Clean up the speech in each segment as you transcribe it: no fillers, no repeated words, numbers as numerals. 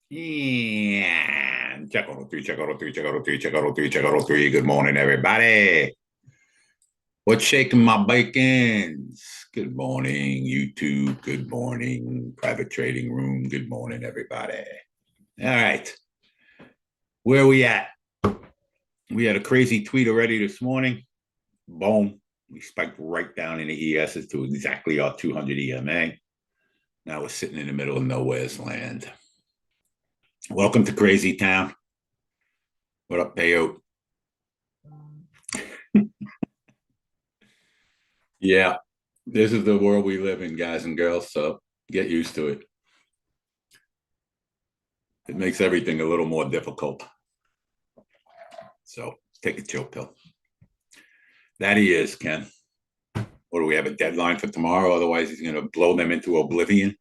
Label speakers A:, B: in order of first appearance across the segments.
A: Yeah. Check out 3, check out 3, check out 3, check out 3, check out 3. Good morning, everybody. What's shaking my bacons? Good morning, YouTube. Good morning, private trading room. Good morning, everybody. All right. Where are we at? We had a crazy tweet already this morning. Boom. We spiked right down in the ESs to exactly our 200 EMA. Now we're sitting in the middle of nowhere's land. Welcome to Crazy Town. What up, Payote? Yeah, this is the world we live in, guys and girls. So get used to it. It makes everything a little more difficult. So take a chill pill. That he is, Ken. Or do we have a deadline for tomorrow? Otherwise, he's going to blow them into oblivion.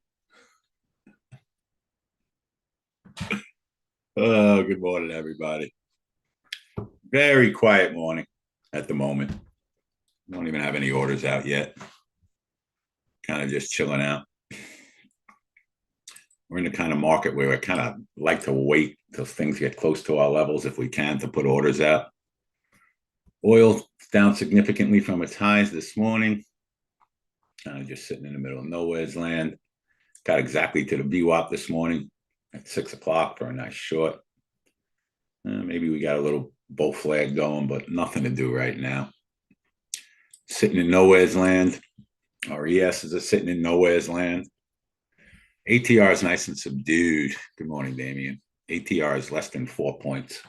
A: Oh, good morning, everybody. Very quiet morning at the moment. Don't even have any orders out yet. Kind of just chilling out. We're in the kind of market where I kind of like to wait till things get close to our levels if we can to put orders out. Oil down significantly from its highs this morning. Kind of just sitting in the middle of nowhere's land. Got exactly to the VWAP this morning at 6 o'clock for a nice short. Maybe we got a little bull flag going, but nothing to do right now. Sitting in nowhere's land. Our ESs are sitting in nowhere's land. ATR is nice and subdued. Good morning, Damien. ATR is less than 4 points.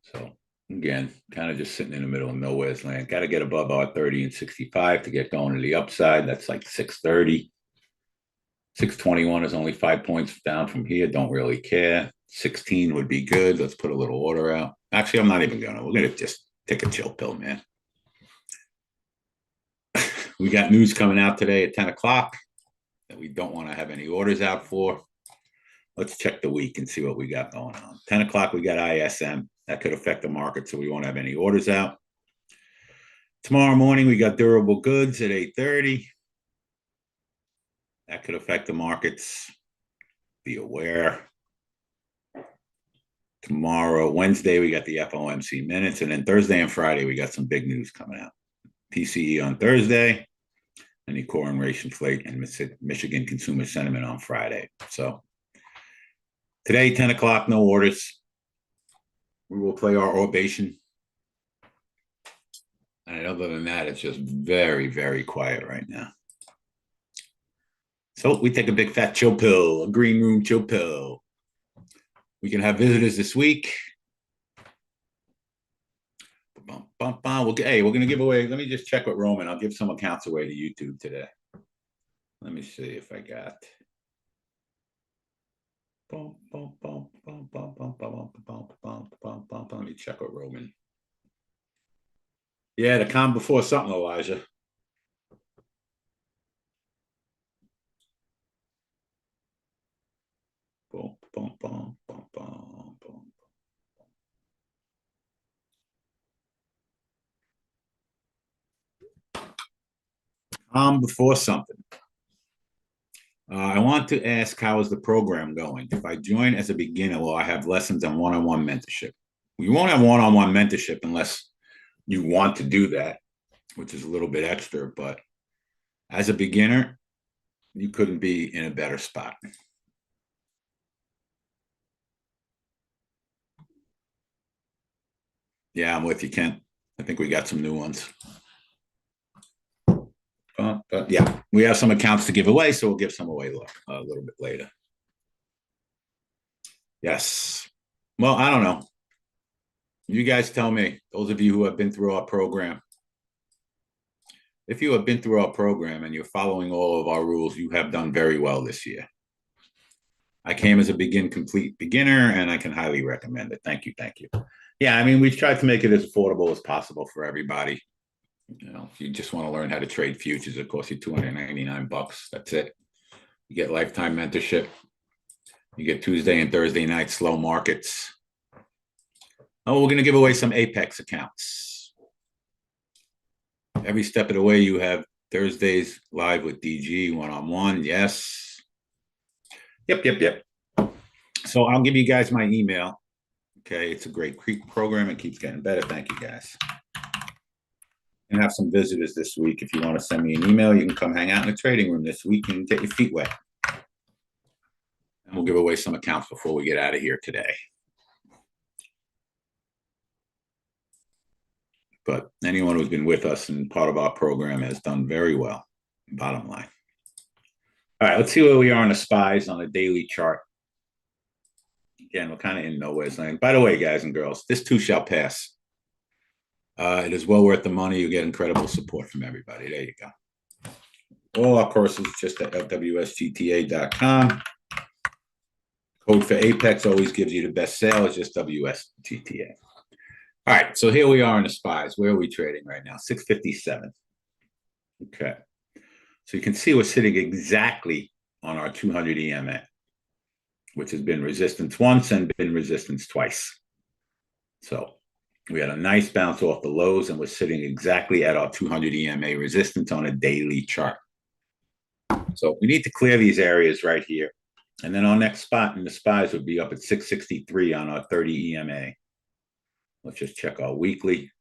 A: So again, kind of just sitting in the middle of nowhere's land. Got to get above our 30 and 65 to get going to the upside. That's like 630. 621 is only 5 points down from here. Don't really care. 16 would be good. Let's put a little order out. Actually, I'm not even gonna. We're gonna just take a chill pill, man. We got news coming out today at 10 o'clock that we don't want to have any orders out for. Let's check the week and see what we got going on. 10 o'clock, we got ISM. That could affect the market, so we won't have any orders out. Tomorrow morning, we got durable goods at 8:30. That could affect the markets. Be aware. Tomorrow, Wednesday, we got the FOMC minutes. And then Thursday and Friday, we got some big news coming out. PCE on Thursday, and the core and rate inflate and Michigan consumer sentiment on Friday. So today, 10 o'clock, no orders. We will play our orbation. And other than that, it's just very, very quiet right now. So we take a big fat chill pill, a green room chill pill. We can have visitors this week. Hey, we're going to give away. Let me just check with Roman. I'll give some accounts away to YouTube today. Let me see if I got. Let me check with Roman. Yeah, the calm before something, Elijah. Calm before something. I want to ask, how is the program going? If I join as a beginner, will I have lessons on one-on-one mentorship? We won't have one-on-one mentorship unless you want to do that, which is a little bit extra. But as a beginner, you couldn't be in a better spot. Yeah, I'm with you, Kent. I think we got some new ones. But yeah, we have some accounts to give away, so we'll give some away a little bit later. Yes. Well, I don't know. You guys tell me, those of you who have been through our program. If you have been through our program and you're following all of our rules, you have done very well this year. I came as a complete beginner, and I can highly recommend it. Thank you. Thank you. Yeah, I mean, we've tried to make it as affordable as possible for everybody. You know, if you just want to learn how to trade futures, it costs you $299. That's it. You get lifetime mentorship. You get Tuesday and Thursday night slow markets. Oh, we're going to give away some Apex accounts. Every step of the way, you have Thursdays live with DG one-on-one. Yes. Yep. So I'll give you guys my email. Okay, it's a great program. It keeps getting better. Thank you, guys. And have some visitors this week. If you want to send me an email, you can come hang out in the trading room this week and get your feet wet. And we'll give away some accounts before we get out of here today. But anyone who's been with us and part of our program has done very well, bottom line. All right, let's see where we are on the SPYs on a daily chart. Again, we're kind of in nowhere's land. By the way, guys and girls, this too shall pass. It is well worth the money. You get incredible support from everybody. There you go. All our courses just at WSGTA.com. Code for Apex always gives you the best sale. It's just WSGTA. All right, so here we are in the SPYs. Where are we trading right now? 657. Okay. So you can see we're sitting exactly on our 200 EMA, which has been resistance once and been resistance twice. So we had a nice bounce off the lows, and we're sitting exactly at our 200 EMA resistance on a daily chart. So we need to clear these areas right here. And then our next spot in the SPYs would be up at 663 on our 30 EMA. Let's just check our weekly.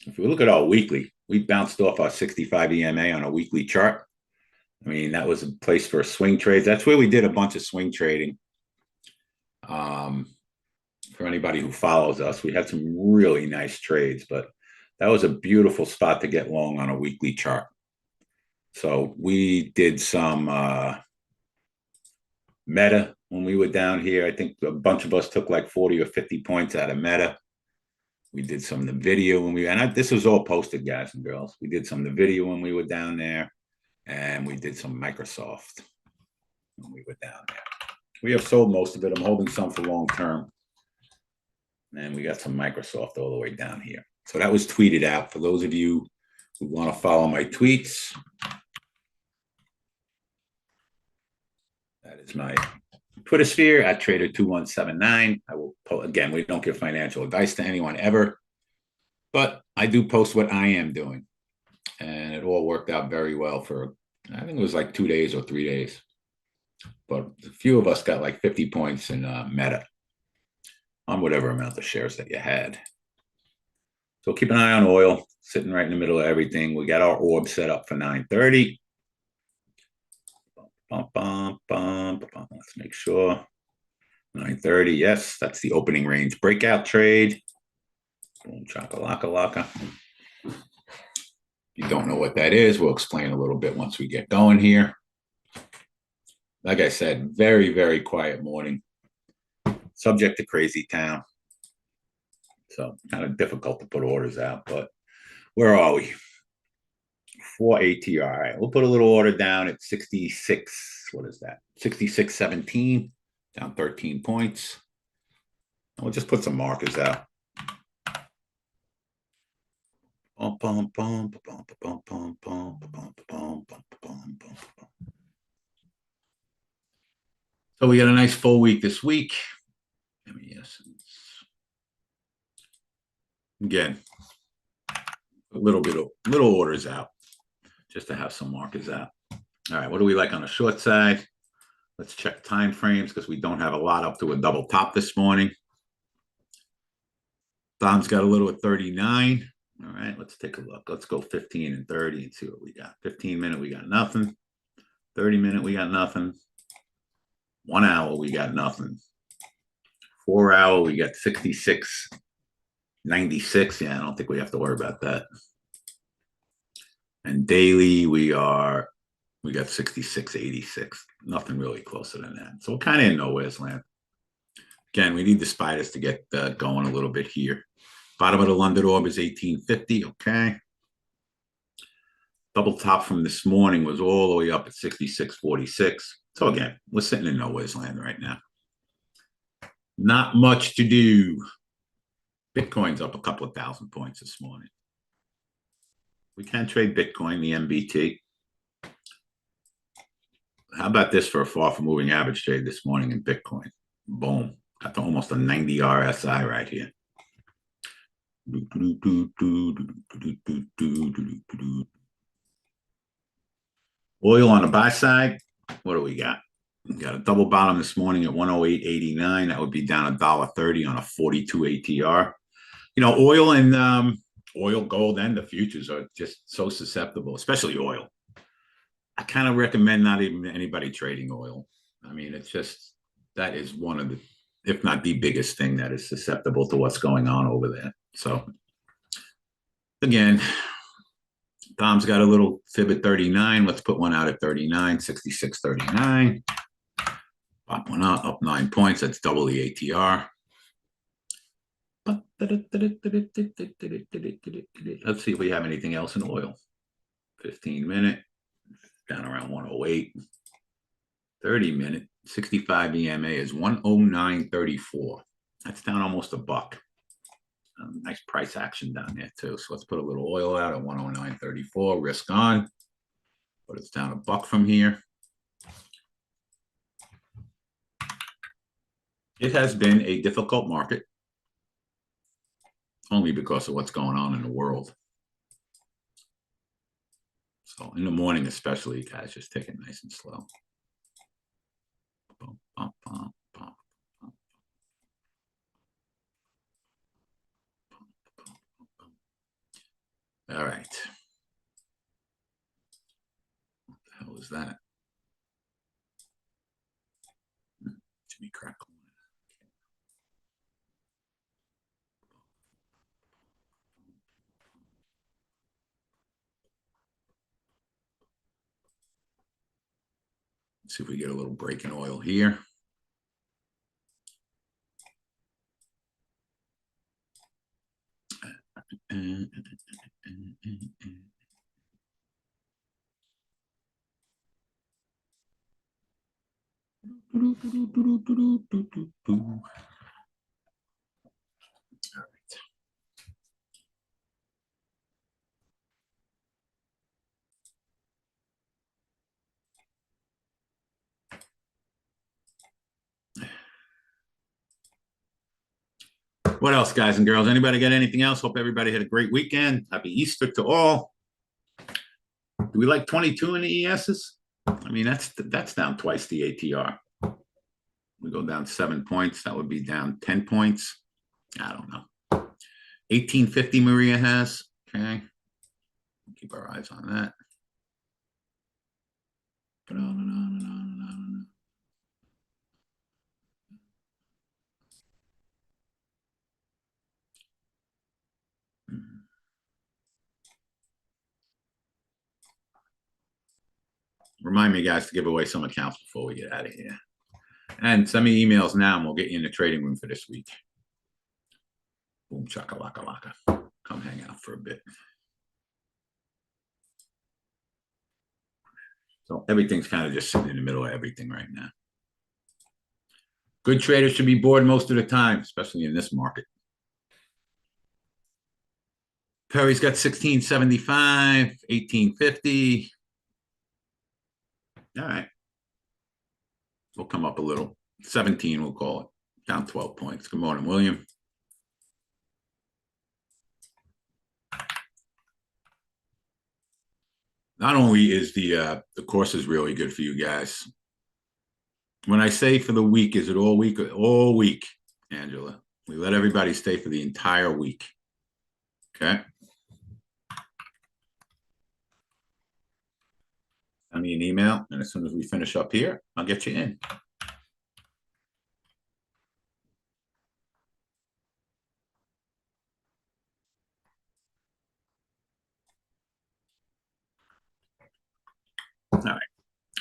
A: If we look at our weekly, we bounced off our 65 EMA on a weekly chart. I mean, that was a place for swing trades. That's where we did a bunch of swing trading. For anybody who follows us, we had some really nice trades, but that was a beautiful spot to get long on a weekly chart. So we did some meta when we were down here. I think a bunch of us took like 40 or 50 points out of meta. We did some of the video when we, and this was all posted, guys and girls. We did some of the video when we were down there, and we did some Microsoft when we were down there. We have sold most of it. I'm holding some for long term. And we got some Microsoft all the way down here. So that was tweeted out. For those of you who want to follow my tweets, that is my Twitter sphere at Trader2179. I will post, again, we don't give financial advice to anyone ever, but I do post what I am doing. And it all worked out very well for, I think it was like 2 days or 3 days. But a few of us got like 50 points in meta on whatever amount of shares that you had. So keep an eye on oil, sitting right in the middle of everything. We got our orb set up for 930. Let's make sure. 930, yes, that's the opening range breakout trade. Boom, chaka-laka-laka. If you don't know what that is, we'll explain a little bit once we get going here. Like I said, very, very quiet morning. Subject to crazy town. So kind of difficult to put orders out, but where are we? 4 ATR. All right, we'll put a little order down at 66. What is that? 66.17, down 13 points. And we'll just put some markers out. So we got a nice full week this week. MES. Again, a little orders out just to have some markers out. All right, what do we like on the short side? Let's check time frames because we don't have a lot up to a double top this morning. Dom's got a little at 39. All right, let's take a look. Let's go 15 and 30 and see what we got. 15-minute, we got nothing. 30-minute, we got nothing. 1 hour, we got nothing. 4 hour, we got 66.96. Yeah, I don't think we have to worry about that. And daily, we got 66.86. Nothing really closer than that. So we're kind of in nowhere's land. Again, we need the spiders to get going a little bit here. Bottom of the London orb is 1850. Okay. Double top from this morning was all the way up at 66.46. So again, we're sitting in nowhere's land right now. Not much to do. Bitcoin's up a couple of thousand points this morning. We can trade Bitcoin, the MBT. How about this for a far from moving average trade this morning in Bitcoin? Boom. Got to almost a 90 RSI right here. Oil on the buy side. What do we got? Got a double bottom this morning at 108.89. That would be down $1.30 on a 42 ATR. Oil and oil, gold, and the futures are just so susceptible, especially oil. I kind of recommend not even anybody trading oil. I mean, it's just that is one of the, if not the biggest thing that is susceptible to what's going on over there. So again, Dom's got a little fib at 39. Let's put one out at 39, 66.39. Pop one up 9 points. That's double the ATR. Let's see if we have anything else in oil. 15-minute, down around 108. 30-minute, 65 EMA is 109.34. That's down almost a buck. Nice price action down there too. So let's put a little oil out at 109.34. Risk on, but it's down a buck from here. It has been a difficult market, only because of what's going on in the world. So in the morning, especially, guys, just take it nice and slow. Bum, bum, bum, bum, bum. All right. What the hell is that? Jimmy Crackle. Let's see if we get a little break in oil here. What else, guys and girls? Anybody got anything else? Hope everybody had a great weekend. Happy Easter to all. Do we like 22 in the ESs? I mean, that's down twice the ATR. We go down 7 points. That would be down 10 points. I don't know. 1850 Maria has. Okay. Keep our eyes on that. Remind me, guys, to give away some accounts before we get out of here. And send me emails now, and we'll get you in the trading room for this week. Boom, chakalaka laka. Come hang out for a bit. So everything's kind of just sitting in the middle of everything right now. Good traders should be bored most of the time, especially in this market. Perry's got 1675, 1850. All right. We'll come up a little. 17, we'll call it. Down 12 points. Good morning, William. Not only is the course is really good for you guys. When I say for the week, is it all week? All week, Angela. We let everybody stay for the entire week. Okay. Send me an email, and as soon as we finish up here, I'll get you in. All right.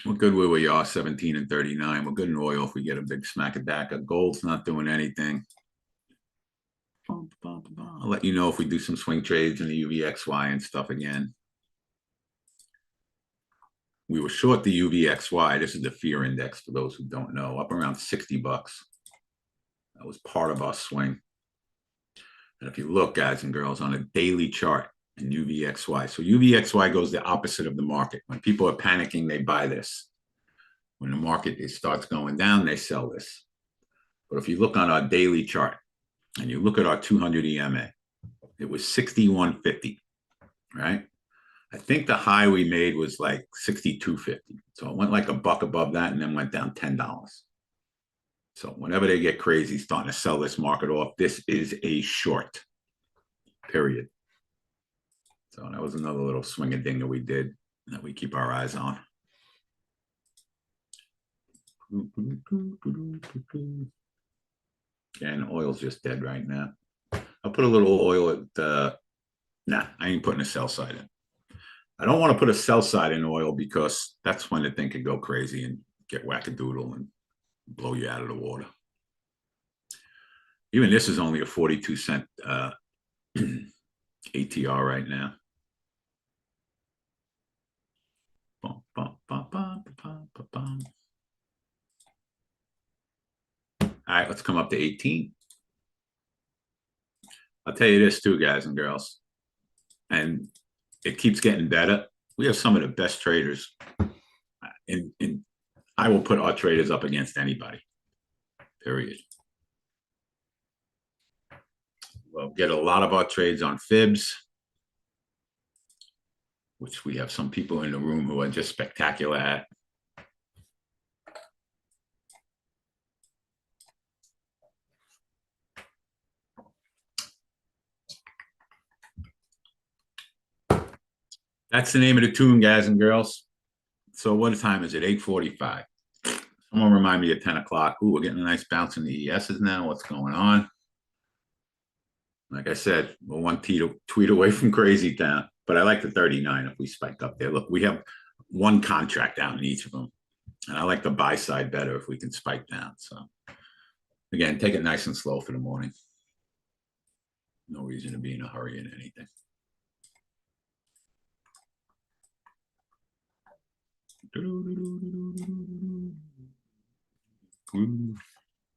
A: We're good where we are, 17 and 39. We're good in oil if we get a big smack attack. Gold's not doing anything. I'll let you know if we do some swing trades in the UVXY and stuff again. We were short the UVXY. This is the fear index for those who don't know, up around 60 bucks. That was part of our swing. And if you look, guys and girls, on a daily chart in UVXY, so UVXY goes the opposite of the market. When people are panicking, they buy this. When the market starts going down, they sell this. But if you look on our daily chart and you look at our 200 EMA, it was 61.50, right? I think the high we made was like 62.50. So it went like a buck above that and then went down $10. So whenever they get crazy starting to sell this market off, this is a short, period. So that was another little swing a ding that we did that we keep our eyes on. And oil's just dead right now. I'll put a little oil at, nah, I ain't putting a sell side in. I don't want to put a sell side in oil because that's when the thing could go crazy and get wackadoodle and blow you out of the water. Even this is only a 42-cent ATR right now. Bum, bum, bum, bum, bum, bum, bum. All right, let's come up to 18. I'll tell you this too, guys and girls, and it keeps getting better. We have some of the best traders, and I will put our traders up against anybody, period. We'll get a lot of our trades on fibs, which we have some people in the room who are just spectacular at. That's the name of the tune, guys and girls. So what time is it? 8:45. Someone remind me at 10 o'clock. Ooh, we're getting a nice bounce in the ESs now. What's going on? Like I said, we're one tweet away from crazy town, but I like the 39 if we spike up there. Look, we have one contract out in each of them, and I like the buy side better if we can spike down. So again, take it nice and slow for the morning. No reason to be in a hurry in anything.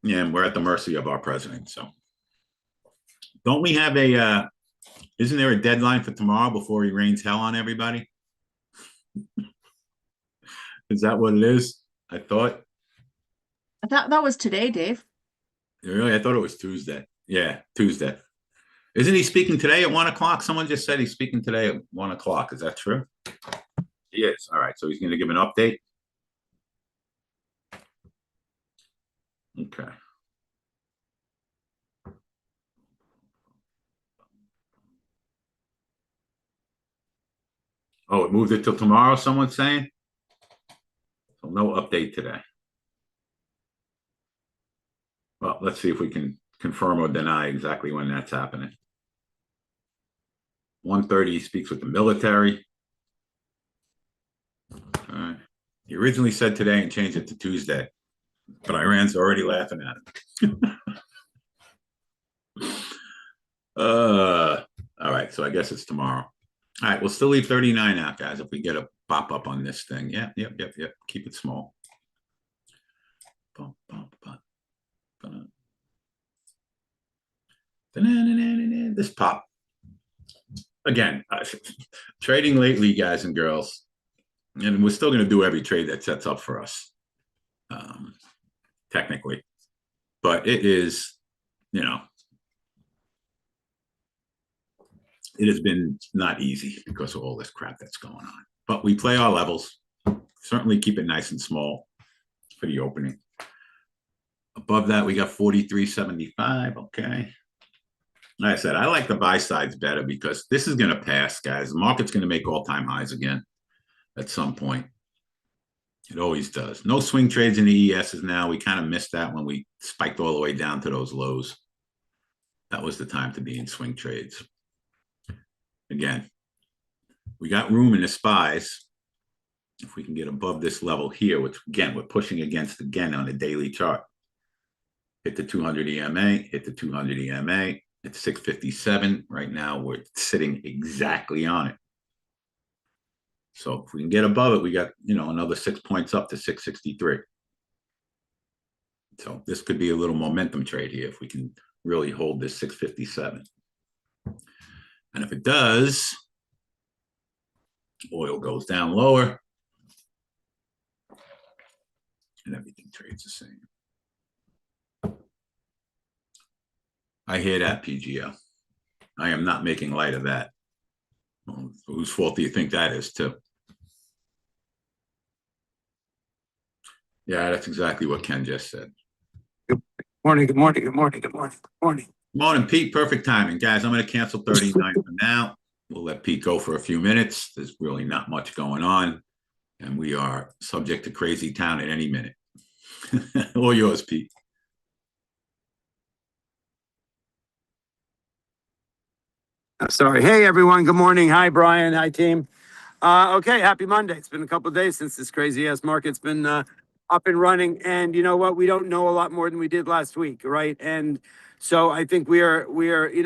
A: Yeah, and we're at the mercy of our president. So don't we have a, isn't there a deadline for tomorrow before he rains hell on everybody? Is that what it is? I thought.
B: That was today, Dave.
A: Really? I thought it was Tuesday. Yeah, Tuesday. Isn't he speaking today at 1 o'clock? Someone just said he's speaking today at 1 o'clock. Is that true? He is. All right. So he's going to give an update. Okay. Oh, it moved it till tomorrow, someone's saying? So no update today. Well, let's see if we can confirm or deny exactly when that's happening. 1:30, he speaks with the military. All right. He originally said today and changed it to Tuesday, but Iran's already laughing at him. All right, so I guess it's tomorrow. All right, we'll still leave 39 out, guys, if we get a pop up on this thing. Yeah, yep. Keep it small. This pop. Again, trading lately, guys and girls, and we're still going to do every trade that sets up for us, technically. But it is, you know, it has been not easy because of all this crap that's going on. But we play our levels. Certainly keep it nice and small for the opening. Above that, we got 43.75. Okay. Like I said, I like the buy sides better because this is going to pass, guys. The market's going to make all-time highs again at some point. It always does. No swing trades in the ESs now. We kind of missed that when we spiked all the way down to those lows. That was the time to be in swing trades. Again, we got room in the SPYs. If we can get above this level here, which again, we're pushing against again on the daily chart. Hit the 200 EMA, hit the 200 EMA. It's 657. Right now, we're sitting exactly on it. So if we can get above it, we got, you know, another 6 points up to 663. So this could be a little momentum trade here if we can really hold this 657. And if it does, oil goes down lower and everything trades the same. I hear that, PGL. I am not making light of that. Well, whose fault do you think that is, too? Yeah, that's exactly what Ken just said.
C: Good morning, good morning, good morning, good morning, good morning.
A: Morning, Pete. Perfect timing. Guys, I'm going to cancel 39 for now. We'll let Pete go for a few minutes. There's really not much going on, and we are subject to crazy town at any minute. All yours, Pete.
C: Sorry. Hey, everyone. Good morning. Hi, Brian. Hi, team. Okay, happy Monday. It's been a couple of days since this crazy ass market's been up and running, and you know what? We don't know a lot more than we did last week, right? And so I think we are.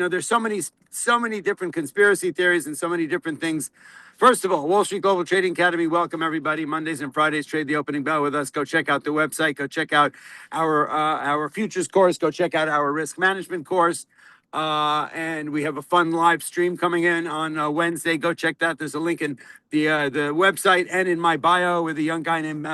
C: There's so many different conspiracy theories and so many different things. First of all, Wall Street Global Trading Academy, welcome everybody. Mondays and Fridays, trade the opening bell with us. Go check out the website. Go check out our futures course. Go check out our risk management course. And we have a fun live stream coming in on Wednesday. Go check that. There's a link in the website and in my bio with a young guy named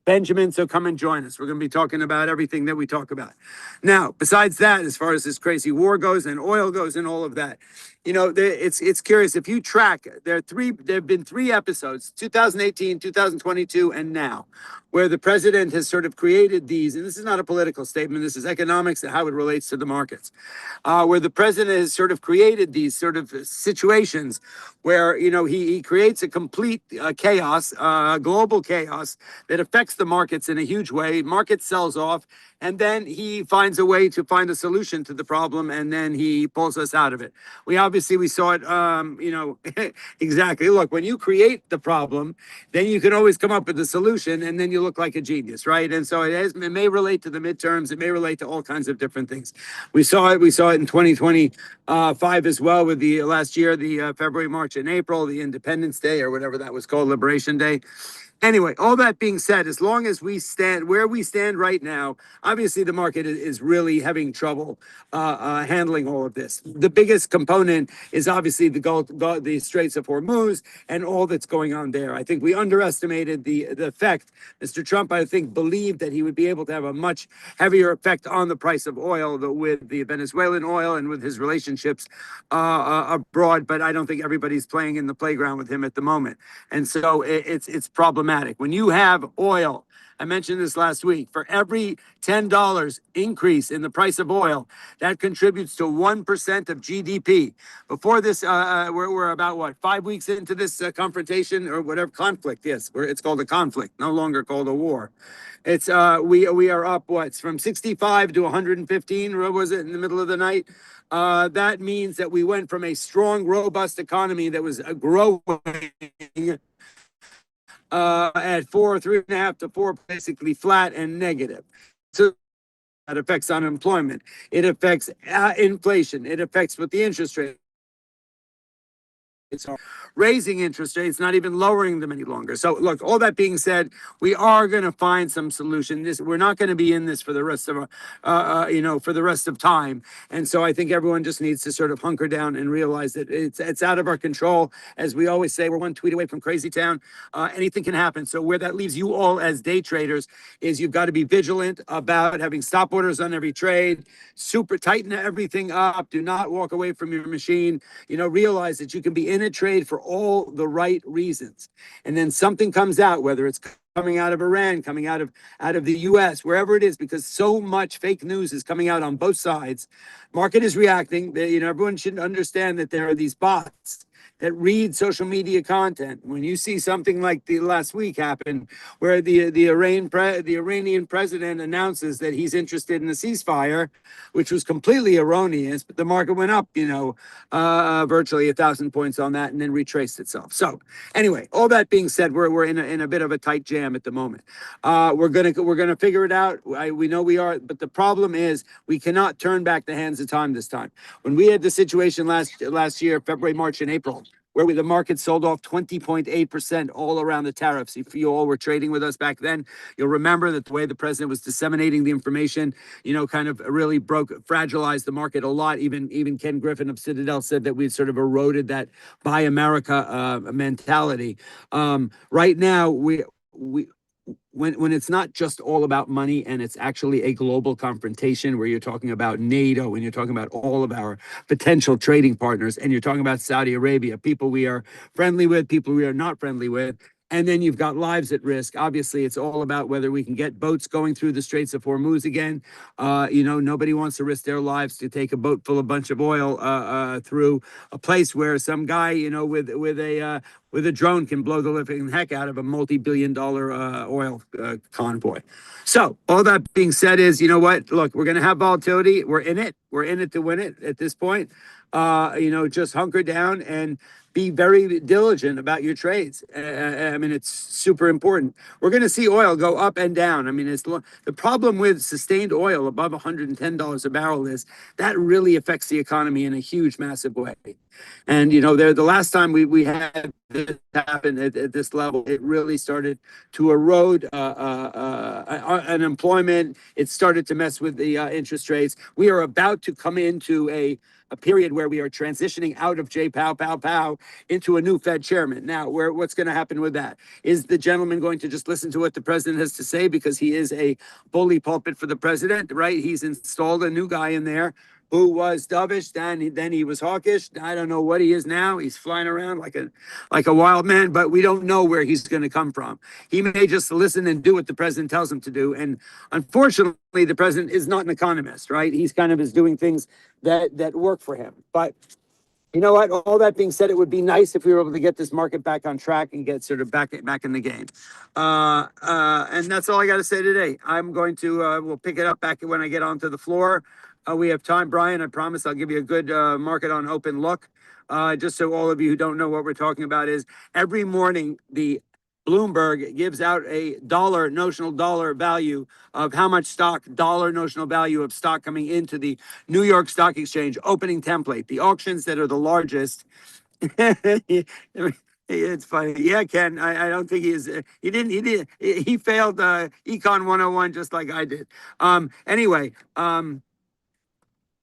C: Benjamin. So come and join us. We're going to be talking about everything that we talk about. Now, besides that, as far as this crazy war goes and oil goes and all of that, it's curious. If you track, there have been three episodes, 2018, 2022, and now, where the president has sort of created these, and this is not a political statement, this is economics and how it relates to the markets, where the president has sort of created these sort of situations where, he creates a complete chaos, global chaos that affects the markets in a huge way. Market sells off, and then he finds a way to find a solution to the problem, and then he pulls us out of it. We saw it, exactly. Look, when you create the problem, then you can always come up with the solution, and then you look like a genius, right? And so it may relate to the midterms, it may relate to all kinds of different things. We saw it in 2025 as well with the last year, the February, March, and April, the Independence Day or whatever that was called, Liberation Day. Anyway, all that being said, as long as we stand where we stand right now, obviously the market is really having trouble handling all of this. The biggest component is obviously the Straits of Hormuz and all that's going on there. I think we underestimated the effect. Mr. Trump, I think, believed that he would be able to have a much heavier effect on the price of oil with the Venezuelan oil and with his relationships abroad. But I don't think everybody's playing in the playground with him at the moment. And so it's problematic. When you have oil, I mentioned this last week, for every $10 increase in the price of oil, that contributes to 1% of GDP. Before this, we're about 5 weeks into this confrontation or whatever conflict. Yes, it's called a conflict, no longer called a war. It's we are up from 65 to 115. What was it in the middle of the night? That means that we went from a strong, robust economy that was growing at 3.5 to 4, basically flat and negative. So that affects unemployment. It affects inflation. It affects what the interest rate. It's raising interest rates, not even lowering them any longer. So look, all that being said, we are going to find some solution. We're not going to be in this for the rest of for the rest of time. And so I think everyone just needs to sort of hunker down and realize that it's out of our control. As we always say, we're one tweet away from crazy town. Anything can happen. So where that leaves you all as day traders is you've got to be vigilant about having stop orders on every trade, super tighten everything up. Do not walk away from your machine. Realize that you can be in a trade for all the right reasons, and then something comes out, whether it's coming out of Iran, coming out of the US, wherever it is, because so much fake news is coming out on both sides. Market is reacting. Everyone should understand that there are these bots that read social media content. When you see something like the last week happen, where the Iranian president announces that he's interested in a ceasefire, which was completely erroneous, but the market went up, virtually 1,000 points on that, and then retraced itself. So anyway, all that being said, we're in a bit of a tight jam at the moment. We're gonna figure it out. We know we are, but the problem is we cannot turn back the hands of time this time. When we had the situation last year, February, March, and April, where the market sold off 20.8% all around the tariffs. If you all were trading with us back then, you'll remember that the way the president was disseminating the information, kind of really fragilized the market a lot. Even Ken Griffin of Citadel said that we'd sort of eroded that Buy America mentality. Right now, when it's not just all about money and it's actually a global confrontation where you're talking about NATO and you're talking about all of our potential trading partners and you're talking about Saudi Arabia, people we are friendly with, people we are not friendly with. And then you've got lives at risk. Obviously, it's all about whether we can get boats going through the Straits of Hormuz again. Nobody wants to risk their lives to take a boat full of bunch of oil through a place where some guy, with a drone can blow the living heck out of a multi-billion-dollar oil convoy. So all that being said is, you know what? Look, we're going to have volatility. We're in it. We're in it to win it at this point. Just hunker down and be very diligent about your trades. I mean, it's super important. We're going to see oil go up and down. I mean, the problem with sustained oil above $110 a barrel is that really affects the economy in a huge, massive way. And, the last time we had this happen at this level, it really started to erode unemployment. It started to mess with the interest rates. We are about to come into a period where we are transitioning out of Pow into a new Fed chairman. Now, what's going to happen with that? Is the gentleman going to just listen to what the president has to say because he is a bully pulpit for the president, right? He's installed a new guy in there who was dovish, then he was hawkish. I don't know what he is now. He's flying around like a wild man, but we don't know where he's going to come from. He may just listen and do what the president tells him to do. And unfortunately, the president is not an economist, right? He's kind of is doing things that work for him. But you know what? All that being said, it would be nice if we were able to get this market back on track and get sort of back in the game. And that's all I got to say today. I'm going to we'll pick it up back when I get onto the floor. We have time, Brian. I promise I'll give you a good market on open look. Just so all of you who don't know what we're talking about is every morning the Bloomberg gives out a notional dollar value of how much stock, dollar notional value of stock coming into the New York Stock Exchange opening template. The auctions that are the largest. It's funny. Yeah, Ken, I don't think he failed Econ 101 just like I did. Anyway,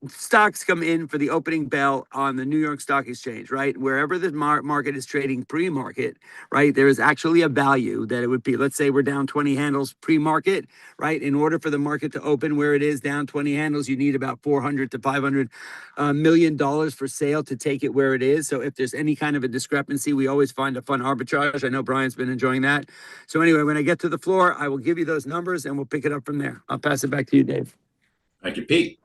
C: stocks come in for the opening bell on the New York Stock Exchange, right? Wherever the market is trading pre-market, right? There is actually a value that it would be. Let's say we're down 20 handles pre-market, right? In order for the market to open where it is down 20 handles, you need about $400 to $500 million for sale to take it where it is. So if there's any kind of a discrepancy, we always find a fun arbitrage. I know Brian's been enjoying that. So anyway, when I get to the floor, I will give you those numbers and we'll pick it up from there. I'll pass it back to you, Dave.
A: Thank you, Pete.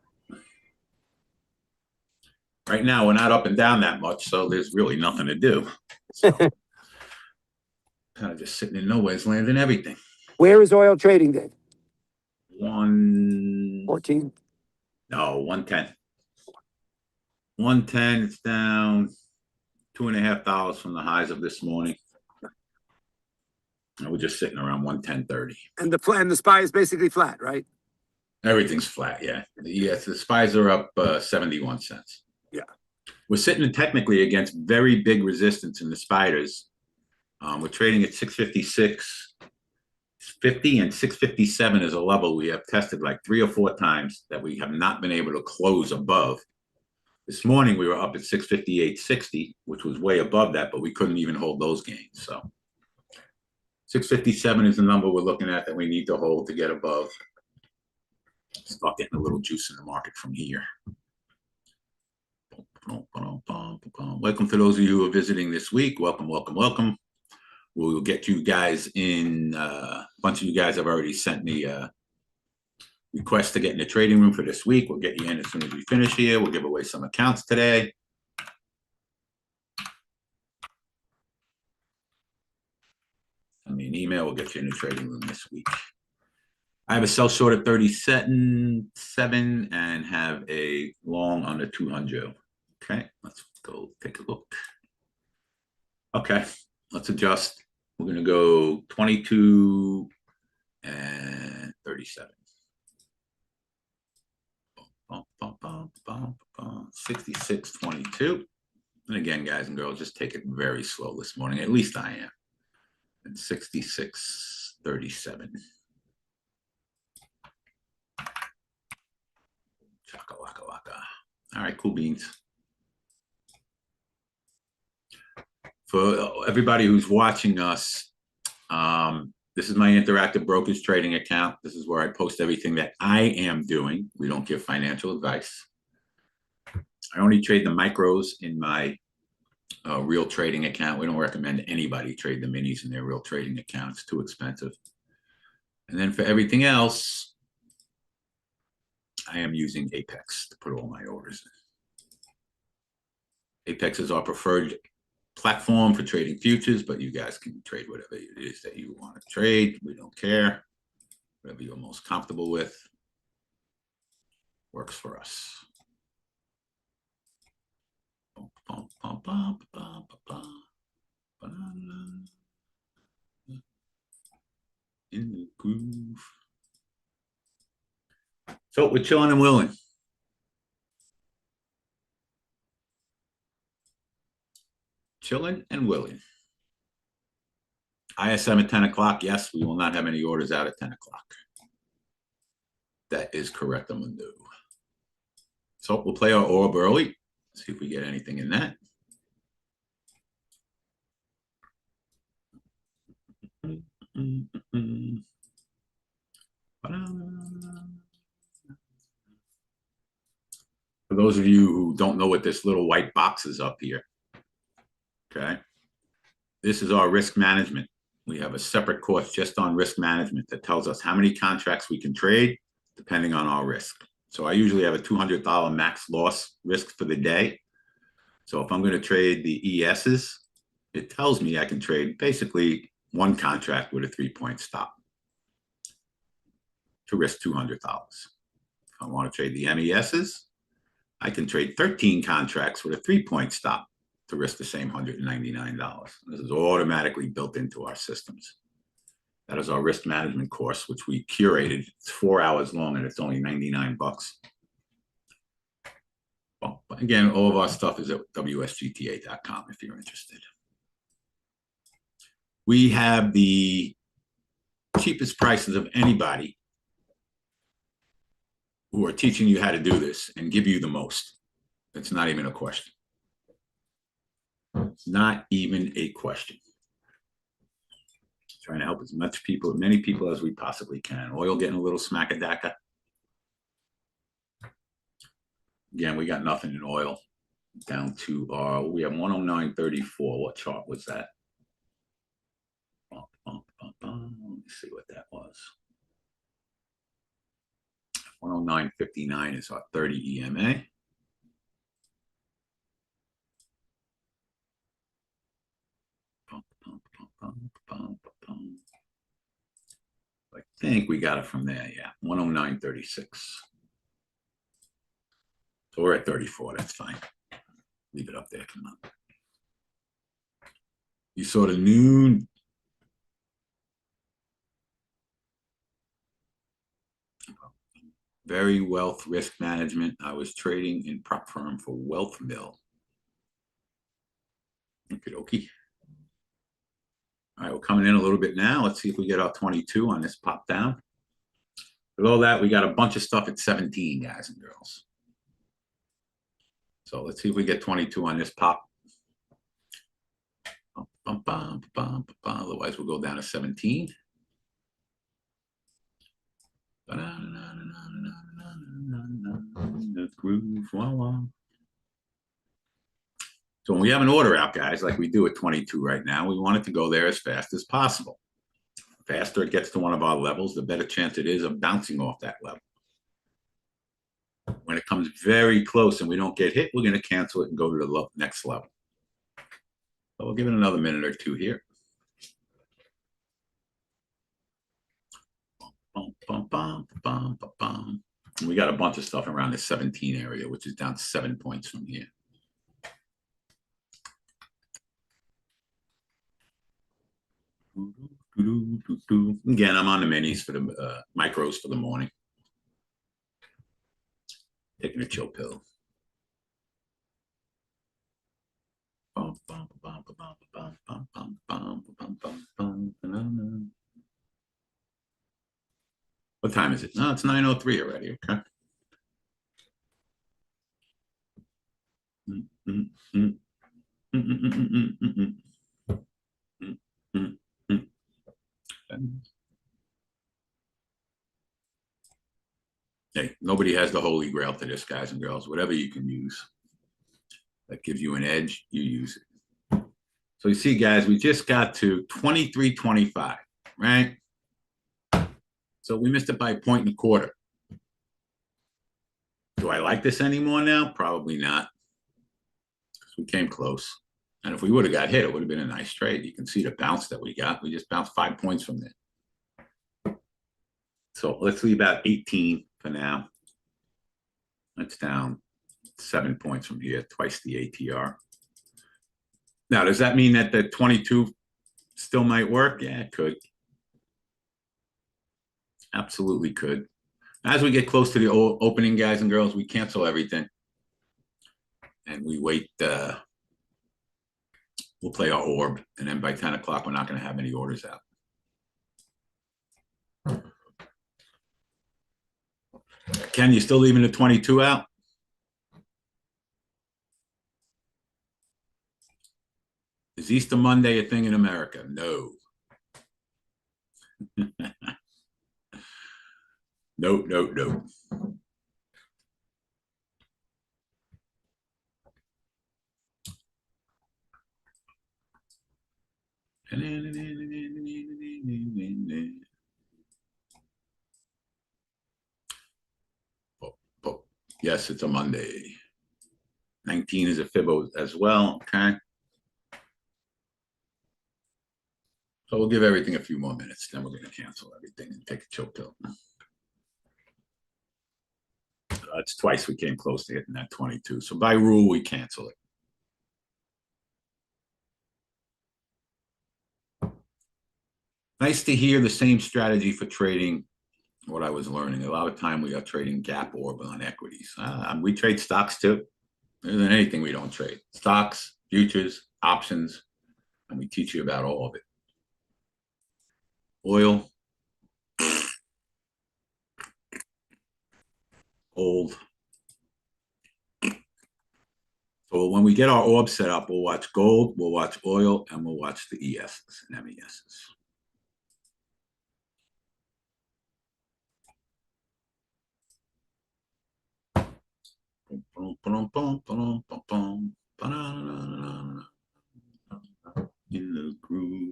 A: Right now, we're not up and down that much, so there's really nothing to do. So, kind of just sitting in nowhere's land and everything.
C: Where is oil trading, Dave?
B: 114.
A: No, 110. 110. It's down $2.50 from the highs of this morning. And we're just sitting around 110.30.
C: And the SPY is basically flat, right?
A: Everything's flat, yeah. Yes, the SPYs are up 71 cents.
C: Yeah.
A: We're sitting technically against very big resistance in the spiders. We're trading at 656.50 and 657 is a level we have tested like 3 or 4 times that we have not been able to close above. This morning we were up at 658.60, which was way above that, but we couldn't even hold those gains. So 657 is the number we're looking at that we need to hold to get above. Start getting a little juice in the market from here. Welcome to those of you who are visiting this week. Welcome, welcome, welcome. We'll get you guys in. A bunch of you guys have already sent me requests to get in the trading room for this week. We'll get you in as soon as we finish here. We'll give away some accounts today. Send me an email. We'll get you in the trading room this week. I have a sell short at 37.7 and have a long on the 200. Okay, let's go take a look. Okay, let's adjust. We're going to go 22 and 37. 66.22. And again, guys and girls, just take it very slow this morning. At least I am. And 66.37. Chaka waka waka. All right, cool beans. For everybody who's watching us, This is my interactive brokers trading account. This is where I post everything that I am doing. We don't give financial advice. I only trade the micros in my real trading account. We don't recommend anybody trade the minis in their real trading account. It's too expensive. And then for everything else, I am using Apex to put all my orders in. Apex is our preferred platform for trading futures, but you guys can trade whatever it is that you want to trade. We don't care. Whatever you're most comfortable with works for us. In the groove. So we're chilling and willing. Chilling and willing. ISM at 10 o'clock. Yes, we will not have any orders out at 10 o'clock. That is correct, I'm gonna do. So we'll play our orb early. See if we get anything in that. For those of you who don't know what this little white box is up here, okay, this is our risk management. We have a separate course just on risk management that tells us how many contracts we can trade depending on our risk. So I usually have a $200 max loss risk for the day. So if I'm going to trade the ESs, it tells me I can trade basically one contract with a 3-point stop to risk $200. If I want to trade the MESs, I can trade 13 contracts with a 3-point stop to risk the same $199. This is automatically built into our systems. That is our risk management course, which we curated. It's 4 hours long and it's only 99 bucks. Well, again, all of our stuff is at WSGTA.com if you're interested. We have the cheapest prices of anybody who are teaching you how to do this and give you the most. It's not even a question. It's not even a question. Trying to help as many people as we possibly can. Oil getting a little smackadaka. Again, we got nothing in oil. Down to we have 109.34. What chart was that? Let me see what that was. 109.59 is our 30 EMA. I think we got it from there, yeah. 109.36. So we're at 34, that's fine. Leave it up there, come on. You saw the noon. Very wealth risk management. I was trading in prop firm for Wealth Mill. Okie dokie. All right, we're coming in a little bit now. Let's see if we get our 22 on this pop down. Below that, we got a bunch of stuff at 17, guys and girls. So let's see if we get 22 on this pop. Otherwise, we'll go down to 17. Groove. So when we have an order out, guys, like we do at 22 right now, we want it to go there as fast as possible. The faster it gets to one of our levels, the better chance it is of bouncing off that level. When it comes very close and we don't get hit, we're going to cancel it and go to the next level. So we'll give it another minute or two here. And we got a bunch of stuff around the 17 area, which is down 7 points from here. Again, I'm on the minis for the micros for the morning. Taking a chill pill. What time is it? No, it's 9:03 already. Okay. Nobody has the holy grail to this, guys and girls. Whatever you can use that gives you an edge, you use it. So you see, guys, we just got to 23.25, right? So we missed it by 1.25. Do I like this anymore now? Probably not. We came close. And if we would have got hit, it would have been a nice trade. You can see the bounce that we got. We just bounced 5 points from there. So let's leave out 18 for now. That's down 7 points from here, twice the ATR. Now, does that mean that the 22 still might work? Yeah, it could. Absolutely could. As we get close to the opening, guys and girls, we cancel everything. And we wait. We'll play our orb. And then by 10 o'clock, we're not going to have any orders out. Ken, you still leaving the 22 out? Is Easter Monday a thing in America? No. No. Yes, it's a Monday. 19 is a fib as well. Okay. So we'll give everything a few more minutes. Then we're going to cancel everything and take a chill pill. That's twice we came close to hitting that 22. So by rule, we cancel it. Nice to hear the same strategy for trading. What I was learning, a lot of time we are trading gap orb on equities. We trade stocks too. There isn't anything we don't trade. Stocks, futures, options, and we teach you about all of it. Oil, gold. So when we get our orb set up, we'll watch gold, we'll watch oil, and we'll watch the ESs and MESs. In the groove,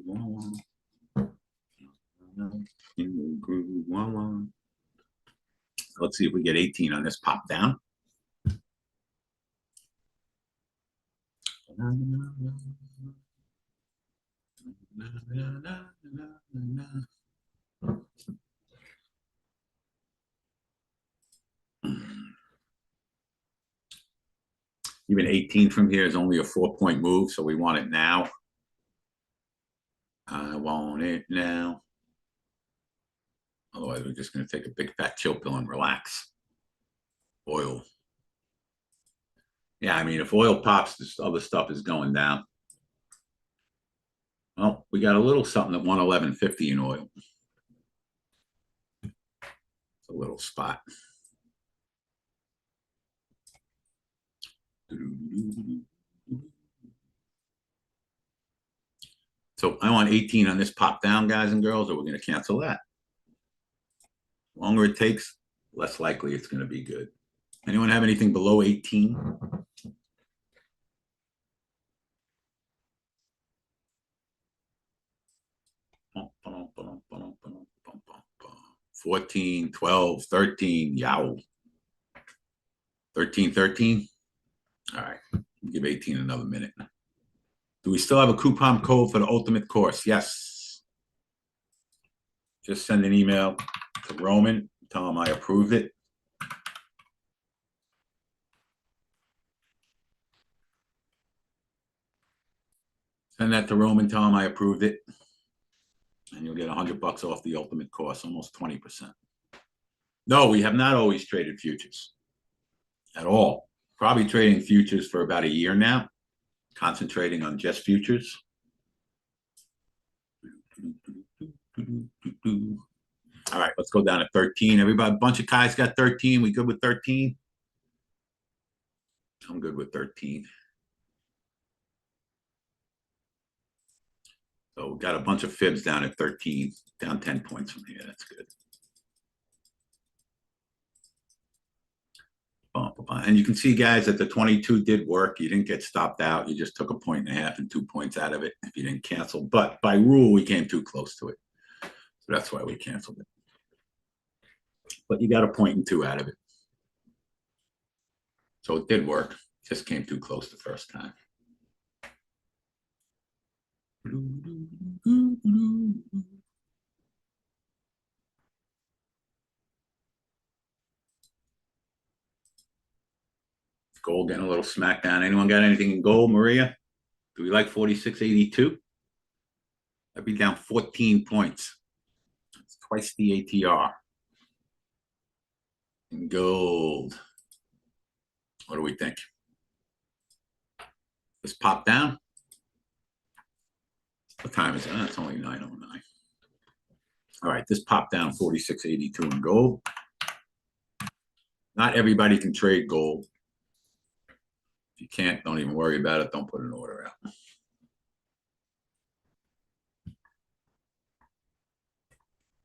A: in the groove. Let's see if we get 18 on this pop down. Even 18 from here is only a 4-point move, so we want it now. I want it now. Otherwise, we're just going to take a big fat chill pill and relax. Oil. Yeah, I mean, if oil pops, this other stuff is going down. Well, we got a little something at 111.50 in oil. It's a little spot. So I want 18 on this pop down, guys and girls, or we're going to cancel that. The longer it takes, less likely it's going to be good. Anyone have anything below 18? 14, 12, 13, yow. 13. All right, give 18 another minute. Do we still have a coupon code for the ultimate course? Yes. Just send an email to Roman, tell him I approved it. Send that to Roman, tell him I approved it. And you'll get $100 off the ultimate course, almost 20%. No, we have not always traded futures at all. Probably trading futures for about a year now, concentrating on just futures. All right, let's go down to 13. Everybody, a bunch of guys got 13. We good with 13? I'm good with 13. So we got a bunch of fibs down at 13, down 10 points from here. That's good. And you can see, guys, that the 22 did work. You didn't get stopped out. You just took 1.5 and 2 points out of it if you didn't cancel. But by rule, we came too close to it. So that's why we canceled it. But you got 1.2 out of it. So it did work. Just came too close the first time. Gold getting a little smackdown. Anyone got anything in gold, Maria? Do we like 46.82? That'd be down 14 points. That's twice the ATR. In gold. What do we think? Let's pop down. What time is it? It's only 9:09. All right, this popped down 46.82 in gold. Not everybody can trade gold. If you can't, don't even worry about it. Don't put an order out.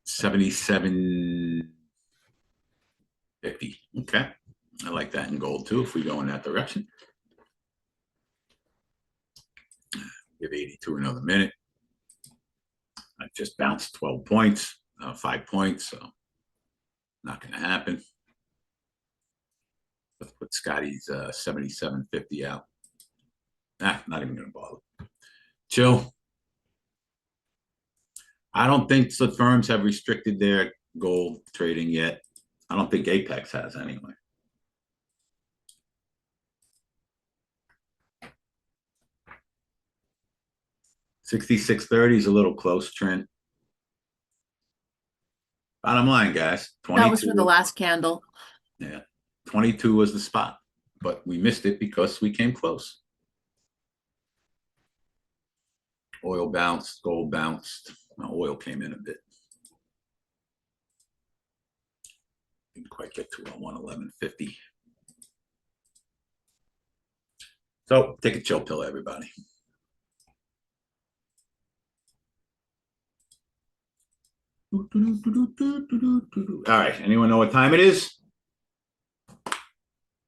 A: $77.50. Okay. I like that in gold too if we go in that direction. Give 82 another minute. I just bounced 12 points, 5 points, so not going to happen. Let's put Scotty's 77.50 out. Not even going to bother. Chill. I don't think the firms have restricted their gold trading yet. I don't think Apex has anyway. $66.30 is a little close, Trent. Bottom line, guys.
B: That was for the last candle.
A: Yeah. 22 was the spot, but we missed it because we came close. Oil bounced, gold bounced. Well, oil came in a bit. Didn't quite get to 111.50. So take a chill pill, everybody. All right. Anyone know what time it is?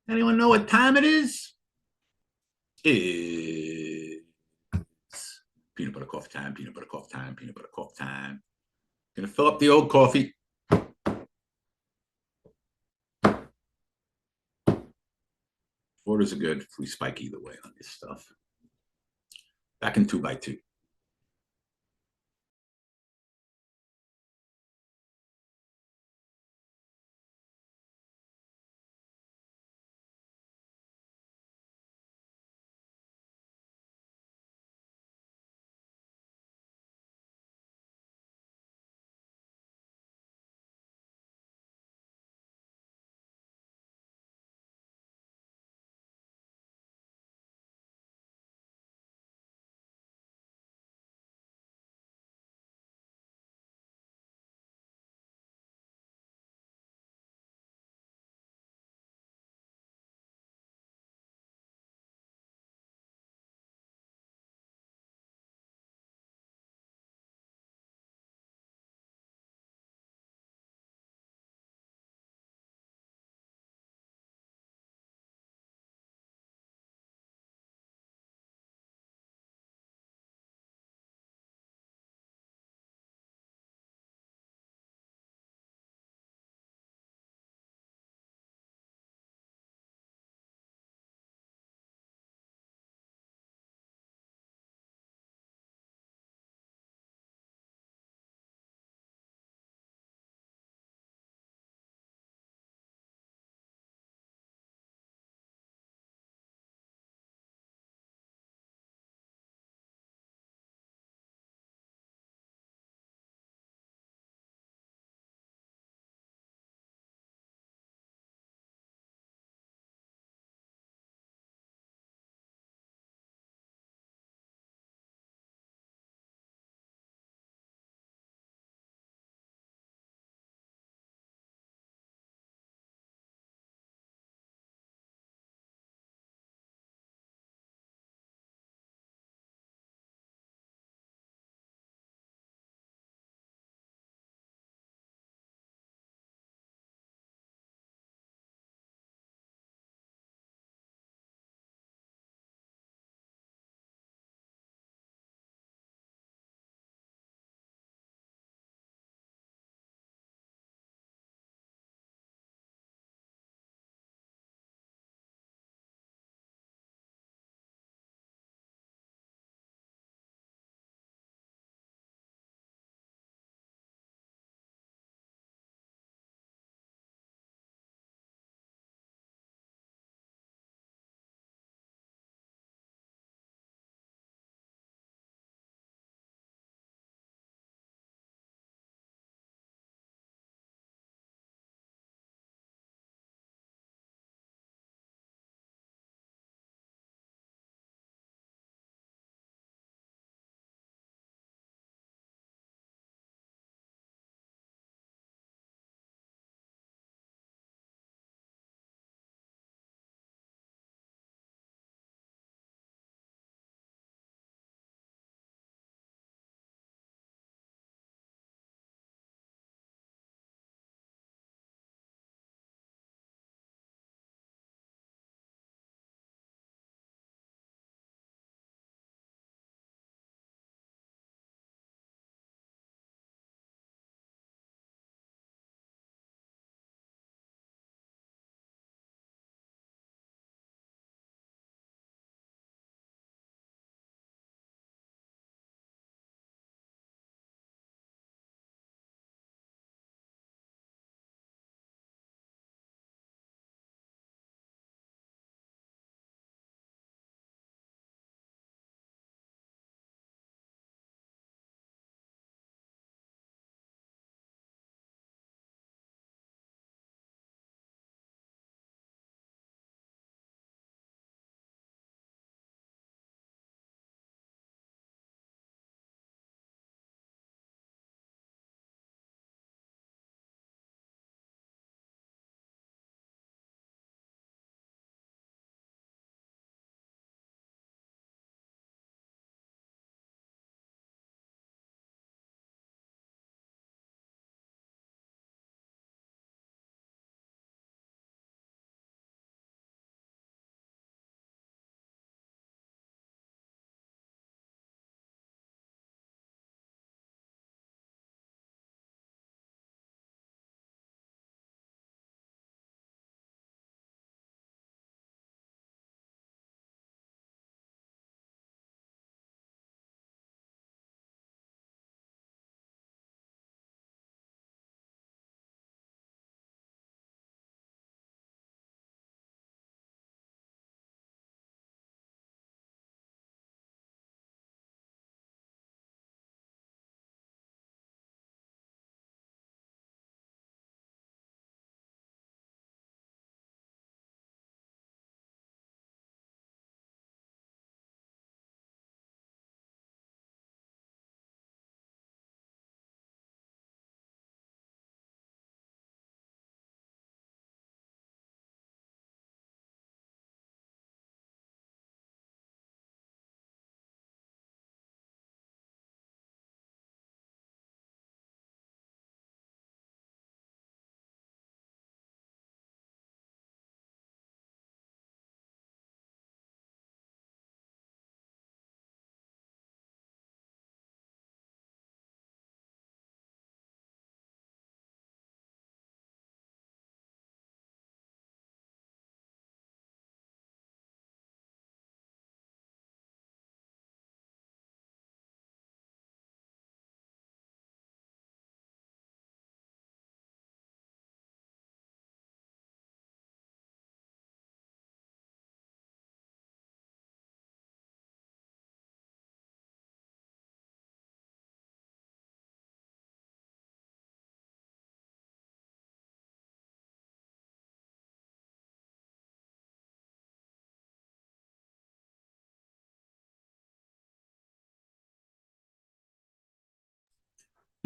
A: Anyone know what time it is? It's peanut butter coffee time, peanut butter coffee time, peanut butter coffee time. Gonna fill up the old coffee. Orders are good. We spike either way on this stuff. Back in 2x2.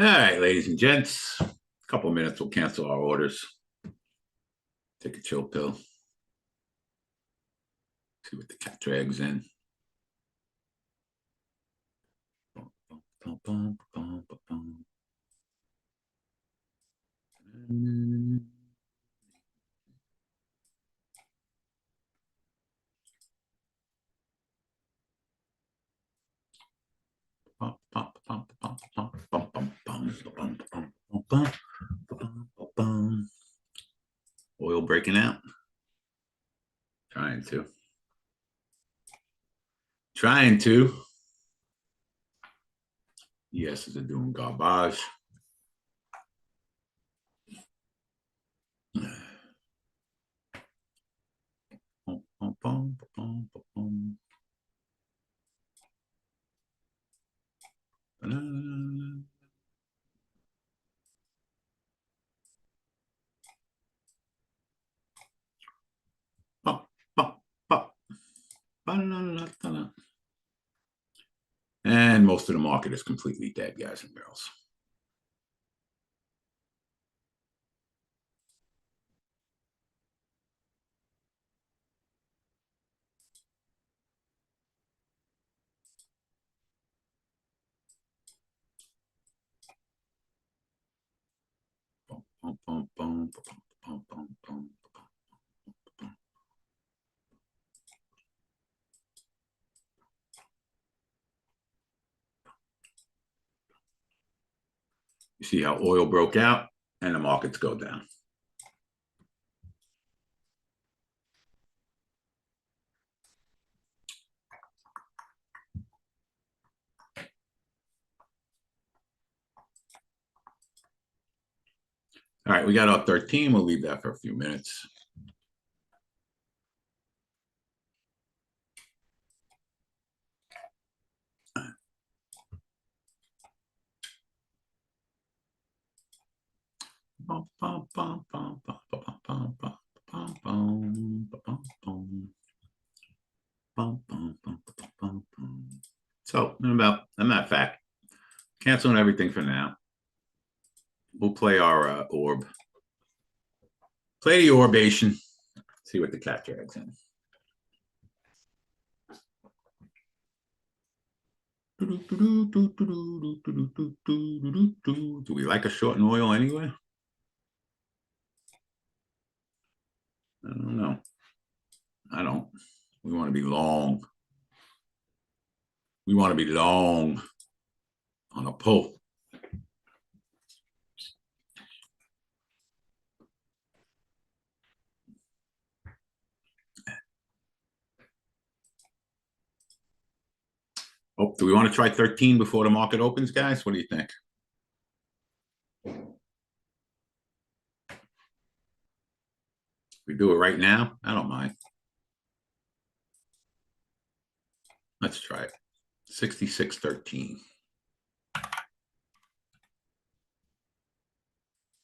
A: All right, ladies and gents, a couple of minutes, we'll cancel our orders. Take a chill pill. See what the cat drags in. Oil breaking out. Trying to. Yes, is doing garbage. And most of the market is completely dead, guys and girls. You see how oil broke out and the markets go down. All right, we got up 13. We'll leave that for a few minutes. So, about a matter of fact, canceling everything for now. We'll play our orb. Play the orbation. See what the cat drags in. Do we like a short in oil anyway? I don't know. I don't. We want to be long. We want to be long on a pull. Oh, do we want to try 13 before the market opens, guys? What do you think? We do it right now? I don't mind. Let's try it. 66.13.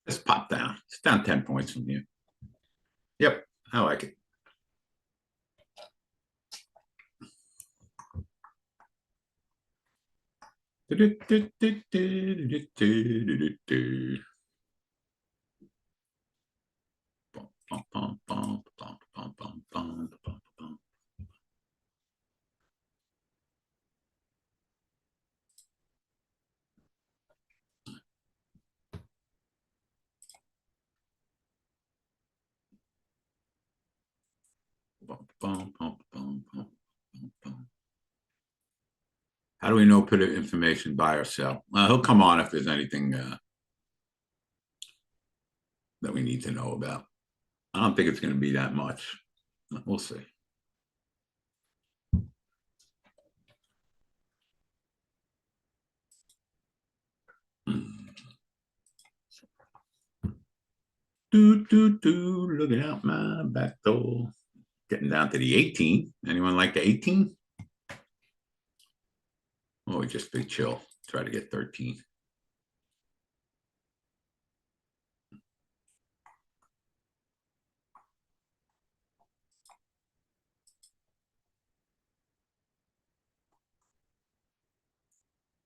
A: Let's pop down. It's down 10 points from here. Yep, I like it. How do we know put information buy or sell? He'll come on if there's anything that we need to know about. I don't think it's going to be that much. We'll see. Looking out my back door. Getting down to the 18. Anyone like the 18? Oh, we just big chill. Try to get 13.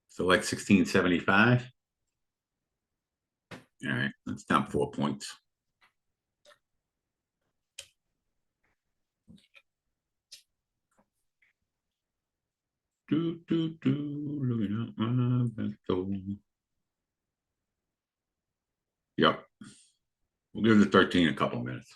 A: So like 1675. All right, that's down 4 points. Looking at my back. Yep. We'll give the 13 a couple minutes.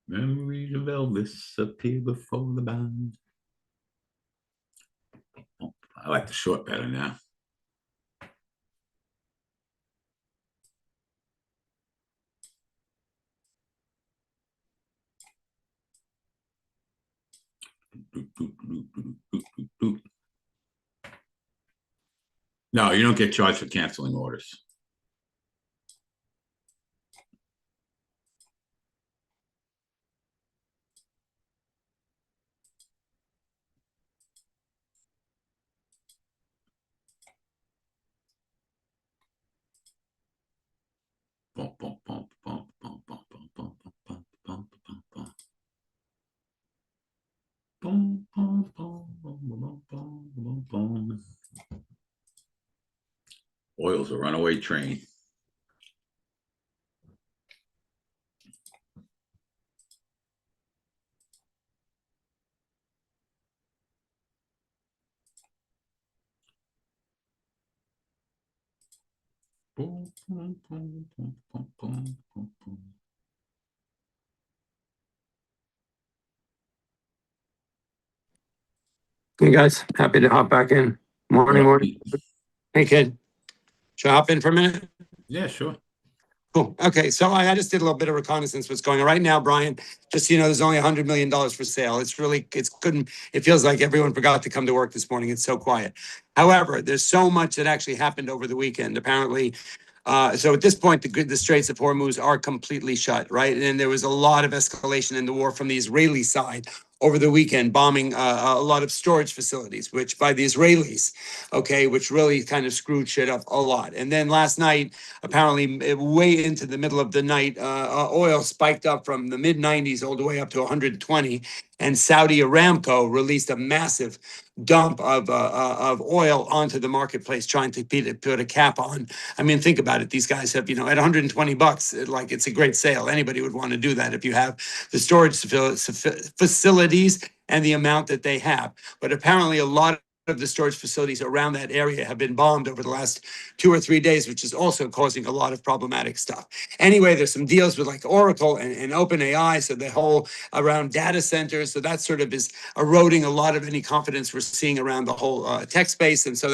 A: Memories of Elvis appear before the band. Oh, I like the short better now. No, you don't get charged for canceling orders. Oil's a runaway train.
C: Hey guys, happy to hop back in. Morning, morning. Hey kid, should I hop in for a minute?
A: Yeah, sure.
C: Cool. Okay, so I just did a little bit of reconnaissance what's going on right now, Brian. Just so you know, there's only $100 million for sale. It's good. It feels like everyone forgot to come to work this morning. It's so quiet. However, there's so much that actually happened over the weekend. Apparently, so at this point, the Straits of Hormuz are completely shut, right? And there was a lot of escalation in the war from the Israeli side over the weekend, bombing a lot of storage facilities, which by the Israelis, okay, which really kind of screwed shit up a lot. And then last night, apparently way into the middle of the night, oil spiked up from the mid 90s all the way up to 120. And Saudi Aramco released a massive dump of oil onto the marketplace, trying to put a cap on. I mean, think about it. These guys have, at $120, like it's a great sale. Anybody would want to do that if you have the storage facilities and the amount that they have. But apparently, a lot of the storage facilities around that area have been bombed over the last 2 or 3 days, which is also causing a lot of problematic stuff. Anyway, there's some deals with like Oracle and OpenAI, so the whole around data centers. So that sort of is eroding a lot of any confidence we're seeing around the whole tech space. And so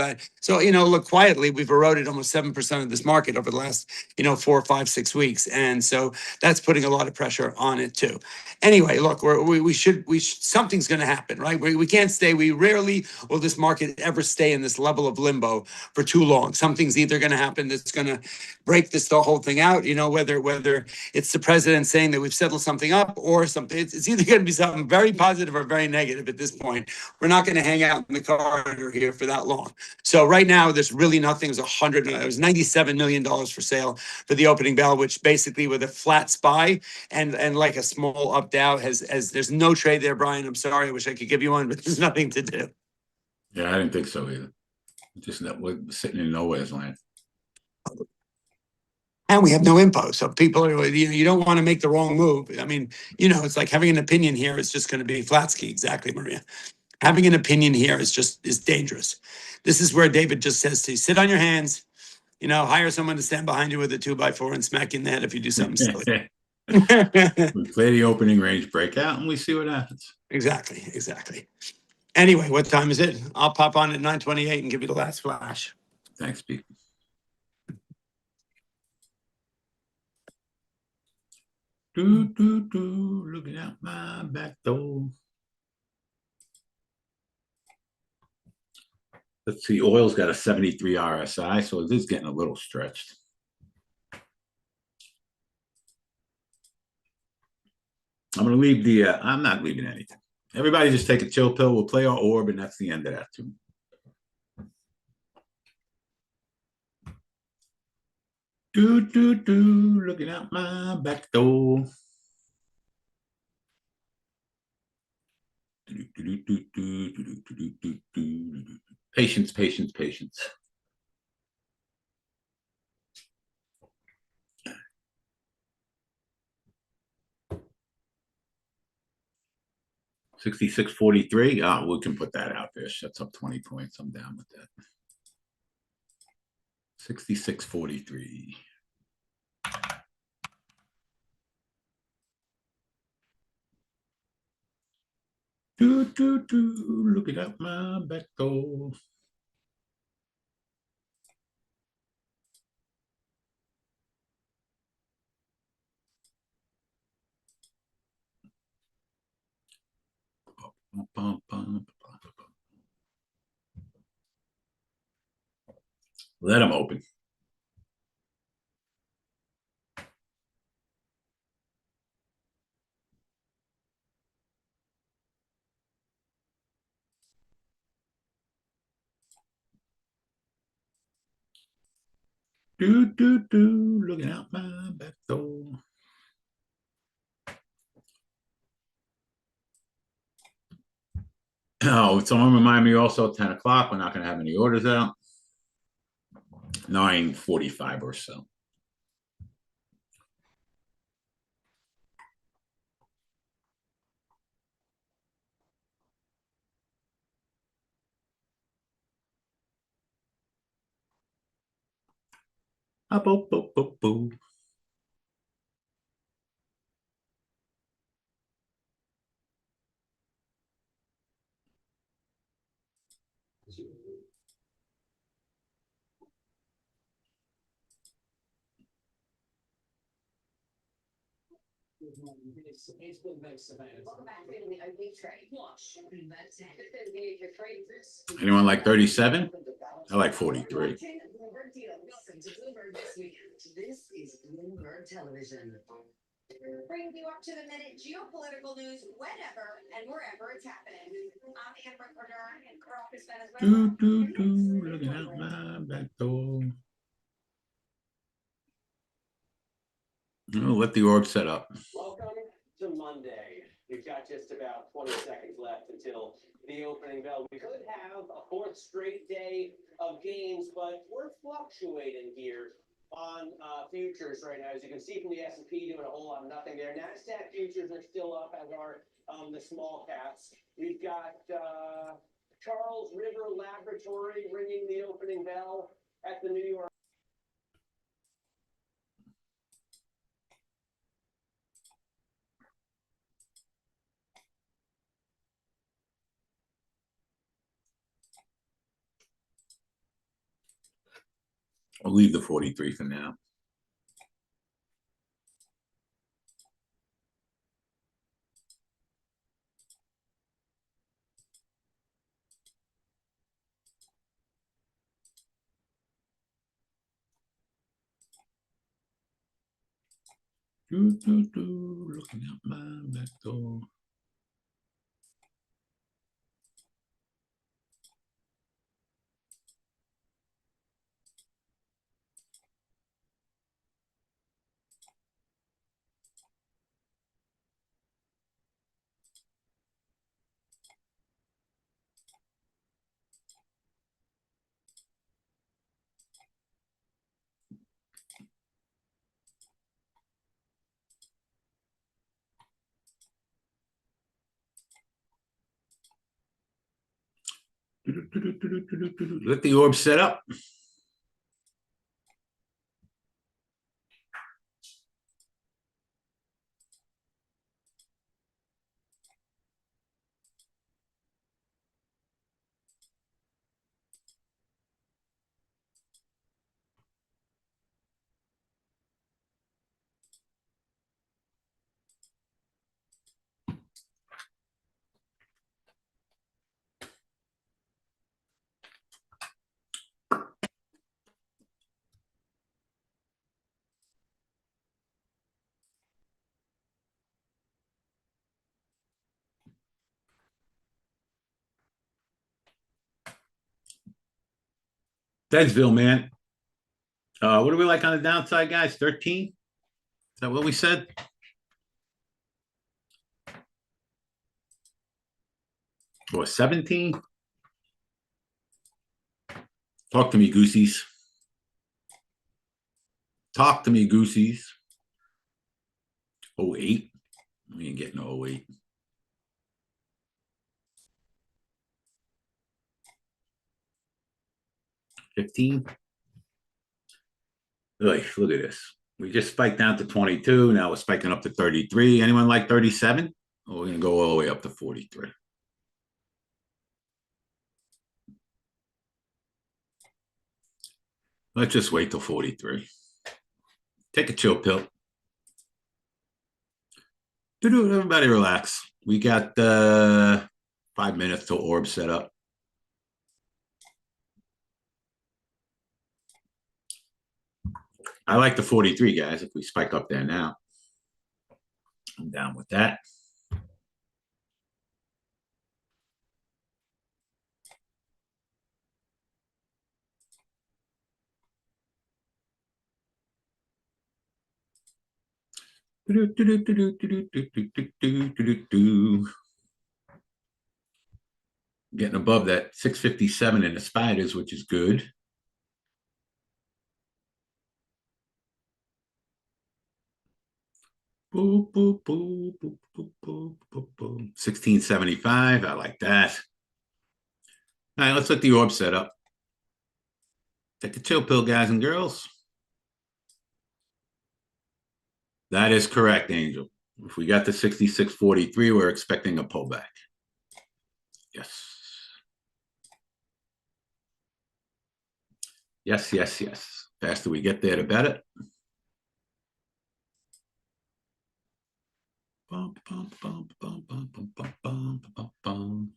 C: look, quietly, we've eroded almost 7% of this market over the last 4, 5, 6 weeks, and so that's putting a lot of pressure on it too. Anyway, look, we should something's going to happen, right? We can't stay. We rarely will this market ever stay in this level of limbo for too long. Something's either going to happen that's going to break the whole thing out. Whether it's the president saying that we've settled something up or something, it's either going to be something very positive or very negative. At this point, we're not going to hang out in the corridor here for that long. So right now, there's really nothing. It was $97 million for sale for the opening bell, which basically with a flat SPY and like a small up down has there's no trade there, Brian. I'm sorry. I wish I could give you one, but there's nothing to do.
A: Yeah, I didn't think so either. Just that we're sitting in nowhere's land.
C: And we have no info. So people are, you don't want to make the wrong move. I mean, it's like having an opinion here is just going to be flat ski. Exactly, Maria. Having an opinion here is dangerous. This is where David just says to you, sit on your hands, hire someone to stand behind you with a 2x4 and smack you in the head if you do something silly.
A: We play the opening range breakout and we see what happens.
C: Exactly. Anyway, what time is it? I'll pop on at 9:28 and give you the last flash.
A: Thanks, Pete. Looking out my back door. Let's see, oil's got a 73 RSI, so it is getting a little stretched. I'm going to leave I'm not leaving anything. Everybody just take a chill pill. We'll play our orb, and that's the end of that too. Looking out my back door. Patience, patience, patience. $66.43. We can put that out there. Shuts up 20 points. I'm down with that. 66.43. Looking at my back door. Let them open. Looking out my back door. Oh, someone remind me also 10 o'clock. We're not going to have any orders out. 9:45 or so. Up, up, up, up, up. Anyone like 37? I like 43.
D: This is Bloomberg Television. Bring you up to the minute geopolitical news whenever and wherever it's happening. I'm Amber Carter in Caracas, Venezuela.
A: Looking out my back door. Oh, let the org set up.
E: Welcome to Monday. We've got just about 20 seconds left until the opening bell. We could have a fourth straight day of gains, but we're fluctuating here on futures right now. As you can see from the S&P, doing a whole lot of nothing there. NASDAQ futures are still up, as are the small caps. We've got Charles River Laboratory ringing the opening bell at the New York.
A: I'll leave the 43 for now. Looking out my back door. Let the orb set up. Deadsville, man. What do we like on the downside, guys? 13? Is that what we said? Or 17? Talk to me, goosies. Talk to me, goosies. 08. We ain't getting 08. $15. Look at this. We just spiked down to 22. Now we're spiking up to 33. Anyone like 37? Oh, we're going to go all the way up to 43. Let's just wait till 43. Take a chill pill. Everybody relax. We got 5 minutes till orb set up. I like the 43, guys, if we spike up there now. I'm down with that. Getting above that 657 in the spiders, which is good. Boop, boop, boop, boop, boop, boop, boop, boop. 1675. I like that. All right, let's let the orb set up. Take a chill pill, guys and girls. That is correct, Angel. If we got to 66.43, we're expecting a pullback. Yes. Yes, yes, yes. Faster we get there, the better. Bum, bum, bum, bum, bum, bum, bum, bum, bum, bum.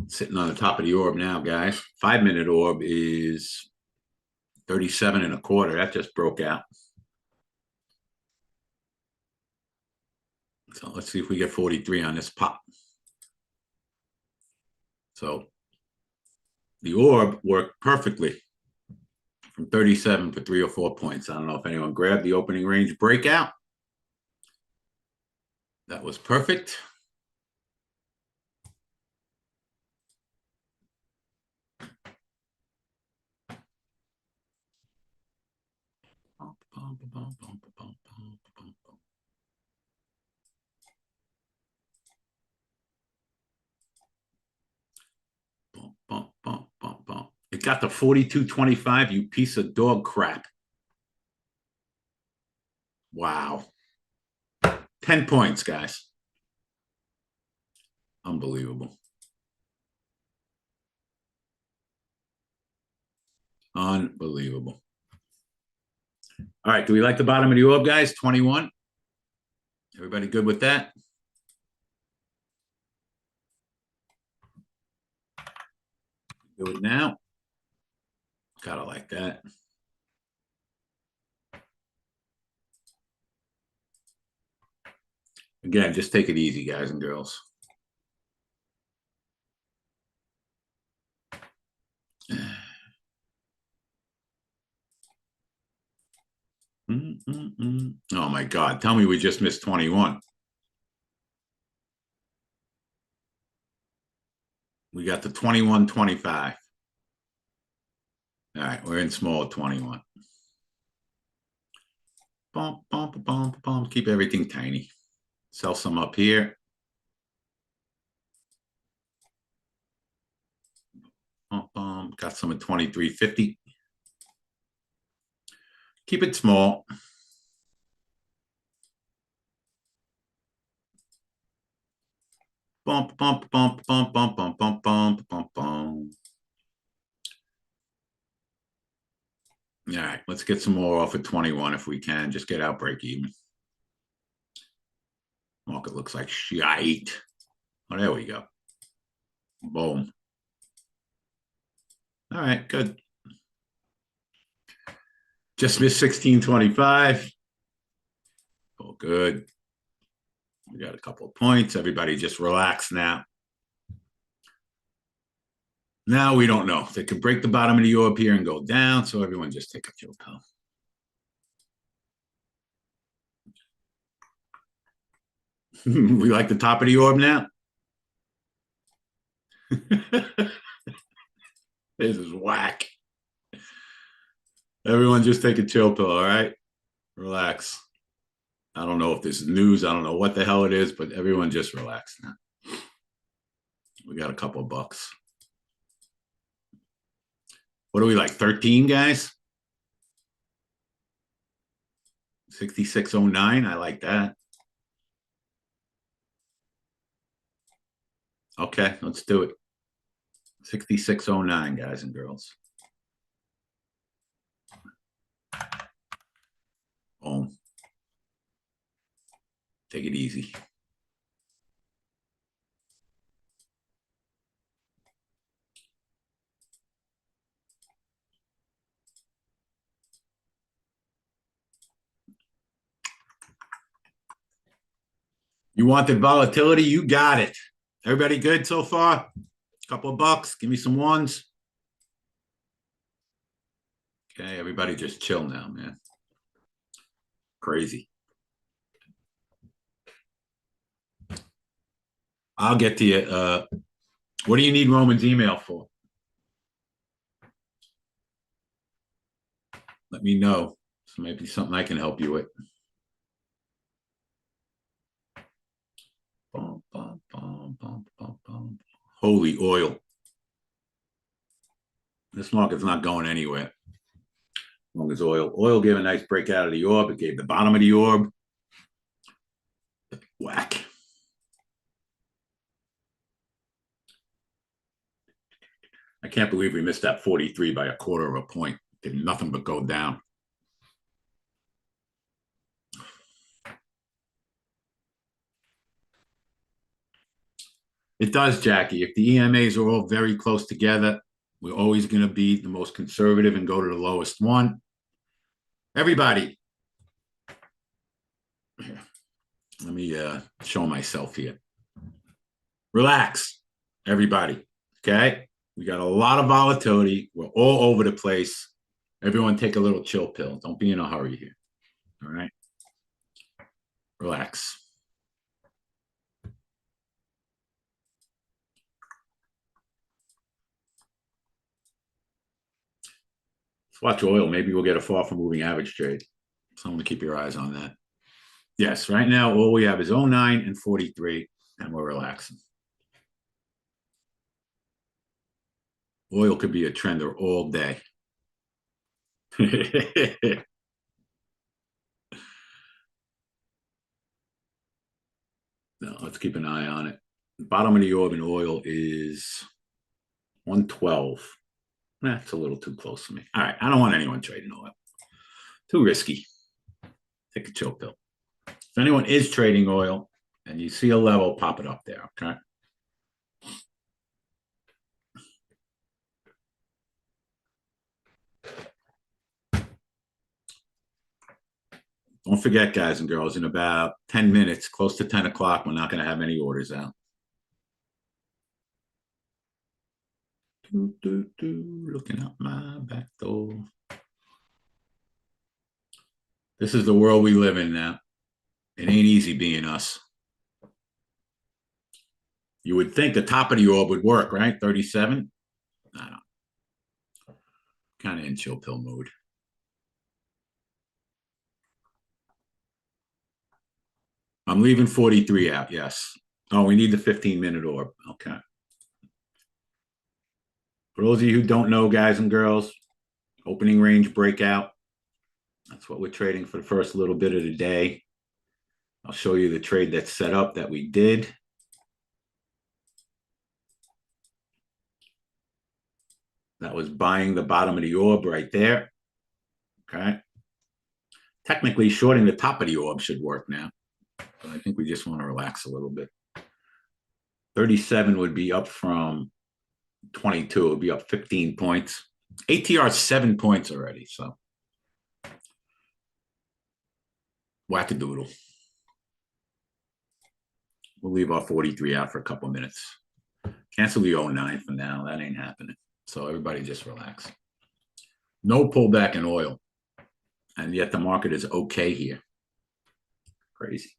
A: Sitting on the top of the orb now, guys. 5-minute orb is 37.25. That just broke out. So let's see if we get 43 on this pop. So the orb worked perfectly from 37 for 3 or 4 points. I don't know if anyone grabbed the opening range breakout. That was perfect. It got to 42.25, you piece of dog crap. Wow. 10 points, guys. Unbelievable. Unbelievable. All right, do we like the bottom of the orb, guys? 21. Everybody good with that? Do it now. Gotta like that. Again, just take it easy, guys and girls. Oh my God, tell me we just missed 21. We got the 21.25. All right, we're in small at 21. Bump, bump, bump, bump. Keep everything tiny. Sell some up here. Bump, bump. Got some at 23.50. Keep it small. Bump, bump, bump, bump, bump, bump, bump, bump, bump, bump. All right, let's get some more off at 21 if we can. Just get out break even. Market looks like shite. Oh, there we go. Boom. All right, good. Just missed 16.25. Oh, good. We got a couple of points. Everybody just relax now. Now we don't know. They could break the bottom of the orb here and go down. So everyone just take a chill pill. We like the top of the orb now. This is whack. Everyone just take a chill pill, all right? Relax. I don't know if this is news. I don't know what the hell it is, but everyone just relax now. We got a couple of bucks. What are we like, 13, guys? 6609, I like that. Okay, let's do it. 6609, guys and girls. Boom. Take it easy. You wanted volatility? You got it. Everybody good so far? Couple of bucks. Give me some ones. Okay, everybody just chill now, man. Crazy. I'll get to you. What do you need Roman's email for? Let me know. So maybe something I can help you with. Bum, bum, bum, bum, bum, bum. Holy oil. This market's not going anywhere. As long as oil. Oil gave a nice break out of the orb. It gave the bottom of the orb. Whack. I can't believe we missed that 43 by a quarter of a point. Did nothing but go down. It does, Jackie. If the EMAs are all very close together, we're always going to be the most conservative and go to the lowest one. Everybody. Let me show myself here. Relax, everybody. Okay? We got a lot of volatility. We're all over the place. Everyone take a little chill pill. Don't be in a hurry here. All right? Relax. Let's watch oil. Maybe we'll get a far from moving average trade. Someone to keep your eyes on that. Yes, right now all we have is 09 and 43, and we're relaxing. Oil could be a trender all day. No, let's keep an eye on it. The bottom of the orb in oil is 112. That's a little too close for me. All right, I don't want anyone trading oil. Too risky. Take a chill pill. If anyone is trading oil and you see a level, pop it up there, okay? Don't forget, guys and girls, in about 10 minutes, close to 10 o'clock, we're not going to have any orders out. Looking out my back door. This is the world we live in now. It ain't easy being us. You would think the top of the orb would work, right? 37? I don't know. Kind of in chill pill mode. I'm leaving 43 out, yes. Oh, we need the 15-minute orb. Okay. For those of you who don't know, guys and girls, opening range breakout. That's what we're trading for the first little bit of the day. I'll show you the trade that's set up that we did. That was buying the bottom of the orb right there. Okay. Technically, shorting the top of the orb should work now. But I think we just want to relax a little bit. 37 would be up from 22. It would be up 15 points. ATR is 7 points already, so. Wackadoodle. We'll leave our 43 out for a couple of minutes. Cancel the 09 for now. That ain't happening. So everybody just relax. No pullback in oil. And yet the market is okay here. Crazy.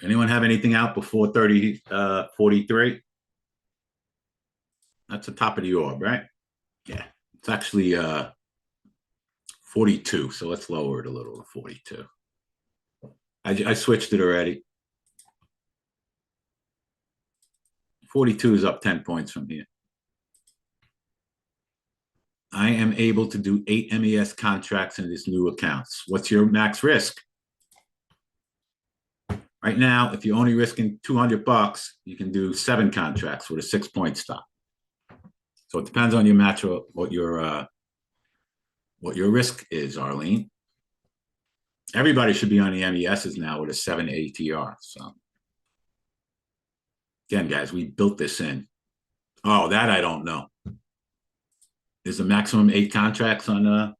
A: Anyone have anything out before 43? That's the top of the orb, right? Yeah, it's actually 42. So let's lower it a little to 42. I switched it already. 42 is up 10 points from here. I am able to do 8 MES contracts in this new accounts. What's your max risk? Right now, if you're only risking $200, you can do 7 contracts with a 6-point stop. So it depends on your match or what your risk is, Arlene. Everybody should be on the MESs now with a 7 ATR. So again, guys, we built this in. Oh, that I don't know. Is the maximum 8 contracts on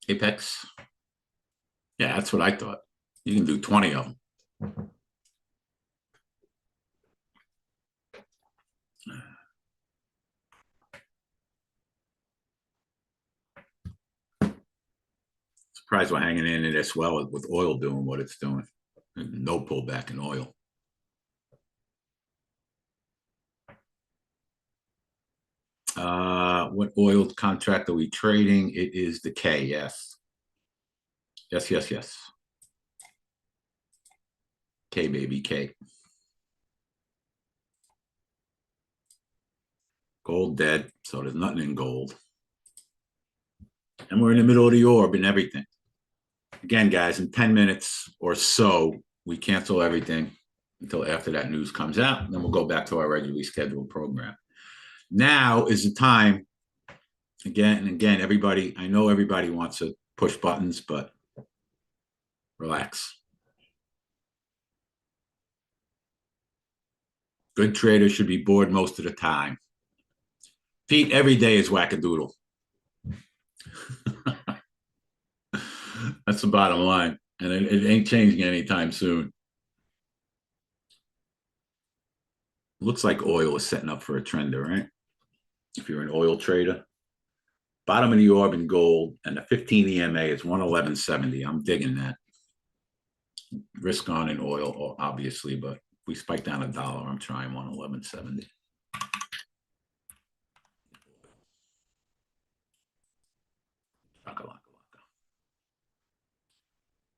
A: Apex? Yeah, that's what I thought. You can do 20 of them. Surprised we're hanging in it as well with oil doing what it's doing. No pullback in oil. What oil contract are we trading? It is the K, yes. Yes. K, baby, K. Gold dead, so there's nothing in gold. And we're in the middle of the orb and everything. Again, guys, in 10 minutes or so, we cancel everything until after that news comes out. And then we'll go back to our regularly scheduled program. Now is the time. Again and again, everybody, I know everybody wants to push buttons, but relax. Good traders should be bored most of the time. Pete, every day is wackadoodle. That's the bottom line. And it ain't changing anytime soon. Looks like oil is setting up for a trender, right? If you're an oil trader. Bottom of the orb in gold, and the 15 EMA is 111.70. I'm digging that. Risk on in oil, obviously, but if we spike down $1, I'm trying 111.70.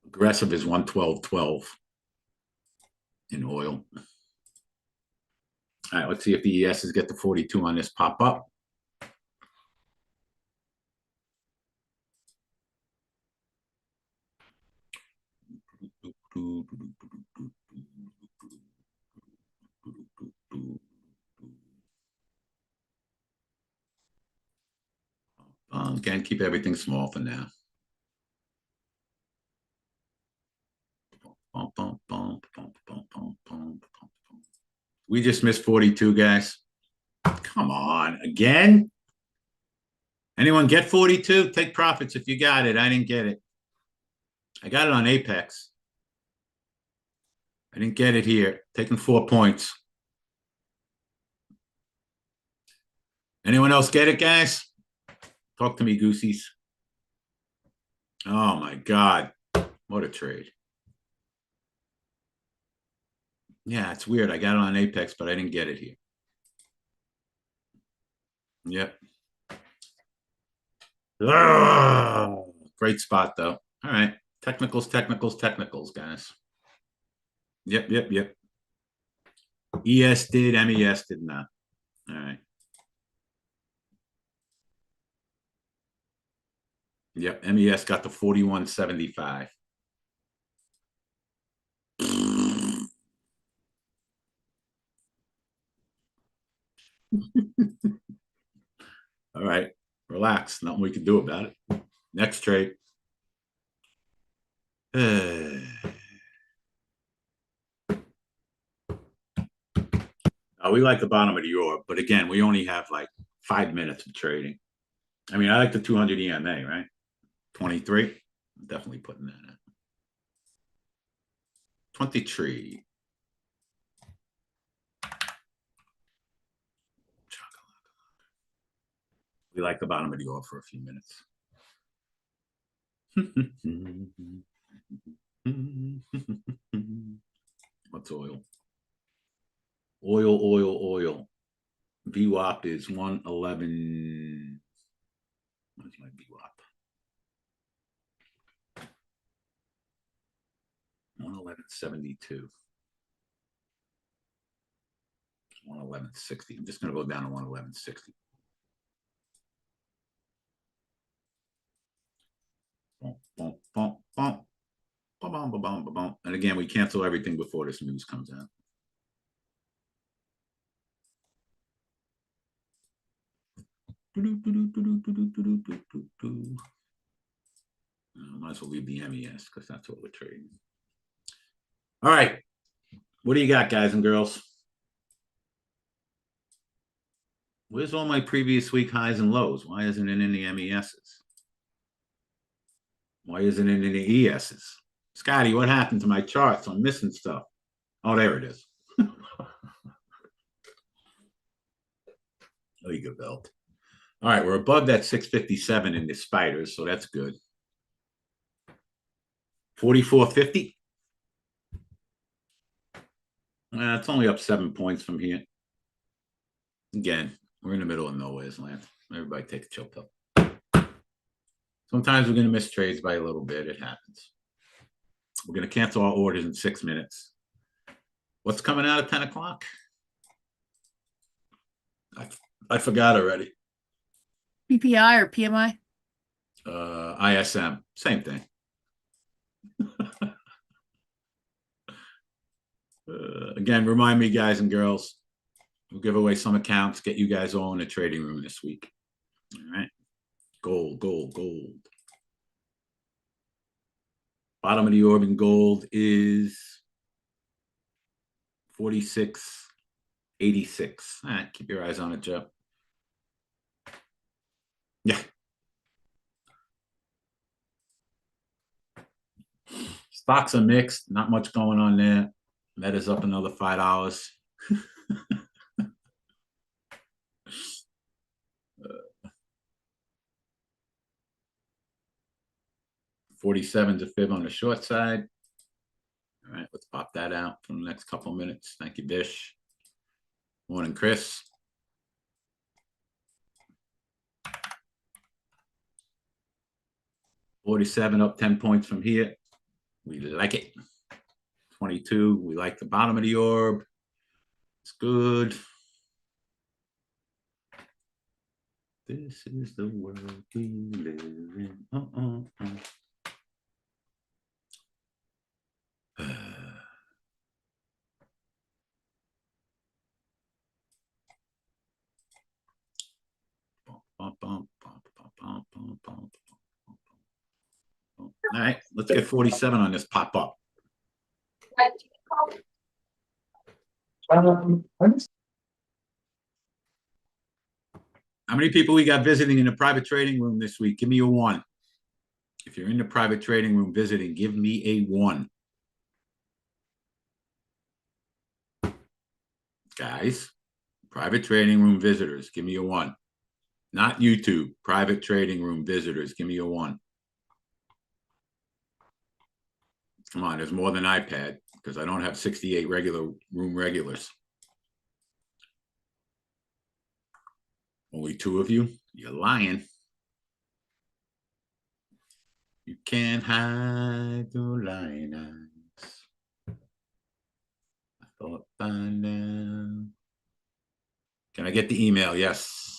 A: Aggressive is 112.12 in oil. All right, let's see if the ESs get to 42 on this pop up. Again, keep everything small for now. We just missed 42, guys. Come on, again? Anyone get 42? Take profits if you got it. I didn't get it. I got it on Apex. I didn't get it here. Taking 4 points. Anyone else get it, guys? Talk to me, goosies. Oh, my God. What a trade. Yeah, it's weird. I got it on Apex, but I didn't get it here. Yep. Great spot, though. All right. Technicals, guys. Yep. ES did, MES did not. All right. Yep, MES got the 41.75. All right, relax. Nothing we can do about it. Next trade. We like the bottom of the orb, but again, we only have like 5 minutes of trading. I mean, I like the 200 EMA, right? 23. I'm definitely putting that in. 23. like the bottom of the orb for a few minutes. What's oil? Oil. VWAP is 111. What's my VWAP? 111.72. 111.60. I'm just going to go down to 111.60. And again, we cancel everything before this news comes out. Might as well leave the MES because that's what we're trading. All right. What do you got, guys and girls? Where's all my previous week highs and lows? Why isn't it in the MESs? Why isn't it in the ESs? Scotty, what happened to my charts? I'm missing stuff. Oh, there it is. Oh, you good belt. All right, we're above that 657 in the spiders, so that's good. 44.50. It's only up 7 points from here. Again, we're in the middle of nowhere's land. Everybody take a chill pill. Sometimes we're going to miss trades by a little bit. It happens. We're going to cancel our orders in 6 minutes. What's coming out at 10 o'clock? I forgot already.
B: PPI or PMI?
A: ISM, same thing. Again, remind me, guys and girls, we'll give away some accounts, get you guys all in a trading room this week. All right. Gold. Bottom of the orb in gold is 46.86. All right, keep your eyes on it, Joe. Yeah. Stocks are mixed. Not much going on there. Meta's up another $5. 47's a fib on the short side. All right, let's pop that out for the next couple of minutes. Thank you, Bish. Morning, Chris. $47 up 10 points from here. We like it. 22, we like the bottom of the orb. It's good. This is the world we live in. All right, let's get 47 on this pop up. How many people we got visiting in the private trading room this week? Give me a 1. If you're in the private trading room visiting, give me a 1. Guys, private trading room visitors, give me a 1. Not YouTube, private trading room visitors, give me a 1. Come on, there's more than iPad because I don't have 68 regular room regulars. Only 2 of you? You're lying. You can't hide your lying eyes. I thought by now. Can I get the email? Yes.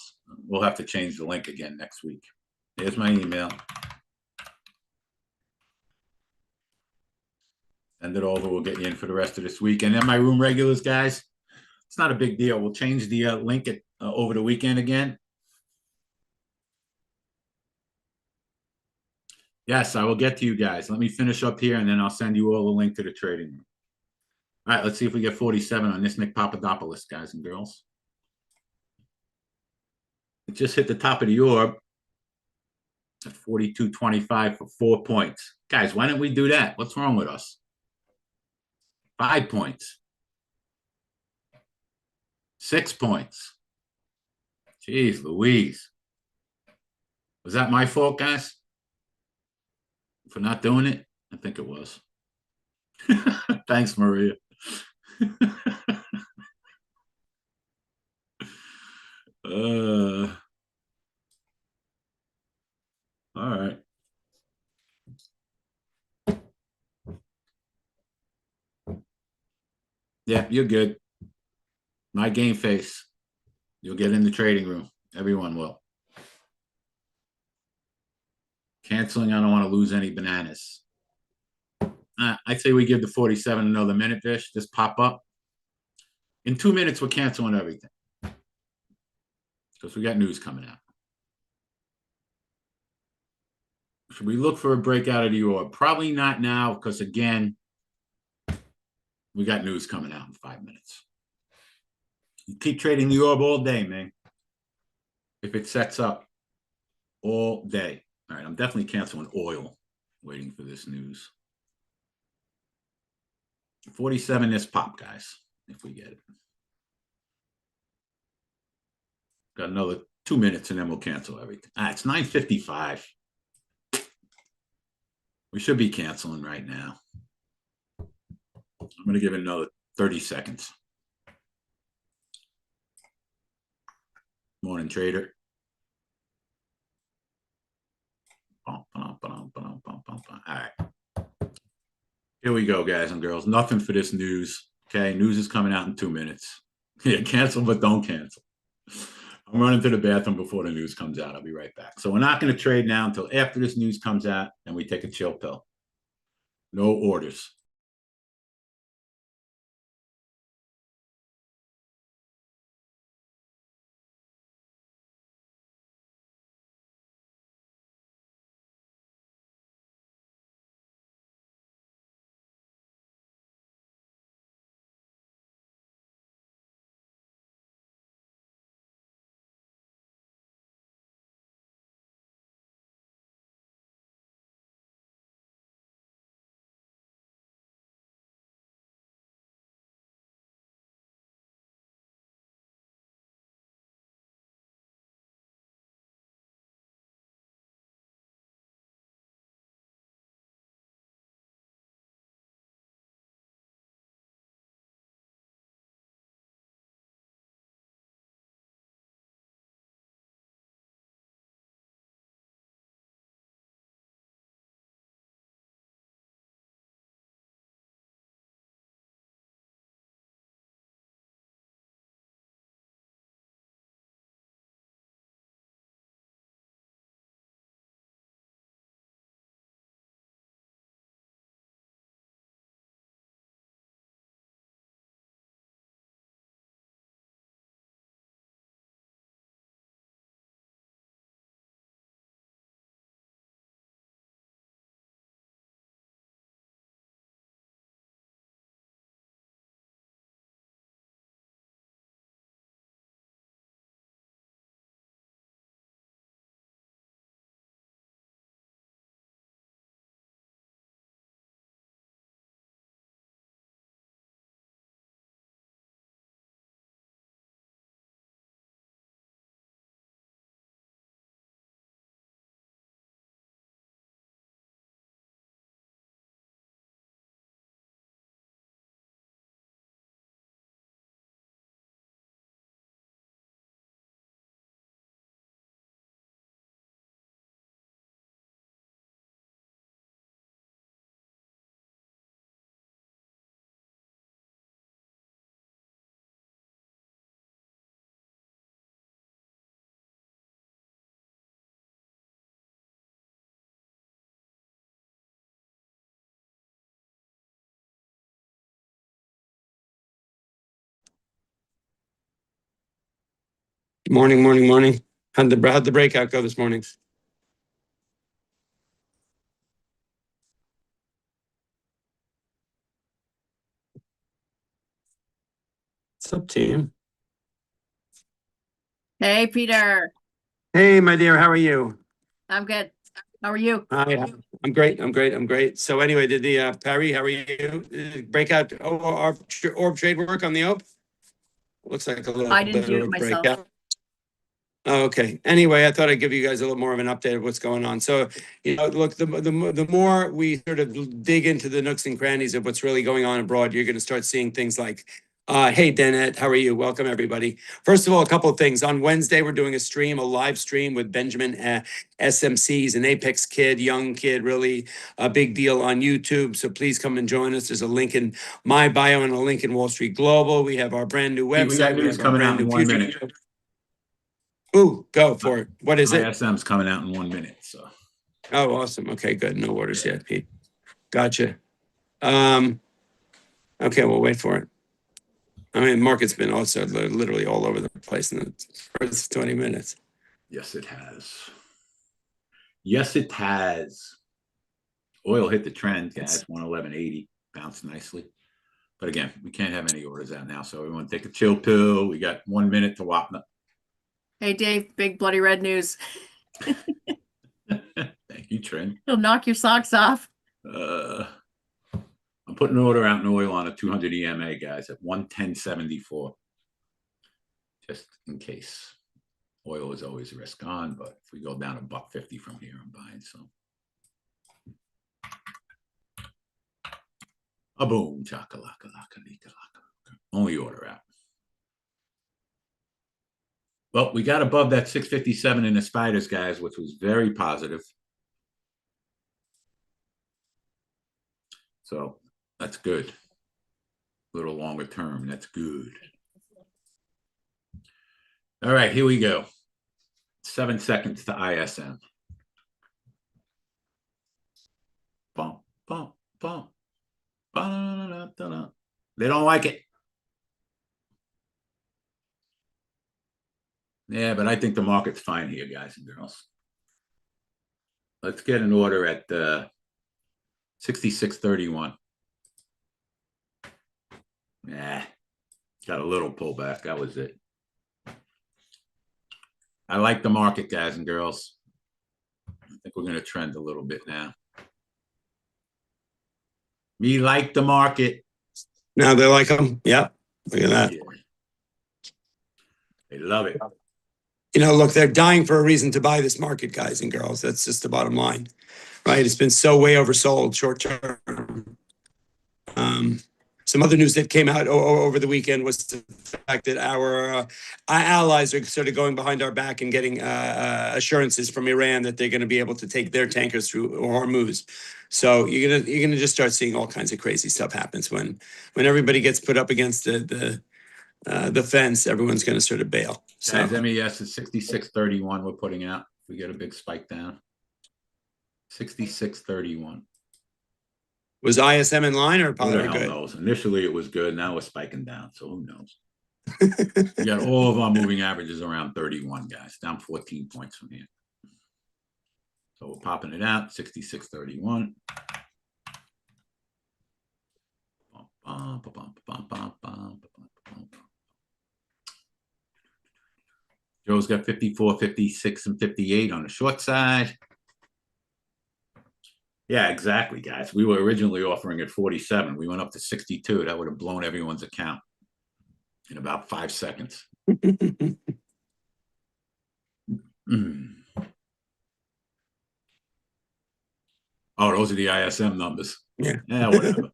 A: We'll have to change the link again next week. Here's my email. Send it over. We'll get you in for the rest of this week. And then my room regulars, guys, it's not a big deal. We'll change the link over the weekend again. Yes, I will get to you guys. Let me finish up here, and then I'll send you all the link to the trading room. All right, let's see if we get 47 on this Nick Papadopoulos, guys and girls. It just hit the top of the orb at 42.25 for 4 points. Guys, why didn't we do that? What's wrong with us? 5 points. 6 points. Jeez Louise. Was that my fault, guys? For not doing it? I think it was. Thanks, Maria. All right. Yeah, you're good. My game face. You'll get in the trading room. Everyone will. Canceling, I don't want to lose any bananas. I'd say we give the 47 another minute, Vish. Just pop up. In 2 minutes, we're canceling everything. Because we got news coming out. Should we look for a breakout of the orb? Probably not now, because again, we got news coming out in 5 minutes. You keep trading the orb all day, man. If it sets up all day. All right, I'm definitely canceling oil, waiting for this news. 47 this pop, guys, if we get it. Got another 2 minutes and then we'll cancel everything. It's 9:55. We should be canceling right now. I'm going to give it another 30 seconds. Morning, trader. All right. Here we go, guys and girls. Nothing for this news. Okay, news is coming out in 2 minutes. Yeah, cancel, but don't cancel. I'm running to the bathroom before the news comes out. I'll be right back. So we're not going to trade now until after this news comes out, and we take a chill pill. No orders.
C: Morning. How'd the breakout go this morning? What's up, team?
B: Hey, Peter.
C: Hey, my dear, how are you?
B: I'm good. How are you?
C: Hi, I'm great. So anyway, did the Perry, how are you? Breakout orb trade work on the OP? Looks like a little
B: I didn't
C: bit
B: do
C: of
B: it
C: a
B: myself.
C: breakout. Oh, okay. Anyway, I thought I'd give you guys a little more of an update of what's going on. So, look, the more we sort of dig into the nooks and crannies of what's really going on abroad, you're going to start seeing things like, hey, Danette, how are you? Welcome, everybody. First of all, a couple of things. On Wednesday, we're doing a live stream with Benjamin SMC. He's an Apex kid, young kid, really a big deal on YouTube. So please come and join us. There's a link in my bio and a link in Wall Street Global. We have our brand new website.
A: We got news coming out in 1 minute.
C: Ooh, go for it. What is it?
A: ISM's coming out in 1 minute. So.
C: Oh, awesome. Okay, good. No orders yet, Pete. Gotcha. Okay, we'll wait for it. I mean, market's been also literally all over the place in the first 20 minutes.
A: Yes, it has. Yes, it has. Oil hit the trend, guys. 111.80, bounced nicely. But again, we can't have any orders out now, so everyone take a chill pill. We got 1 minute to whop.
B: Hey, Dave, big bloody red news.
A: Thank you, Trent.
B: It'll knock your socks off.
A: I'm putting an order out in oil on a 200 EMA, guys, at 110.74. Just in case. Oil is always a risk on, but if we go down $1.50 from here, I'm buying some. A boom, chakalaka, laka, lika, laka. Only order out. Well, we got above that 657 in the spiders, guys, which was very positive. So that's good. A little longer term, that's good. All right, here we go. 7 seconds to ISM. Bump, bump, bump. They don't like it. Yeah, but I think the market's fine here, guys and girls. Let's get an order at 66.31. Nah, got a little pullback. That was it. I like the market, guys and girls. I think we're going to trend a little bit now. Me like the market.
C: Now they like them. Yep. Look at that.
A: Yeah. They love it.
C: Look, they're dying for a reason to buy this market, guys and girls. That's just the bottom line, right? It's been so way oversold short term. Some other news that came out over the weekend was the fact that our allies are sort of going behind our back and getting assurances from Iran that they're going to be able to take their tankers through Hormuz. So you're gonna just start seeing all kinds of crazy stuff happens when everybody gets put up against the fence. Everyone's going to sort of bail. So
A: Guys, MES is 66.31. We're putting out. We get a big spike down. 66.31.
C: Was ISM in line or
A: Who
C: probably
A: the hell
C: good?
A: knows? Initially, it was good. Now we're spiking down. So who knows? We got all of our moving averages around 31, guys. Down 14 points from here. So we're popping it out. 66.31. Joe's got 54, 56, and 58 on the short side. Yeah, exactly, guys. We were originally offering at 47. We went up to 62. That would have blown everyone's account in about 5 seconds. Oh, those are the ISM numbers.
C: Yeah.
A: Yeah, whatever.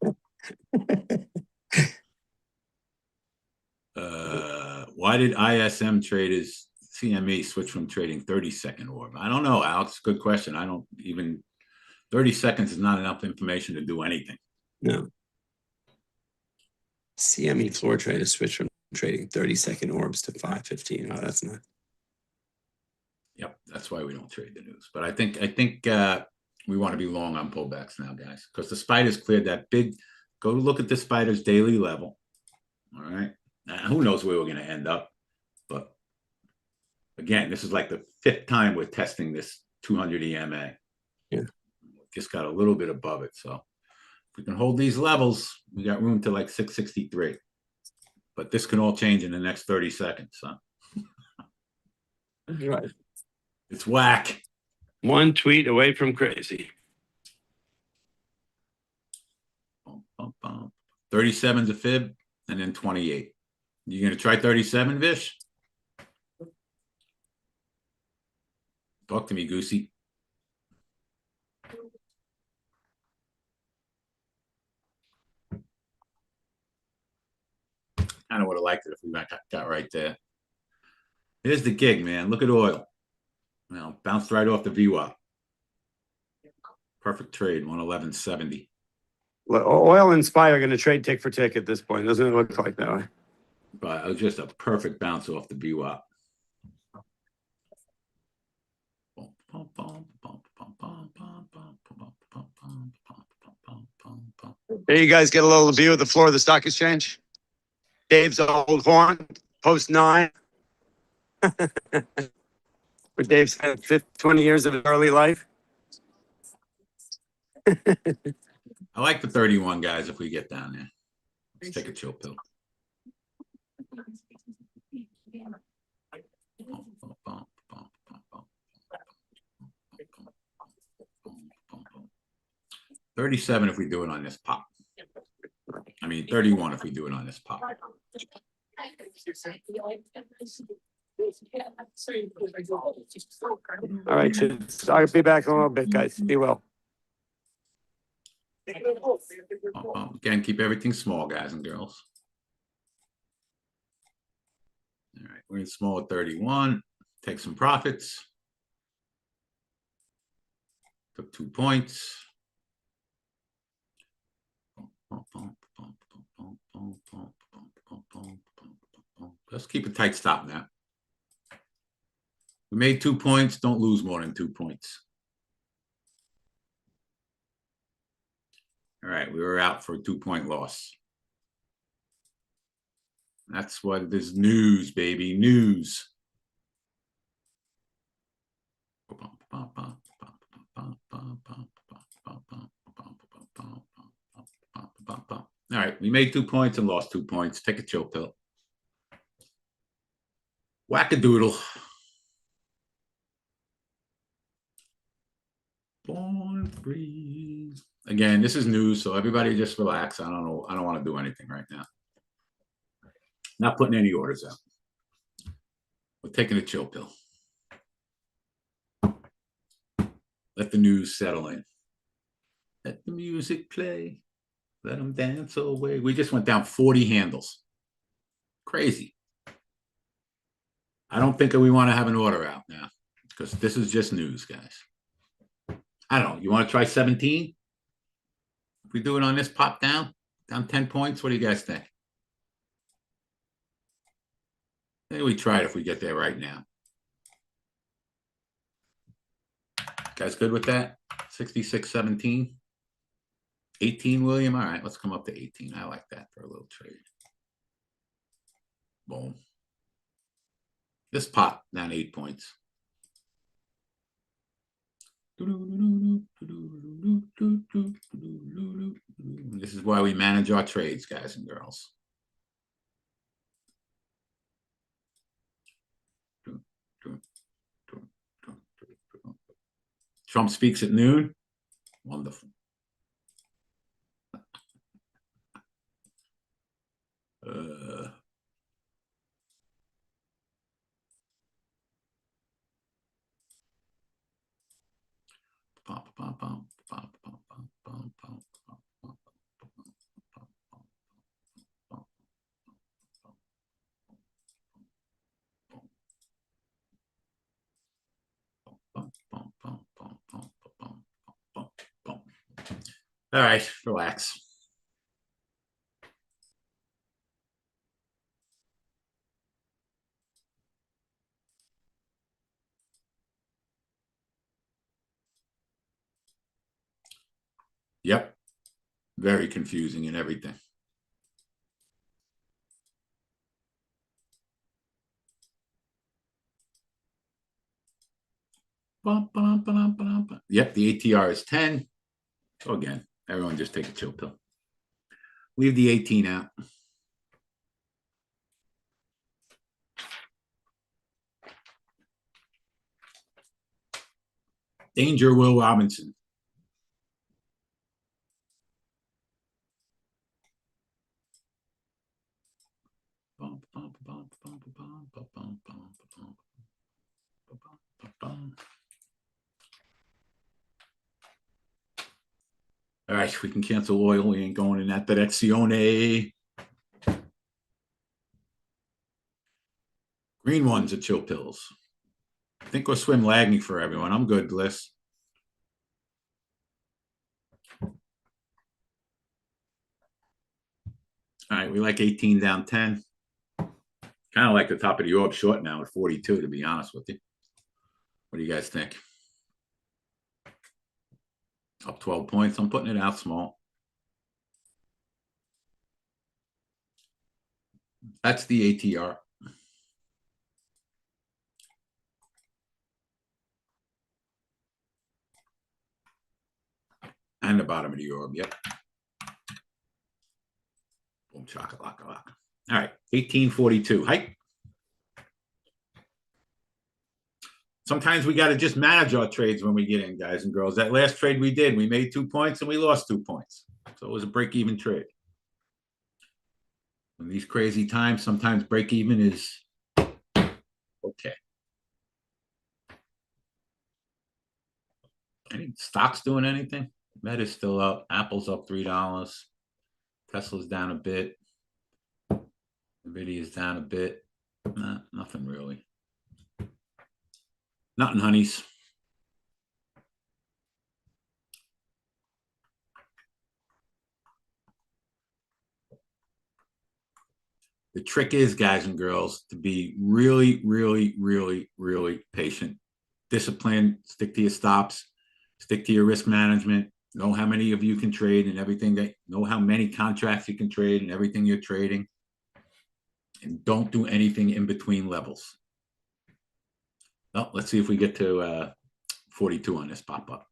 A: Why did ISM traders CME switch from trading 30-second orb? I don't know, Alex. Good question. I don't even 30 seconds is not enough information to do anything.
C: No. CME floor traders switch from trading 30-second orbs to 5:15. Oh, that's not.
A: Yep, that's why we don't trade the news. But I think we want to be long on pullbacks now, guys, because the spiders cleared that big. Go look at the spiders daily level. All right. Now, who knows where we're going to end up? But again, this is like the 5th time we're testing this 200 EMA.
C: Yeah.
A: Just got a little bit above it. So if we can hold these levels, we got room to like 663. But this can all change in the next 30 seconds. So.
C: Right.
A: It's whack.
C: One tweet away from crazy.
A: 37's a fib, and then 28. You going to try 37, Vish? Talk to me, Goosey. Kind of would have liked it if we got right there. Here's the gig, man. Look at oil. Now, bounced right off the VWAP. Perfect trade, 111.70.
C: Oil and SPY are going to trade tick for tick at this point. Doesn't it look like that way?
A: But it was just a perfect bounce off the VWAP.
C: There you guys get a little view of the floor of the stock exchange. Dave's old horn, post 9. Where Dave spent 20 years of his early life.
A: I like the 31 guys if we get down there. Let's take a chill pill. $37 if we do it on this pop. I mean, 31 if we do it on this pop.
C: All right, so I'll be back in a little bit, guys. Be well.
A: Again, keep everything small, guys and girls. All right, we're in small at 31. Take some profits. Took 2 points. Let's keep a tight stop now. We made 2 points. Don't lose more than 2 points. All right, we were out for a 2-point loss. That's what this news, baby, news. All right, we made 2 points and lost 2 points. Take a chill pill. Whack-a-doodle. Born free. Again, this is news, so everybody just relax. I don't know. I don't want to do anything right now. Not putting any orders out. We're taking a chill pill. Let the news settle in. Let the music play. Let them dance away. We just went down 40 handles. Crazy. I don't think we want to have an order out now because this is just news, guys. I don't know. You want to try 17? If we do it on this pop down 10 points, what do you guys think? Maybe we try it if we get there right now. Guys good with that? 66.17. 18, William. All right, let's come up to 18. I like that for a little trade. Boom. This pop down 8 points. This is why we manage our trades, guys and girls. Trump speaks at noon. Wonderful. All right, relax. Yep. Very confusing and everything. Yep, the ATR is 10. So again, everyone just take a chill pill. Leave the 18 out. Danger, Will Robinson. All right, we can cancel oil. We ain't going in that direzione. Green ones are chill pills. I think we're swim lagging for everyone. I'm good, Bliss. All right, we like 18 down 10. Kind of like the top of the orb short now at 42, to be honest with you. What do you guys think? Up 12 points. I'm putting it out small. That's the ATR. And the bottom of the orb, yep. Boom, chocolate. All right, 1842. Hike. Sometimes we got to just manage our trades when we get in, guys and girls. That last trade we did, we made 2 points and we lost 2 points. So it was a break-even trade. In these crazy times, sometimes break-even is okay. Any stocks doing anything? Meta's still up. Apple's up $3. Tesla's down a bit. Nvidia's down a bit. Nah, nothing really. Nothing, honeys. The trick is, guys and girls, to be really, really, really, really patient. Discipline, stick to your stops, stick to your risk management, know how many of you can trade and everything that, know how many contracts you can trade and everything you're trading. And don't do anything in between levels. Well, let's see if we get to 42 on this pop-up.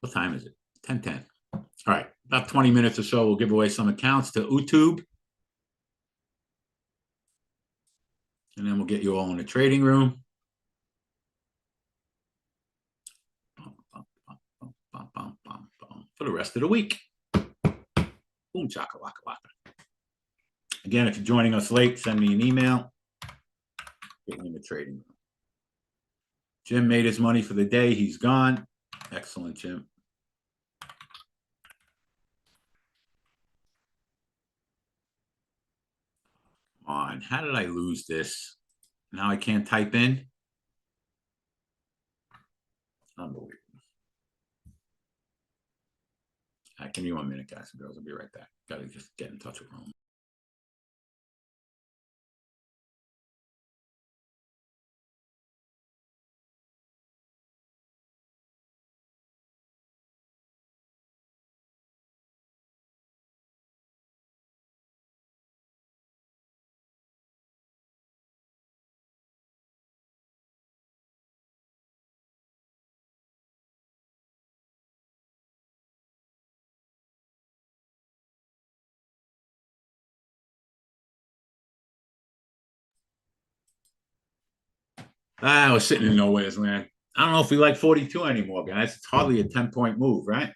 A: What time is it? 10:10. All right, about 20 minutes or so, we'll give away some accounts to YouTube. And then we'll get you all in the trading room. For the rest of the week. Boom, chaka, waka, waka. Again, if you're joining us late, send me an email. Get you in the trading room. Jim made his money for the day. He's gone. Excellent, Jim. Come on, how did I lose this? Now I can't type in. Unbelievable. All right, give me 1 minute, guys and girls. I'll be right back. Got to just get in touch with Rome. I was sitting in nowhere's land. I don't know if we like 42 anymore, guys. It's hardly a 10-point move, right?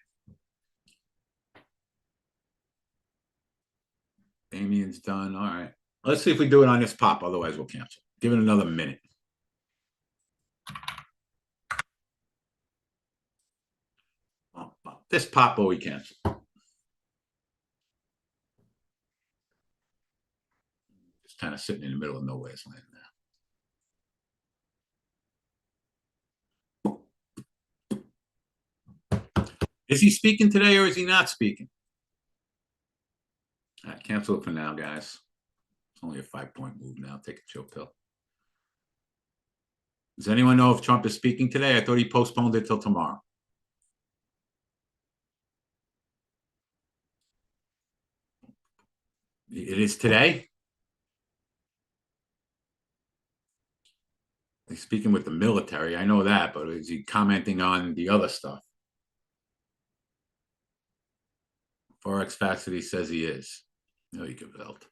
A: Damien's done. All right. Let's see if we do it on this pop. Otherwise, we'll cancel. Give it another minute. This pop, we cancel. Just kind of sitting in the middle of nowhere's land now. Is he speaking today or is he not speaking? All right, cancel it for now, guys. It's only a 5-point move now. Take a chill pill. Does anyone know if Trump is speaking today? I thought he postponed it till tomorrow. It is today? He's speaking with the military. I know that, but is he commenting on the other stuff? Forex Facts that he says he is. No, you can belt.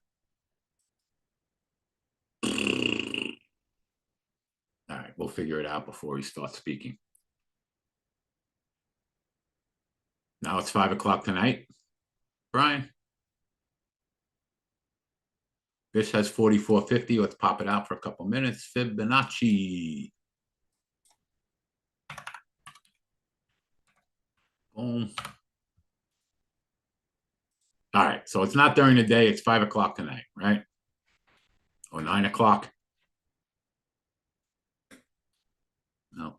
A: All right, we'll figure it out before he starts speaking. Now it's 5 o'clock tonight. Brian. Fish has 44.50. Let's pop it out for a couple minutes. Fibonacci. Boom. All right, so it's not during the day. It's 5 o'clock tonight, right? Or 9 o'clock. No,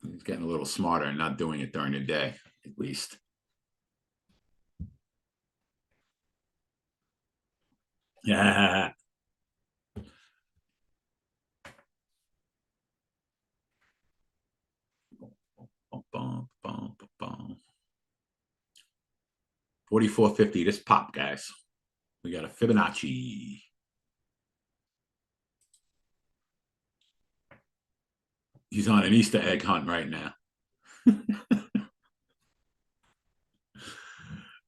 A: he's getting a little smarter and not doing it during the day, at least. Yeah. Bum, bum, bum, bum. 44.50. This pop, guys. We got a Fibonacci. He's on an Easter egg hunt right now.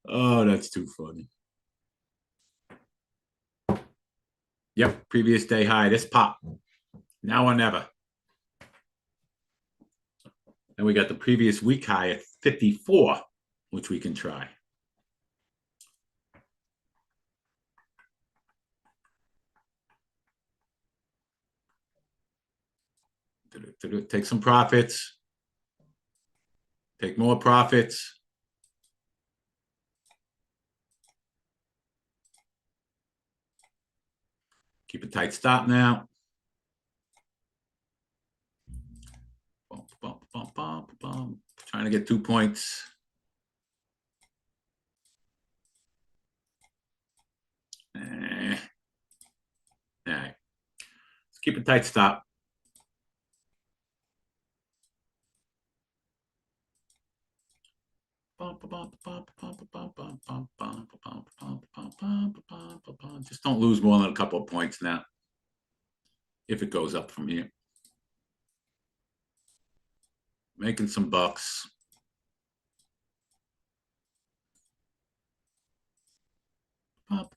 A: Oh, that's too funny. Yep, previous day high. This pop. Now or never. And we got the previous week high at 54, which we can try. Take some profits. Take more profits. Keep a tight stop now. Bump, bump, bump, bump, bump. Trying to get 2 points. All right. Let's keep a tight stop. Just don't lose more than a couple of points now. If it goes up from here. Making some bucks. Out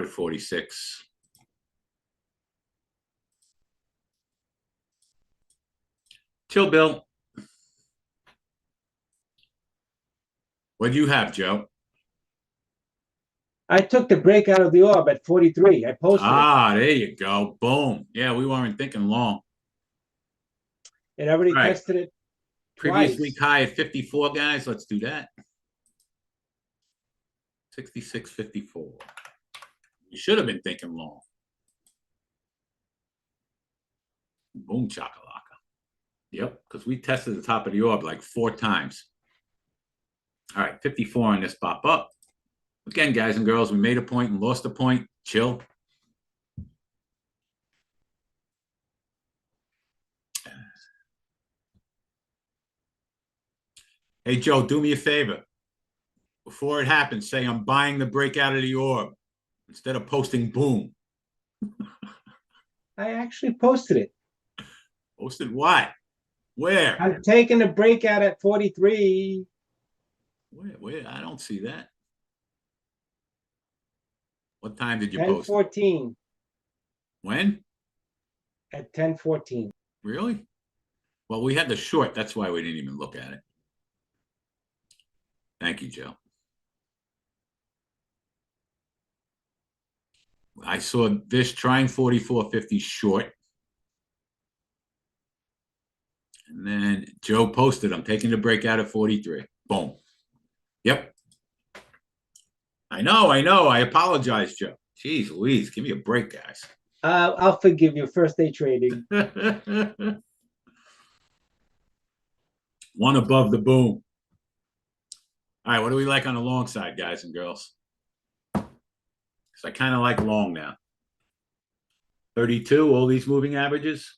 A: at 46. Chill, Bill. What do you have, Joe?
F: I took the break out of the orb at 43. I posted
A: Ah, there you go. Boom. Yeah, we weren't thinking long.
F: it. It already
A: Right.
F: tested it
A: Previous
F: twice.
A: week high at 54, guys. Let's do that. 66.54. You should have been thinking long. Boom, chakalaka. Yep, because we tested the top of the orb like 4 times. All right, 54 on this pop up. Again, guys and girls, we made a point and lost a point. Chill. Hey, Joe, do me a favor. Before it happens, say I'm buying the break out of the orb instead of posting boom.
F: I actually posted it.
A: Posted what? Where?
F: I'm taking the breakout at 43.
A: Where? I don't see that. What time did you
F: 10:14.
A: post? When?
F: At 10:14.
A: Really? Well, we had the short. That's why we didn't even look at it. Thank you, Joe. I saw this trying 44.50 short. And then Joe posted, I'm taking the break out at 43. Boom. Yep. I know. I apologize, Joe. Jeez Louise, give me a break, guys.
F: I'll forgive you. First day trading.
A: One above the boom. All right, what do we like on the long side, guys and girls? Because I kind of like long now. 32, all these moving averages.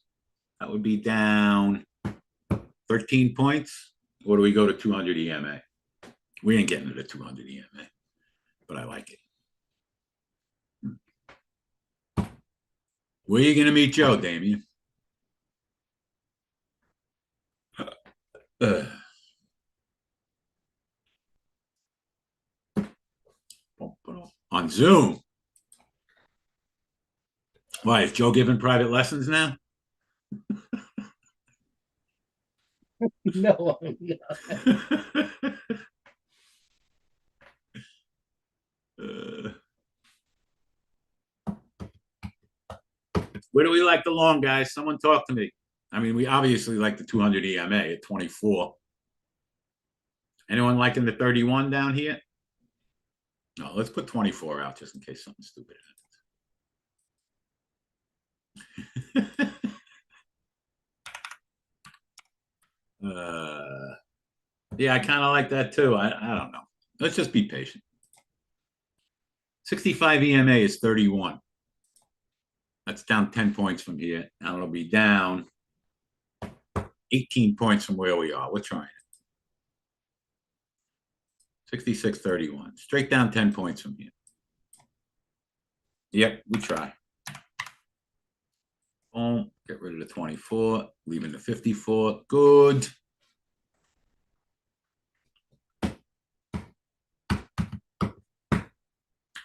A: That would be down 13 points. Or do we go to 200 EMA? We ain't getting to the 200 EMA, but I like it. Where are you going to meet Joe, Damien? On Zoom. Why, is Joe giving private lessons now?
F: No.
A: Where do we like the long, guys? Someone talk to me. I mean, we obviously like the 200 EMA at 24. Anyone liking the 31 down here? No, let's put 24 out just in case something stupid happens. Yeah, I kind of like that too. I don't know. Let's just be patient. 65 EMA is 31. That's down 10 points from here. Now it'll be down 18 points from where we are. We're trying it. 66.31. Straight down 10 points from here. Yep, we try. Boom. Get rid of the 24. Leaving the 54. Good.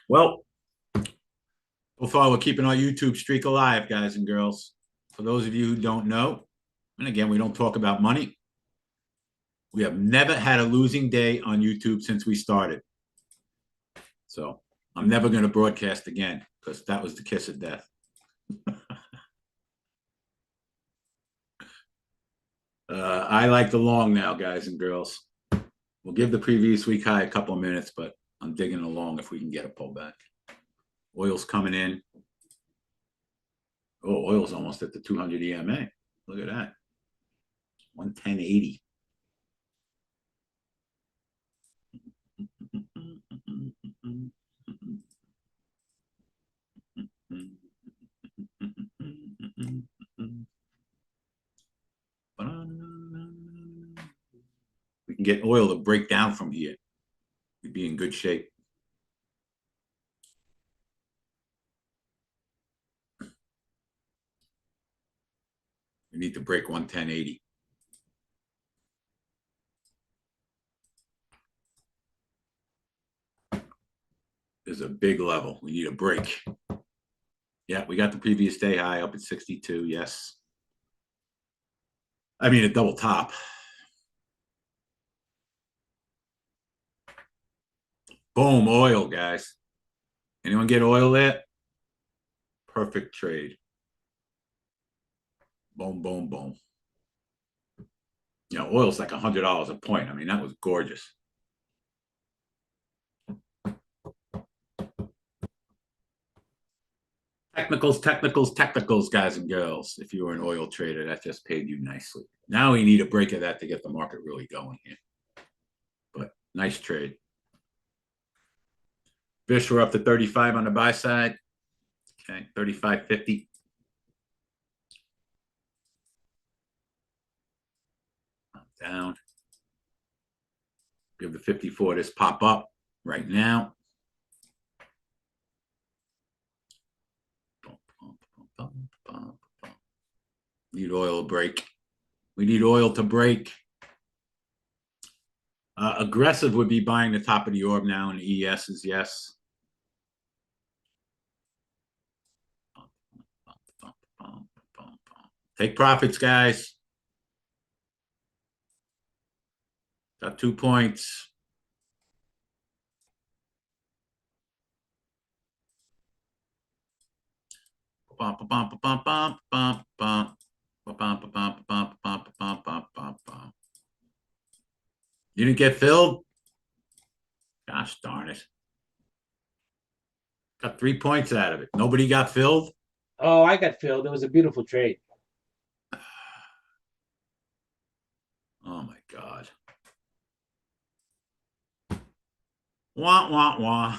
A: Well, so far we're keeping our YouTube streak alive, guys and girls. For those of you who don't know, and again, we don't talk about money. We have never had a losing day on YouTube since we started. So I'm never going to broadcast again because that was the kiss of death. I like the long now, guys and girls. We'll give the previous week high a couple of minutes, but I'm digging along if we can get a pullback. Oil's coming in. Oh, oil's almost at the 200 EMA. Look at that. 110.80. We can get oil to break down from here. We'd be in good shape. We need to break 110.80. There's a big level. We need a break. Yeah, we got the previous day high up at 62. Yes. I mean, a double top. Boom, oil, guys. Anyone get oil there? Perfect trade. Boom, boom, boom. You know, oil's like $100 a point. I mean, that was gorgeous. Technicals, guys and girls. If you were an oil trader, that just paid you nicely. Now we need a break of that to get the market really going here. But nice trade. Fish, we're up to 35 on the buy side. Okay, 35.50. Down. Give the 54 this pop up right now. Need oil to break. We need oil to break. Aggressive would be buying the top of the orb now, and ES is yes. Take profits, guys. Got 2 points. You didn't get filled? Gosh darn it. Got 3 points out of it. Nobody got filled?
F: Oh, I got filled. It was a beautiful trade.
A: Oh my God. Wah, wah, wah.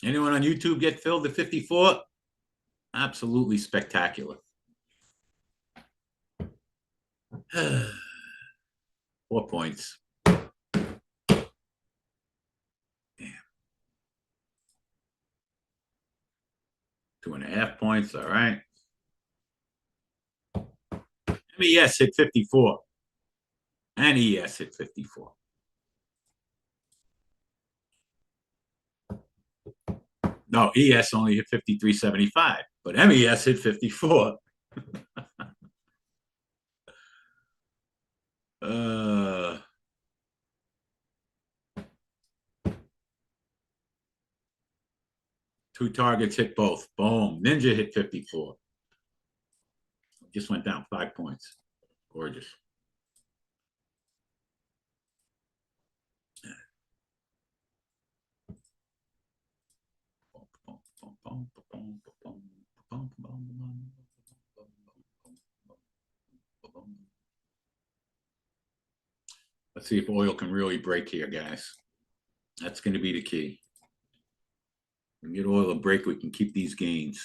A: Anyone on YouTube get filled at 54? Absolutely spectacular. 4 points. Damn. 2.5 points. All right. MES hit 54. And ES hit 54. No, ES only hit 53.75, but MES hit 54. Two targets hit both. Boom. Ninja hit 54. just went down 5 points. Gorgeous. Let's see if oil can really break here, guys. That's going to be the key. We get oil to break, we can keep these gains.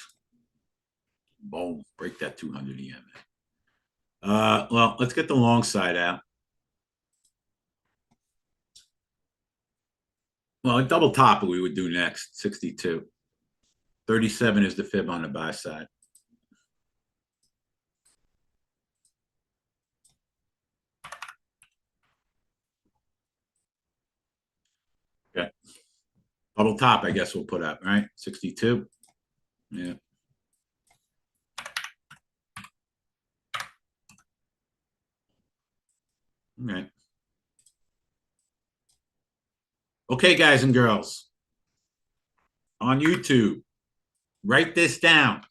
A: Boom, break that 200 EMA. Well, let's get the long side out. Well, a double top we would do next, 62. 37 is the fib on the buy side. Okay. Double top, I guess we'll put up, right? 62. Yeah. All right. Okay, guys and girls. On YouTube, write this down.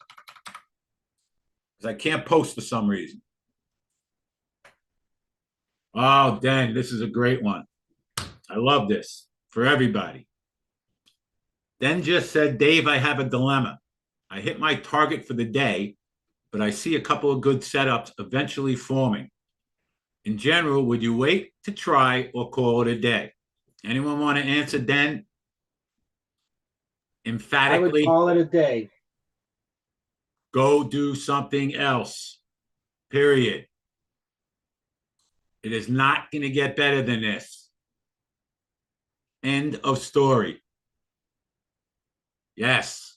A: Because I can't post for some reason. Oh, dang, this is a great one. I love this for everybody. Den just said, Dave, I have a dilemma. I hit my target for the day, but I see a couple of good setups eventually forming. In general, would you wait to try or call it a day? Anyone want to answer Den?
F: I would
A: Emphatically,
F: call it a day.
A: go do something else. Period. It is not going to get better than this. End of story. Yes.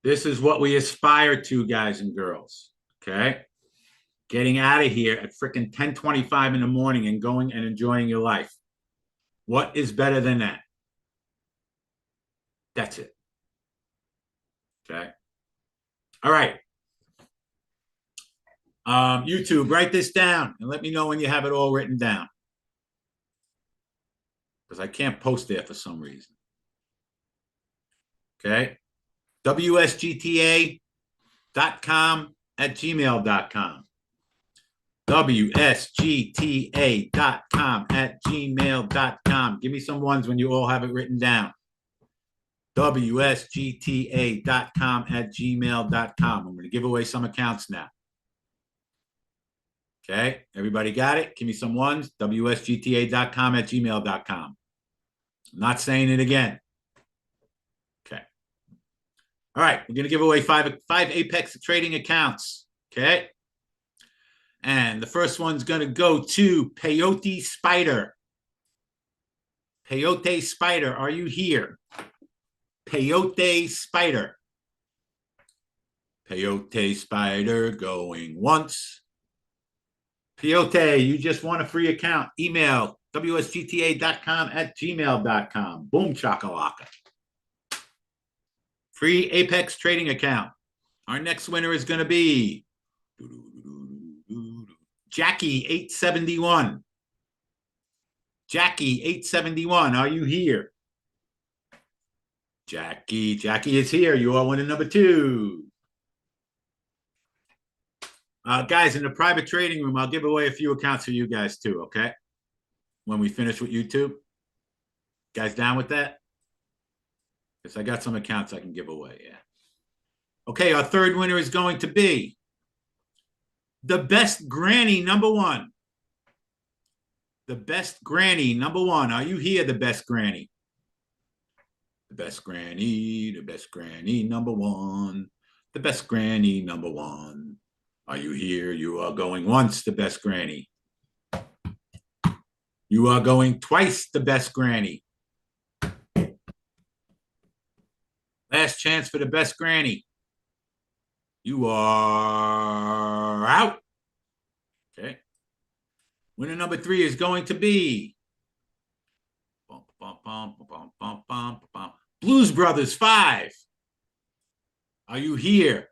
A: This is what we aspire to, guys and girls. Okay? Getting out of here at freaking 10:25 in the morning and going and enjoying your life. What is better than that? That's it. Okay? All right. YouTube, write this down and let me know when you have it all written down. Because I can't post there for some reason. Okay? WSGTA.com@gmail.com. WSGTA.com@gmail.com. Give me some ones when you all have it written down. WSGTA.com@gmail.com. I'm going to give away some accounts now. Okay, everybody got it? Give me some ones. WSGTA.com@gmail.com. I'm not saying it again. Okay. All right, we're going to give away five Apex trading accounts. Okay. And the first one's going to go to Peyote Spider. Peyote Spider, are you here? Peyote Spider. Peyote Spider going once. Peyote, you just want a free account. Email WSGTA.com@gmail.com. Boom chakalaka. Free Apex trading account. Our next winner is going to be Jackie 871. Jackie 871, are you here? Jackie is here. You are winning number 2. Guys, in the private trading room, I'll give away a few accounts for you guys too, okay? When we finish with YouTube. Guys down with that? Because I got some accounts I can give away, yeah. Okay, our third winner is going to be the best granny number 1. The best granny number 1. Are you here, the best granny? The best granny number 1. The best granny number 1. Are you here? You are going once, the best granny. You are going twice, the best granny. Last chance for the best granny. You are out. Okay. Winner number 3 is going to be Blues Brothers 5. Are you here?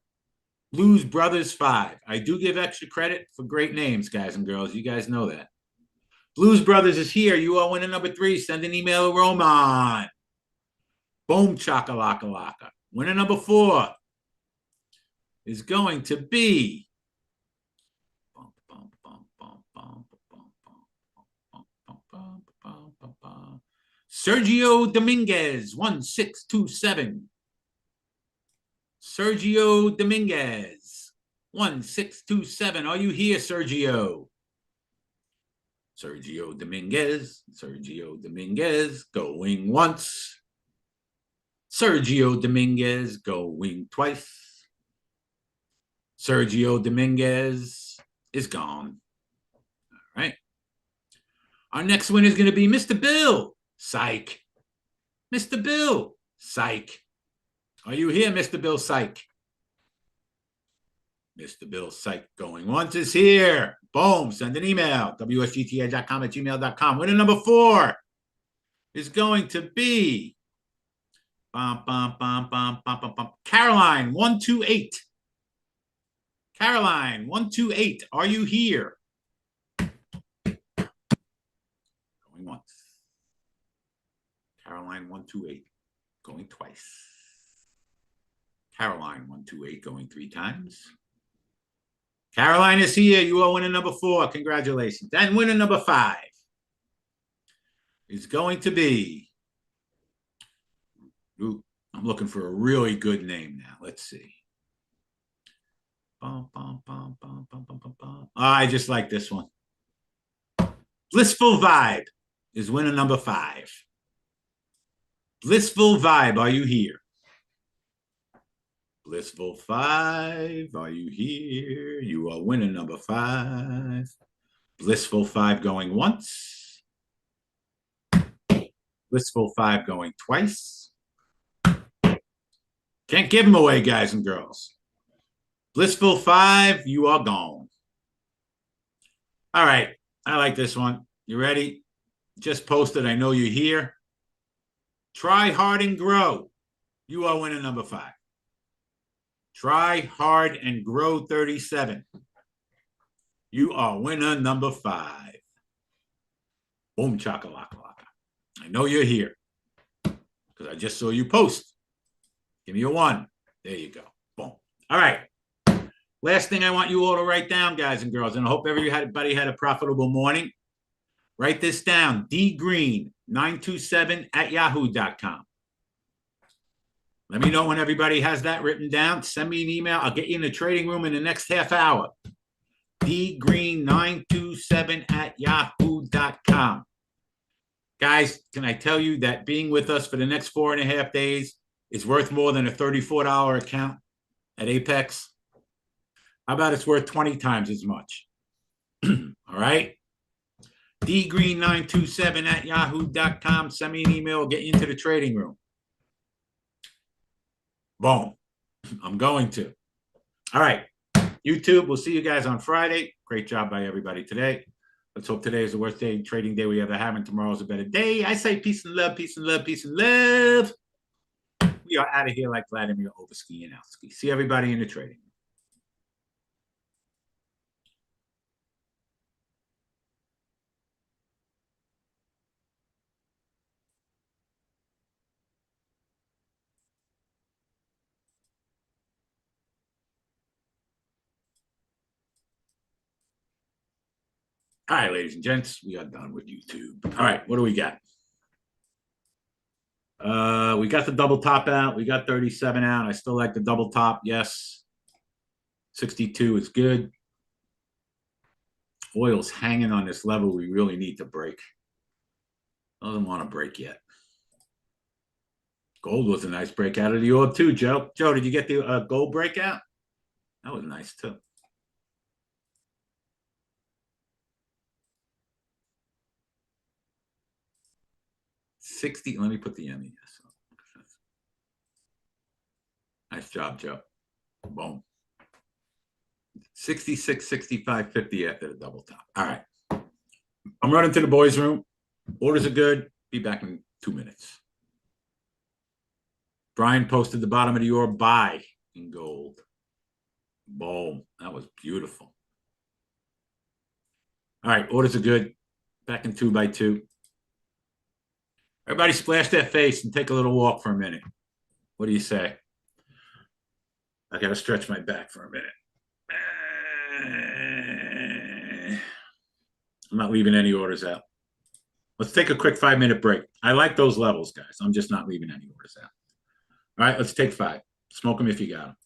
A: Blues Brothers 5. I do give extra credit for great names, guys and girls. You guys know that. Blues Brothers is here. You are winner number 3. Send an email to Roman. Boom chakalaka laka. Winner number 4. is going to be Sergio Dominguez, 1627. Sergio Dominguez, 1627. Are you here, Sergio? Sergio Dominguez, going once. Sergio Dominguez going twice. Sergio Dominguez is gone. All right. Our next one is going to be Mr. Bill. Psych. Mr. Bill. Psych. Are you here, Mr. Bill Psych? Mr. Bill Psych going once is here. Boom. Send an email. WSGTA.com@gmail.com. Winner number 4 is going to be Caroline 128. Caroline 128. Are you here? Going once. Caroline 128. Going twice. Caroline 128 going 3 times. Caroline is here. You are winner number 4. Congratulations. And winner number 5 is going to be. Ooh, I'm looking for a really good name now. Let's see. I just like this one. Blissful Vibe is winner number 5. Blissful Vibe, are you here? Blissful 5, are you here? You are winner number 5. Blissful 5 going once. Blissful 5 going twice. Can't give them away, guys and girls. Blissful 5, you are gone. All right, I like this one. You ready? Just posted, I know you're here. Try hard and grow. You are winner number 5. Try hard and grow 37. You are winner number 5. Boom, chakalaka. I know you're here because I just saw you post. Give me a 1. There you go. Boom. All right. Last thing I want you all to write down, guys and girls, and I hope everybody had a profitable morning. Write this down. dgreen927@yahoo.com. Let me know when everybody has that written down. Send me an email. I'll get you in the trading room in the next half hour. dgreen927@yahoo.com. Guys, can I tell you that being with us for the next 4.5 days is worth more than a $34 account at Apex? How about it's worth 20 times as much? All right. dgreen927@yahoo.com. Send me an email. I'll get you into the trading room. Boom. I'm going to. All right. YouTube, we'll see you guys on Friday. Great job by everybody today. Let's hope today is the worst trading day we ever have, and tomorrow's a better day. I say peace and love, peace and love, peace and love. We are out of here like Vladimir Oversky and Alsky. See everybody in the trading. All right, ladies and gents, we are done with YouTube. All right, what do we got? We got the double top out. We got 37 out. I still like the double top. Yes. 62 is good. Oil's hanging on this level. We really need to break. Doesn't want to break yet. Gold was a nice breakout of the orb too, Joe. Joe, did you get the gold breakout? That was nice too. $60. Let me put the MES. Nice job, Joe. Boom. 66, 65, 50 after the double top. All right. I'm running to the boys' room. Orders are good. Be back in 2 minutes. Brian posted the bottom of the orb buy in gold. Boom. That was beautiful. All right. Orders are good. Back in 2 by 2. Everybody splash their face and take a little walk for a minute. What do you say? I got to stretch my back for a minute. I'm not leaving any orders out. Let's take a quick 5-minute break. I like those levels, guys. I'm just not leaving any orders out. All right, let's take 5. Smoke them if you got them.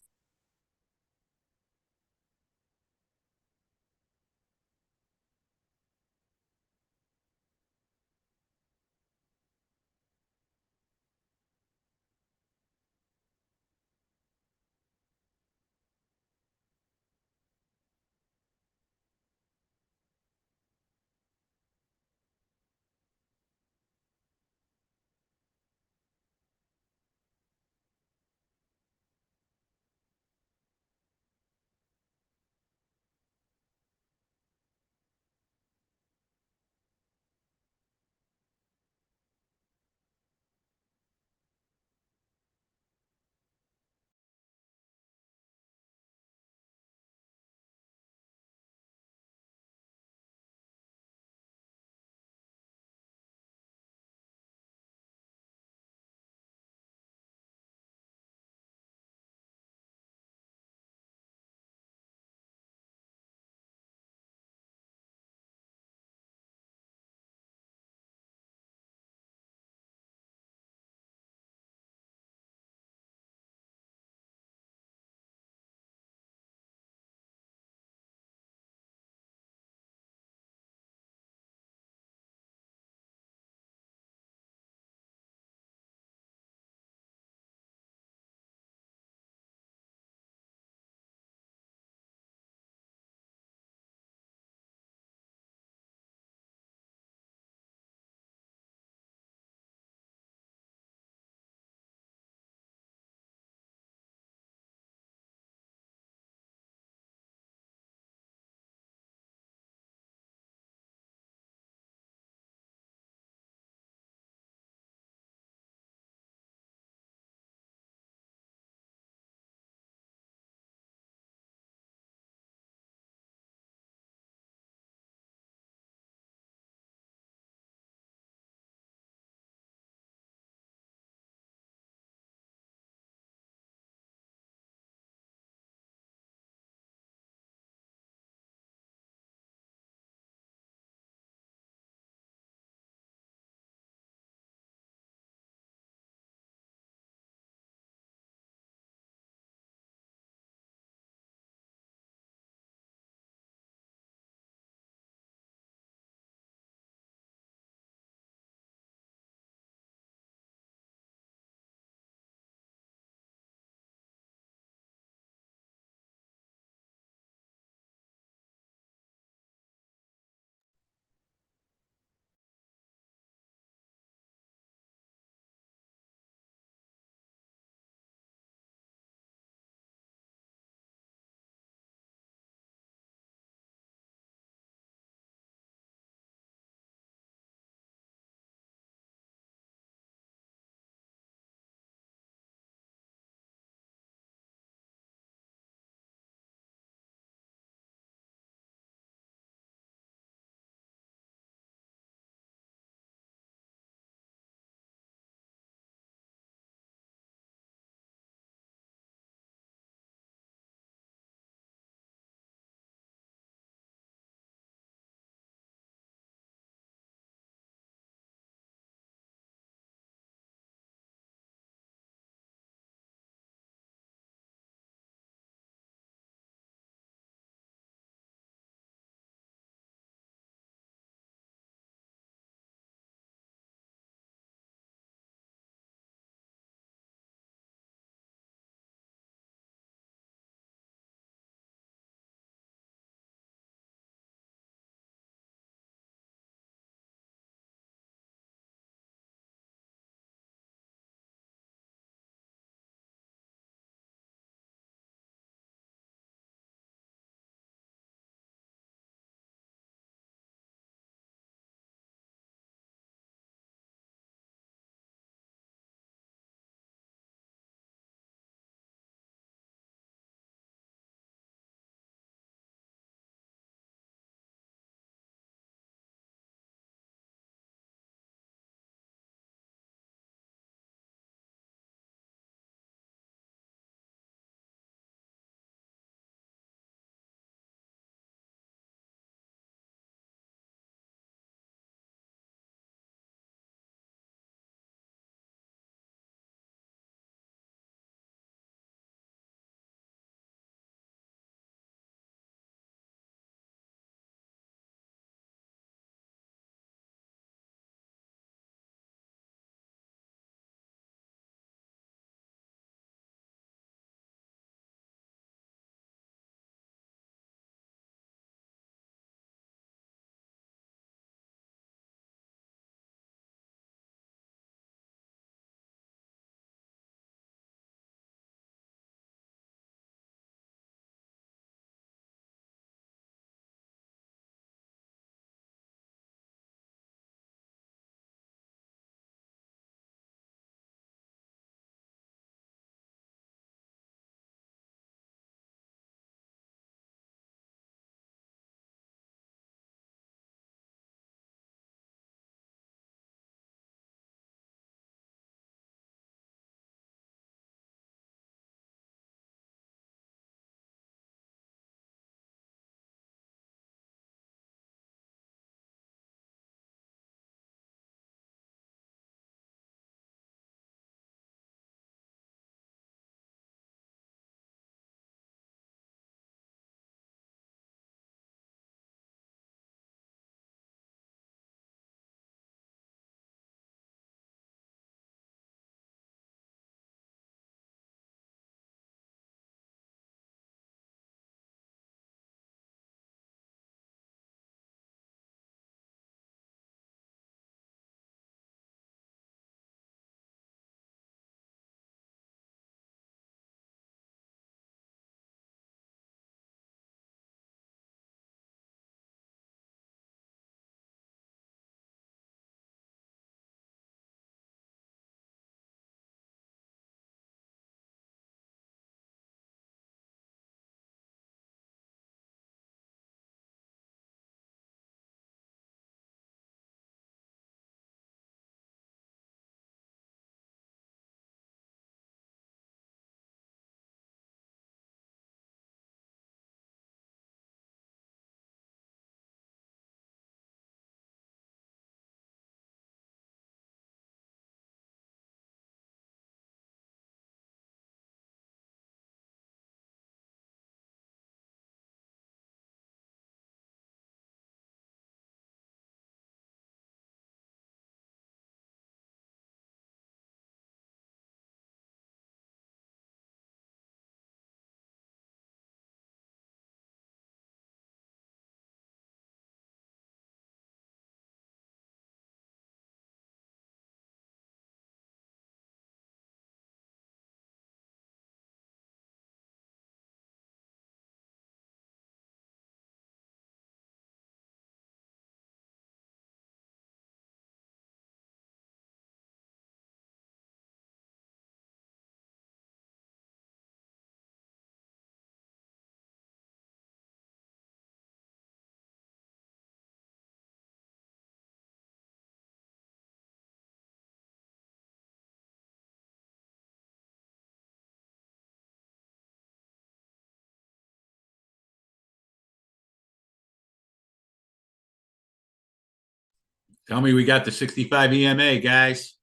A: Tell me we got the 65 EMA, guys.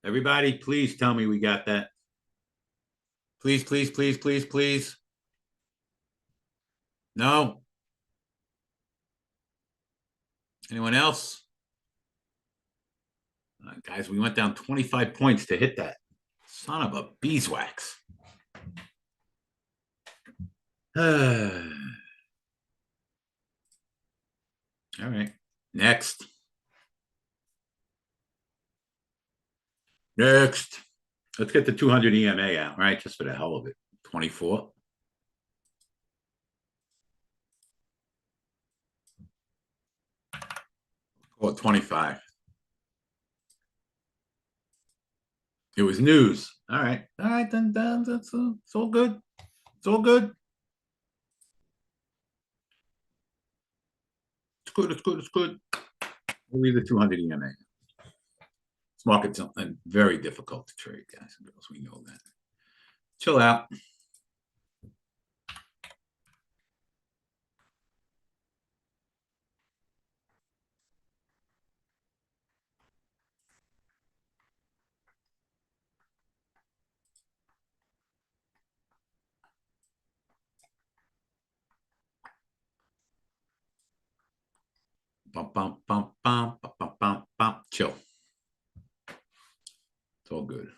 A: Everybody, please tell me we got that. Please, please, please, please, please. No? Anyone else? Guys, we went down 25 points to hit that. Son of a beeswax. All right. Next. Next. Let's get the 200 EMA out, right? Just for the hell of it. 24. Call it 25. It was news. All right. All right, then that's it's all good. It's all good. It's good. It's good. It's good. We'll leave the 200 EMA. This market's very difficult to trade, guys and girls. We know that. Chill out. Bum, bum, bum, bum, bum, bum, bum, bum. Chill. It's all good.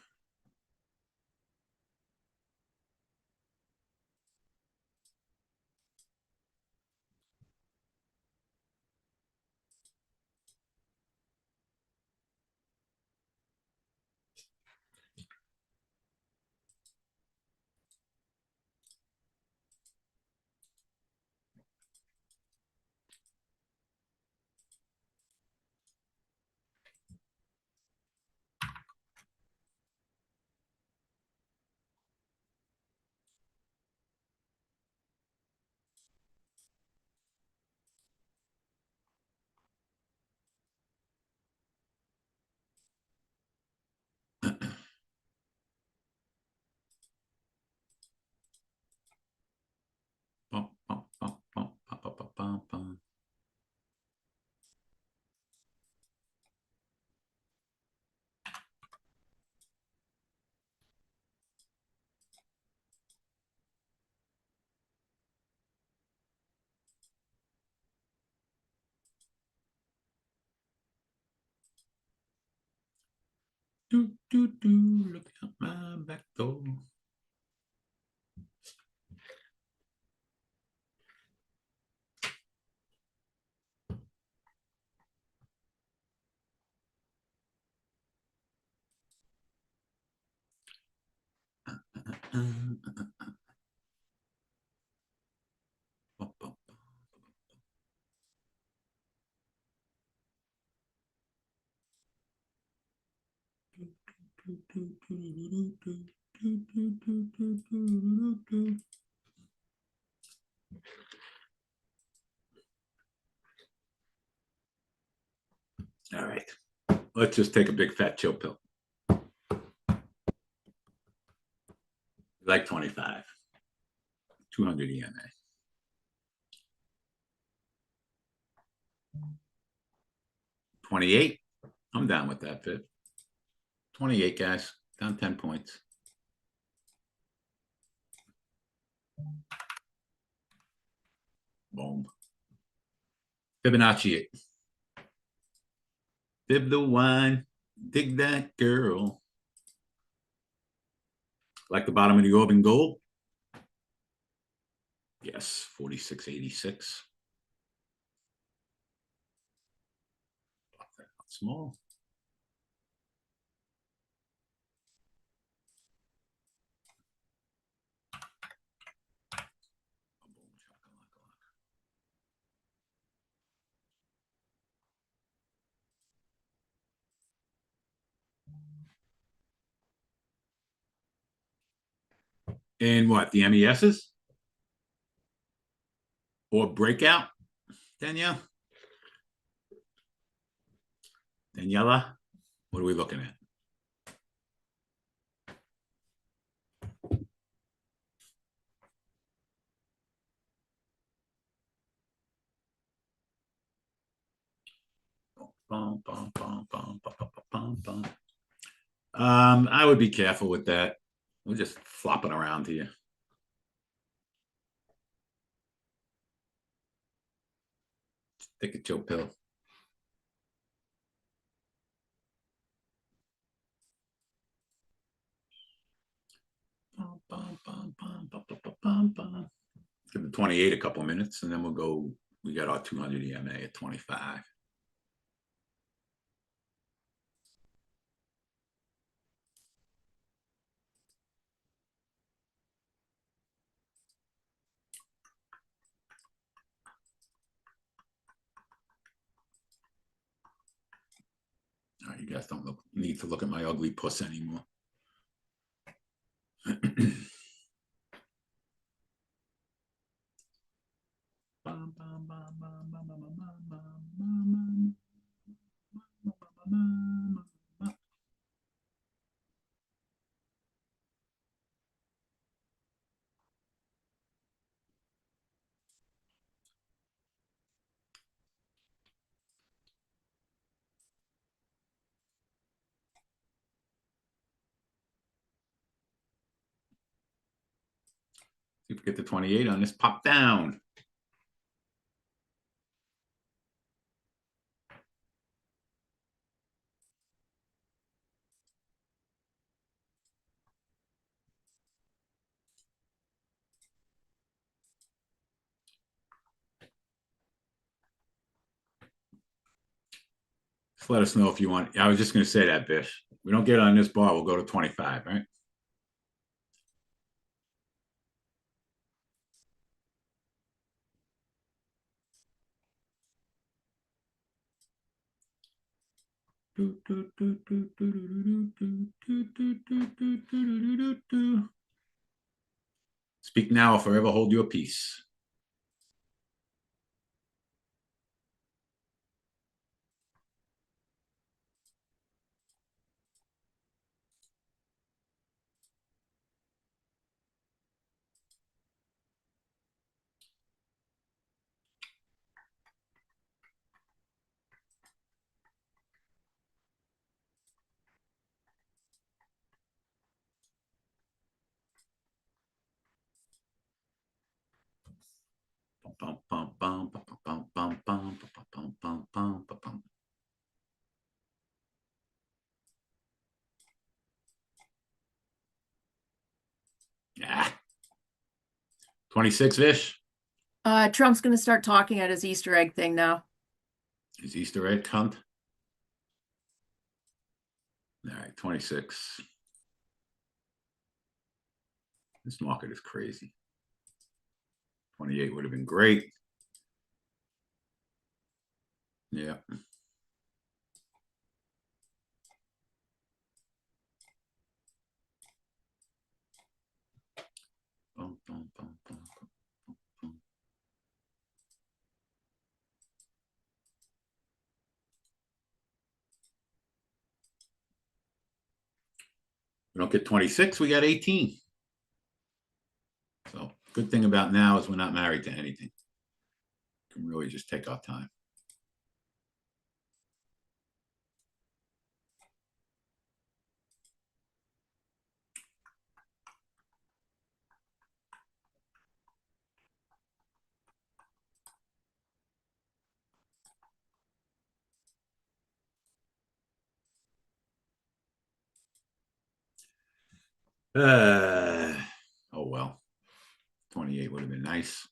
A: Bum, bum, bum, bum, bum, bum, bum, bum. Do, do, do. Look out my back door. Bum, bum. All right. Let's just take a big fat chill pill. Like 25. 200 EMA. 28. I'm down with that, Viv. 28, guys. Down 10 points. Boom. Fibonacci. Fib the wine. Dig that girl. Like the bottom of the orb in gold? Yes, 46.86. Small. In what? The MESs? Or breakout? Danielle? Daniela? What are we looking at? I would be careful with that. We're just flopping around here. Take a chill pill. Give the 28 a couple minutes, and then we'll go. We got our 200 EMA at 25. All right, you guys don't need to look at my ugly puss anymore. See if we get the 28 on this pop down. Just let us know if you want. I was just going to say that, Bish. We don't get on this bar, we'll go to 25, right? Speak now or forever hold your peace. Yeah. 26-ish.
B: Trump's gonna start talking at his Easter egg thing now.
A: Is Easter egg cunt? All right, 26. This market is crazy. 28 would have been great. Yeah. We don't get 26, we got 18. So good thing about now is we're not married to anything. We can really just take our time. Oh well. 28 would have been nice.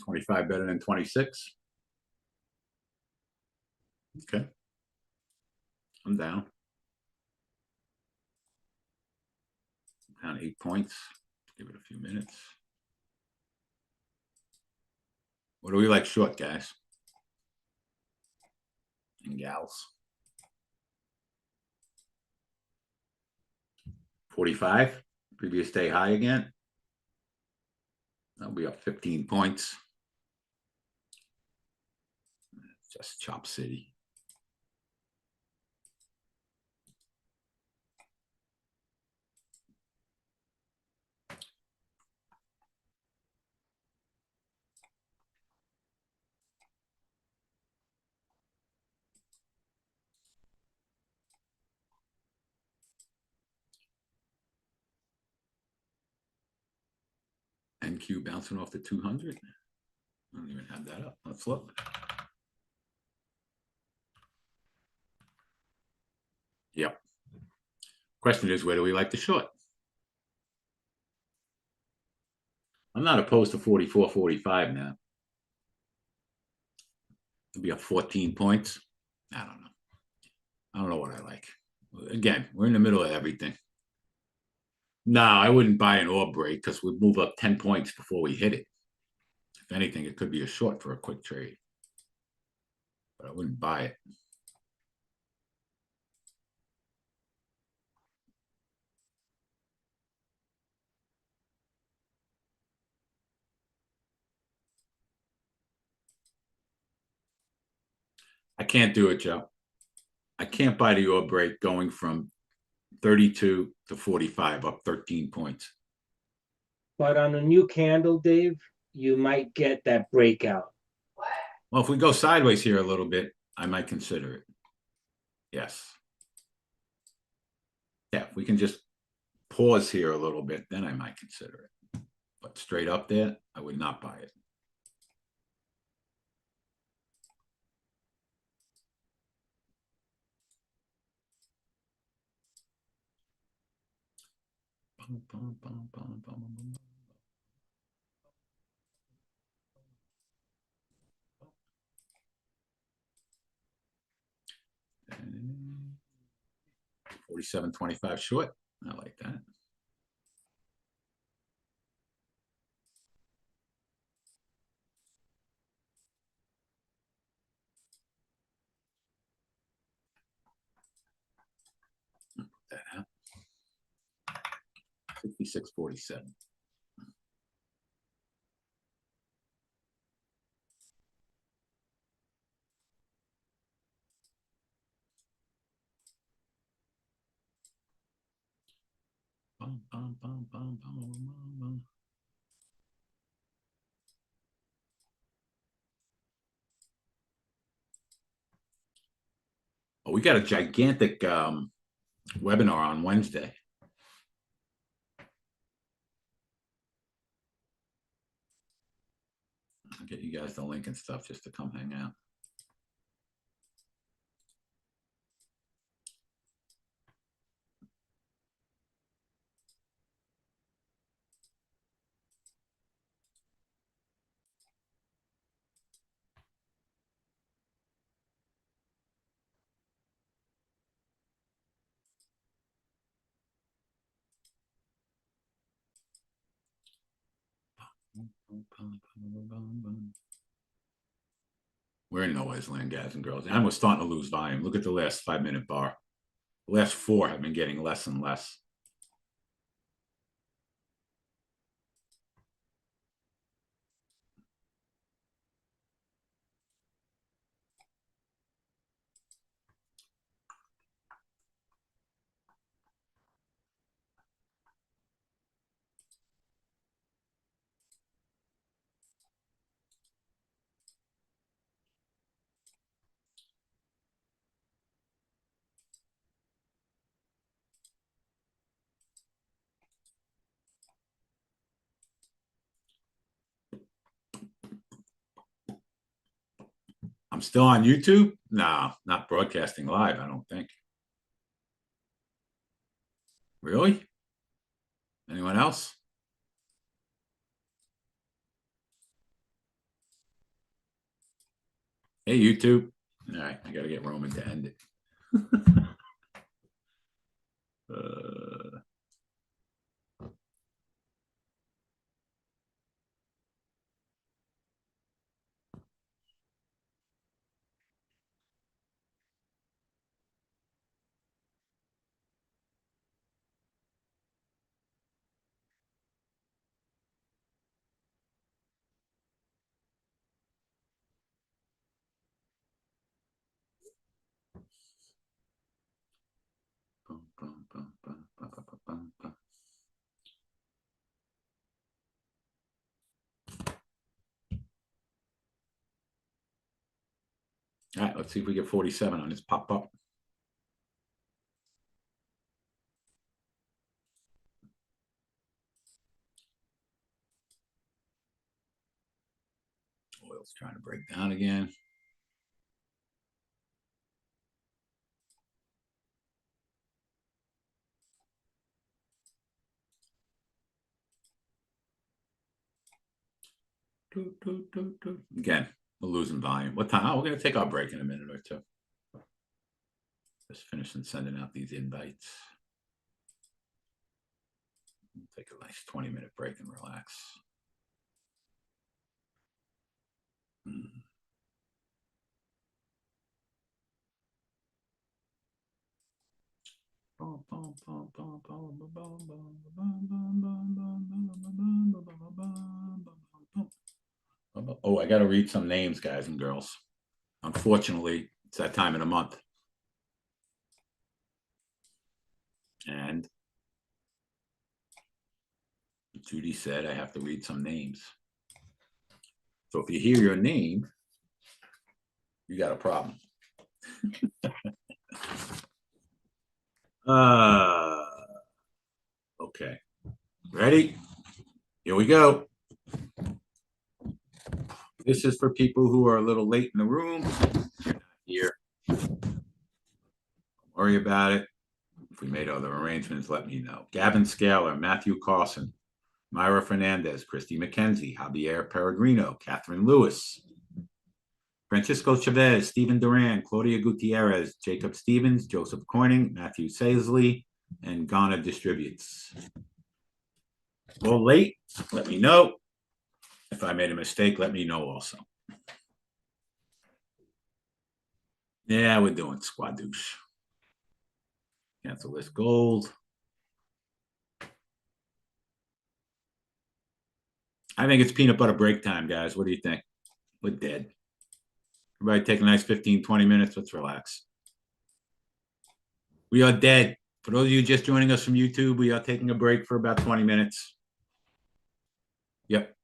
A: $25 better than 26. Okay. I'm down. Down 8 points. Give it a few minutes. What do we like short, guys? And gals? 45, previous day high again. That'll be up 15 points. Just Chop City. NQ bouncing off the 200. I don't even have that up. Let's look. Yep. Question is, where do we like to short? I'm not opposed to 44, 45 now. It'll be up 14 points. I don't know. I don't know what I like. Again, we're in the middle of everything. No, I wouldn't buy an orb break because we'd move up 10 points before we hit it. If anything, it could be a short for a quick trade. But I wouldn't buy it. I can't do it, Joe. I can't buy the orb break going from 32 to 45, up 13 points.
F: But on a new candle, Dave, you might get that breakout.
A: Well, if we go sideways here a little bit, I might consider it. Yes. Yeah, if we can just pause here a little bit, then I might consider it. But straight up there, I would not buy it. Bum, bum, bum, bum, bum, bum. 47.25 short. I like that. That out. 66.47. Bum, bum, bum, bum, bum, bum, bum. Oh, we got a gigantic webinar on Wednesday. I'll get you guys the link and stuff just to come hang out. We're in noise land, guys and girls. And we're starting to lose volume. Look at the last 5-minute bar. The last 4 have been getting less and less. I'm still on YouTube? No, not broadcasting live, I don't think. Really? Anyone else? Hey, YouTube. All right, I got to get Roman to end it. All right, let's see if we get 47 on this pop up. Oil's trying to break down again. Again, we're losing volume. What time? Oh, we're going to take our break in a minute or two. Just finishing sending out these invites. Take a nice 20-minute break and relax. Oh, I got to read some names, guys and girls. Unfortunately, it's that time of the month. And Judy said I have to read some names. So if you hear your name, you got a problem. Okay. Ready? Here we go. This is for people who are a little late in the room. You're not here. Don't worry about it. If we made other arrangements, let me know. Gavin Scaler, Matthew Carlson, Myra Fernandez, Christy McKenzie, Javier Peregrino, Catherine Lewis, Francisco Chavez, Stephen Duran, Claudia Gutierrez, Jacob Stevens, Joseph Corning, Matthew Saisley, and Ghana Distributes. Well, late, let me know. If I made a mistake, let me know also. Yeah, we're doing squadouche. Cancel this gold. I think it's peanut butter break time, guys. What do you think? We're dead. Everybody take a nice 15, 20 minutes. Let's relax. We are dead. For those of you just joining us from YouTube, we are taking a break for about 20 minutes. Yep.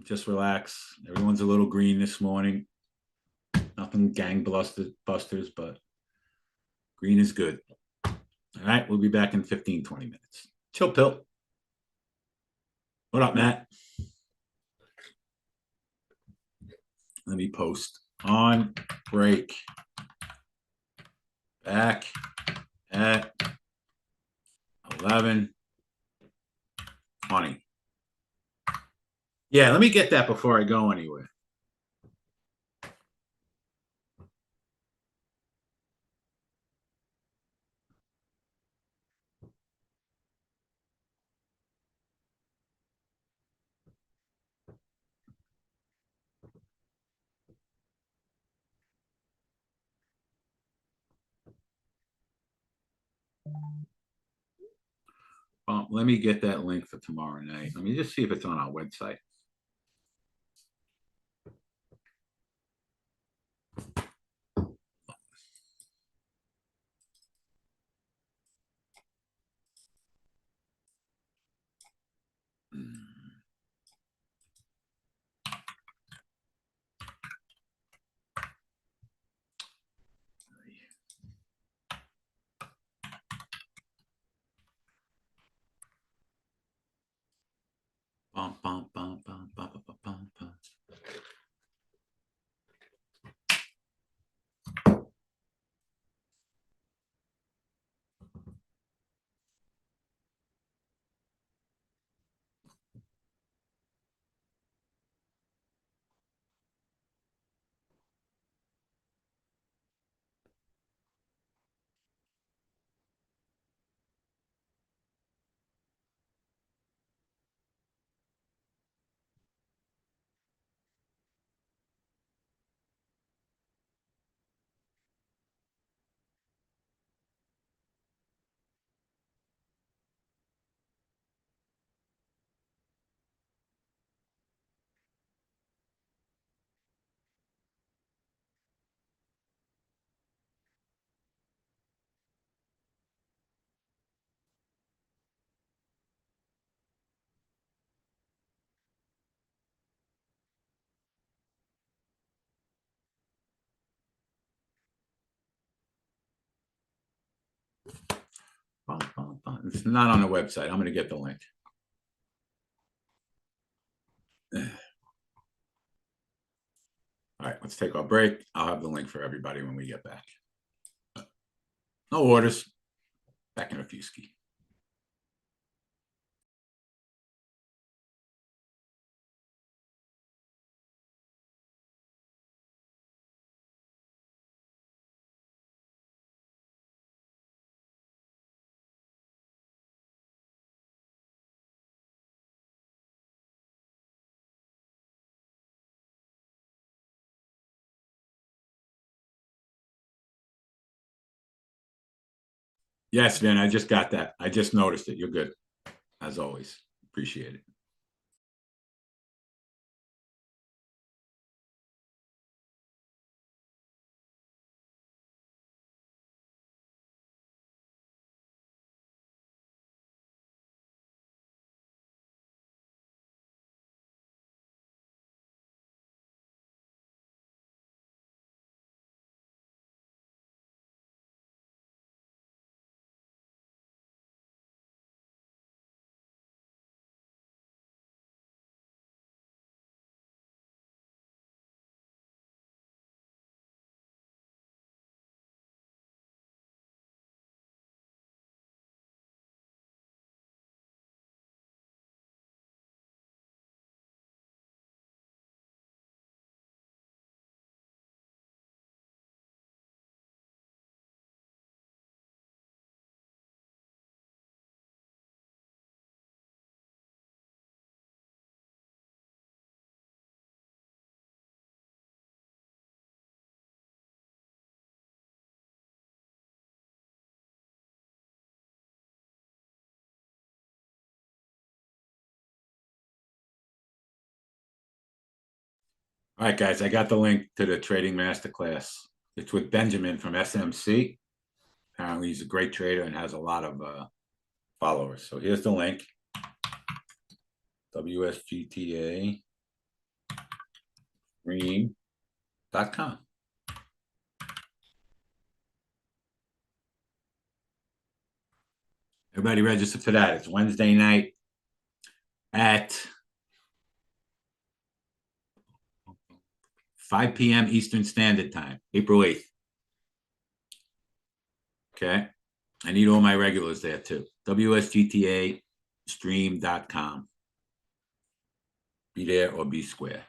A: Just relax. Everyone's a little green this morning. Nothing gangbusters, but green is good. All right. We'll be back in 15, 20 minutes. Chill pill. What up, Matt? Let me post on break. Back at 11:20. Yeah, let me get that before I go anywhere. Let me get that link for tomorrow night. Let me just see if it's on our website. Bum, bum, bum, It's not on the website. I'm going to get the link. All right, let's take our break. I'll have the link for everybody when we get back. No orders. Back in a few ski. Yes, man, I just got that. I just noticed it. You're good. As always. Appreciate it. All right, guys, I got the link to the trading masterclass. It's with Benjamin from SMC. Apparently, he's a great trader and has a lot of followers. So here's the link. WSGTA stream.com. Everybody register for that. It's Wednesday night at 5 p.m. Eastern Standard Time, April 8th. Okay. I need all my regulars there too. WSGTA stream.com. Be there or be square.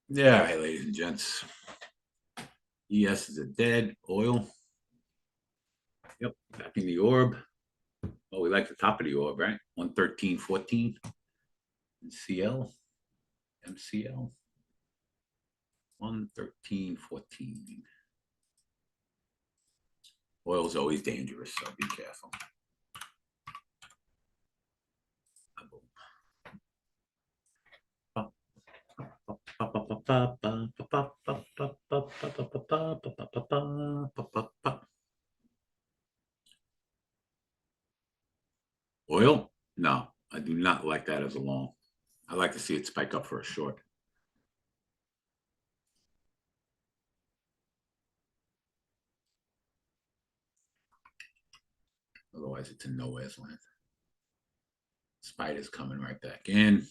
A: Yeah, hey, ladies and gents. ES is a dead oil. Yep, back in the orb. Oh, we like the top of the orb, right? 113.14. CL, MCL. 113.14. Oil's always dangerous, so be careful. Oil? No, I do not like that as a long. I like to see it spike up for a short. Otherwise, it's in nowhere's land. Spider's coming right back in.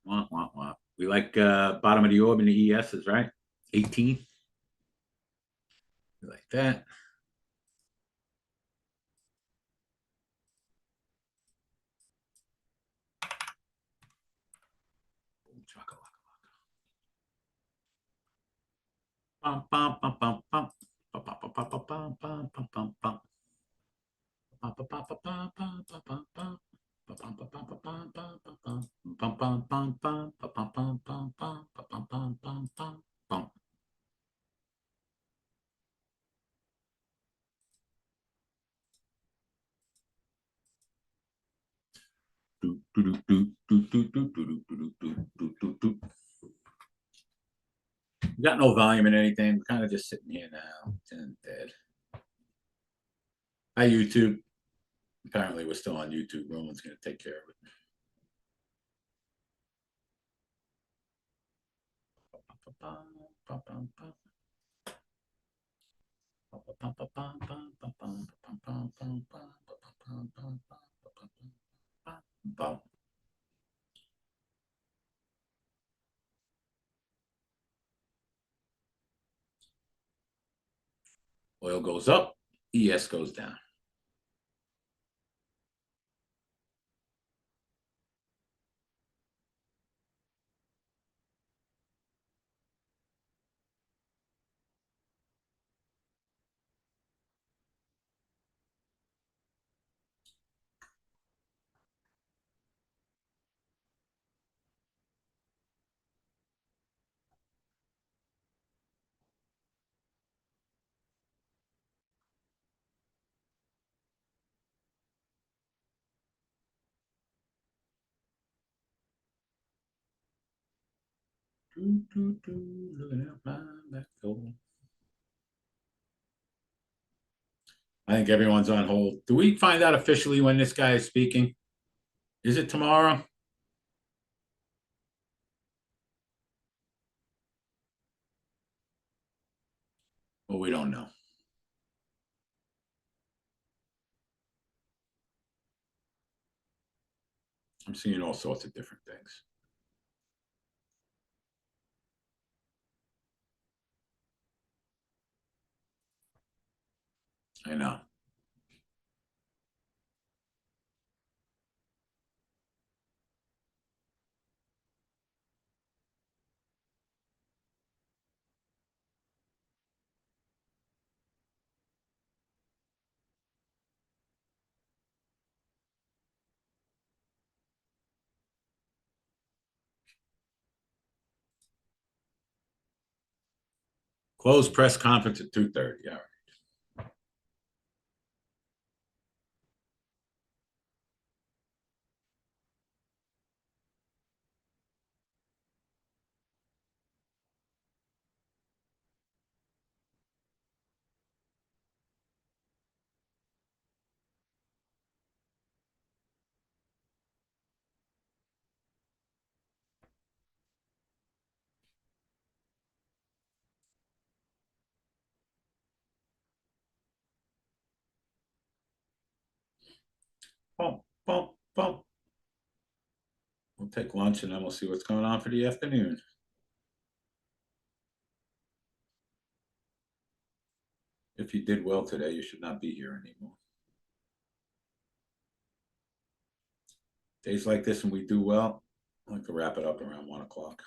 A: Wah, wah, wah. We like bottom of the orb in the ESs, right? 18. We like that. Bum, bum, bum, bum, bum. Bum, bum, bum, bum, bum, bum, bum, bum, bum, bum. Bum, bum, bum, bum, bum, bum, bum, bum, bum. Bum, bum, bum, bum, bum, bum, bum, bum. Bum, bum, bum, bum, bum, bum, bum, bum, bum. Bum, bum, bum, bum, bum. Do, do, do, do, do, do, do, do, do, do, do, do, do. We got no volume in anything. We're kind of just sitting here now. And dead. Hi, YouTube. Apparently, we're still on YouTube. Roman's going to take care of it. Oil goes up, ES goes down. Looking at my back door. I think everyone's on hold. Do we find out officially when this guy is speaking? Is it tomorrow? Well, we don't know. I'm seeing all sorts of different things. I know. Closed press conference at 2:30. All right. Bump, bump, bump. We'll take lunch and then we'll see what's going on for the afternoon. If you did well today, you should not be here anymore. Days like this when we do well, I like to wrap it up around 1 o'clock.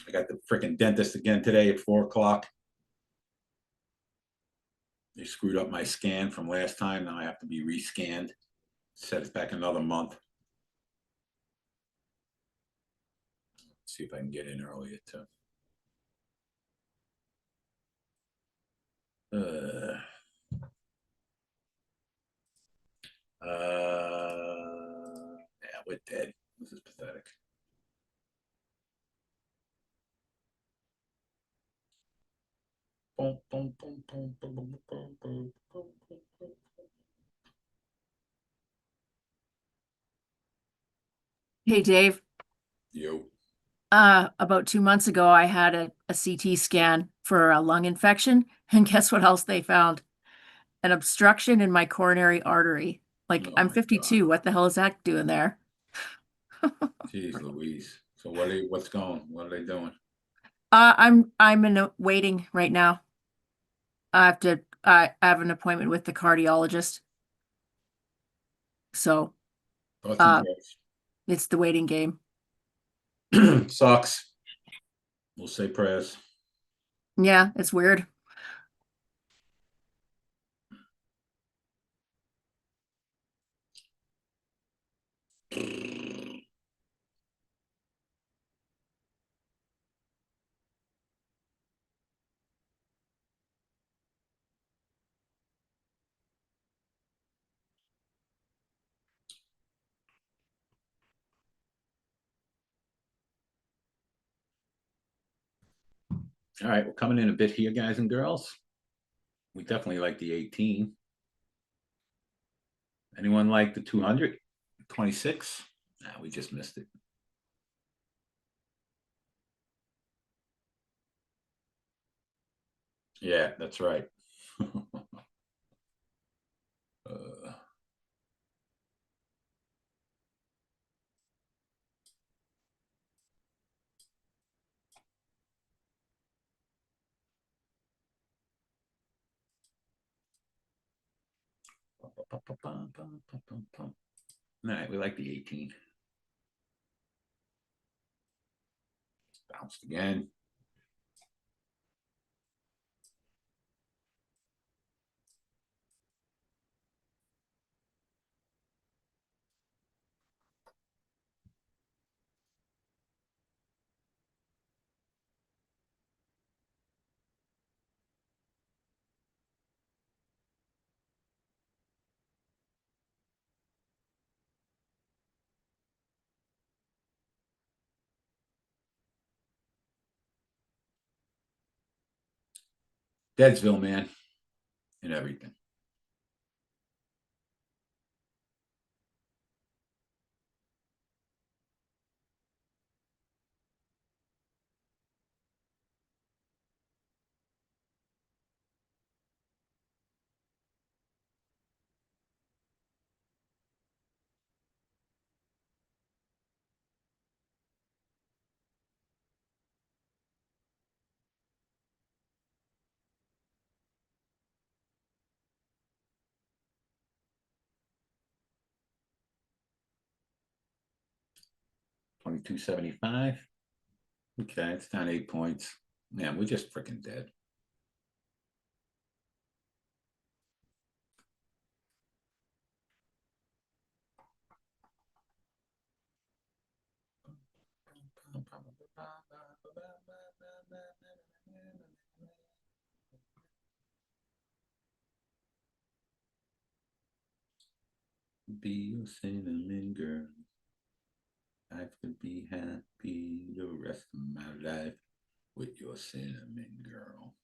A: I got the freaking dentist again today at 4 o'clock. They screwed up my scan from last time. Now I have to be rescanned. Set it back another month. See if I can get in earlier too. Yeah, we're dead. This is pathetic. Boom, boom, boom, boom, boom, boom, boom, boom, boom, boom.
B: Hey, Dave.
A: Yo.
B: About 2 months ago, I had a CT scan for a lung infection, and guess what else they found? An obstruction in my coronary artery. Like,
A: Oh
B: I'm
A: my
B: 52.
A: God.
B: What the hell is that doing there?
A: Jeez Louise. So what's going? What are they doing?
B: I'm in a waiting right now. I have an appointment with the cardiologist. So,
A: Thoughts and
B: uh, it's the waiting game.
A: prayers. Sucks. We'll say prayers.
B: Yeah, it's weird.
A: All right, we're coming in a bit here, guys and girls. We definitely like the 18. Anyone like the 200? 26? Nah, we just missed it. Yeah, that's right. 'All right, we like the 18. Bounced again. Deadsville, man, and everything. $22.75. Okay, it's down 8 points. Man, we're just freaking dead. Be your cinnamon girl. I could be happy the rest of my life with your cinnamon girl.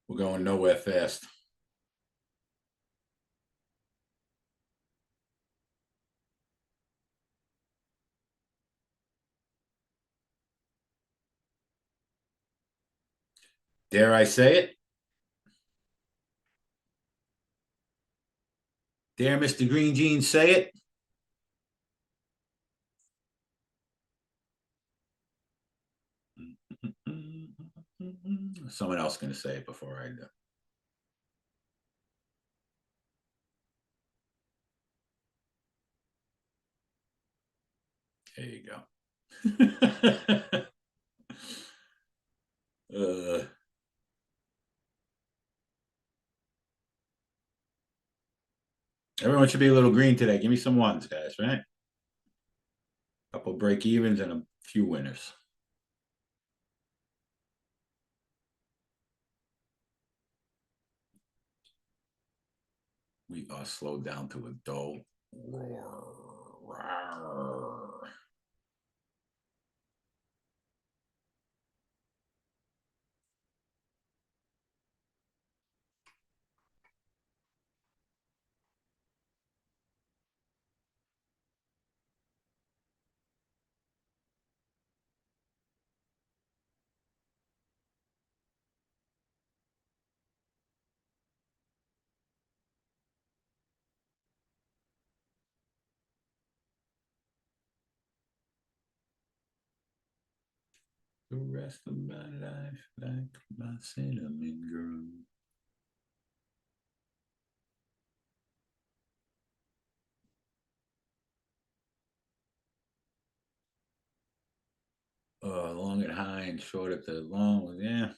A: We're going nowhere fast. Dare I say it? Dare Mr. Green Jeans say it? Someone else going to say it before I do. There you go. Everyone should be a little green today. Give me some ones, guys, right? A couple break evens and a few winners. We are slowed down to a dull roar. The rest of my life like my cinnamon girl. Long at high and short at the long. Yeah.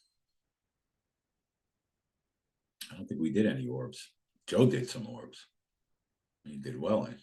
A: I don't think we did any orbs. Joe did some orbs. He did well in.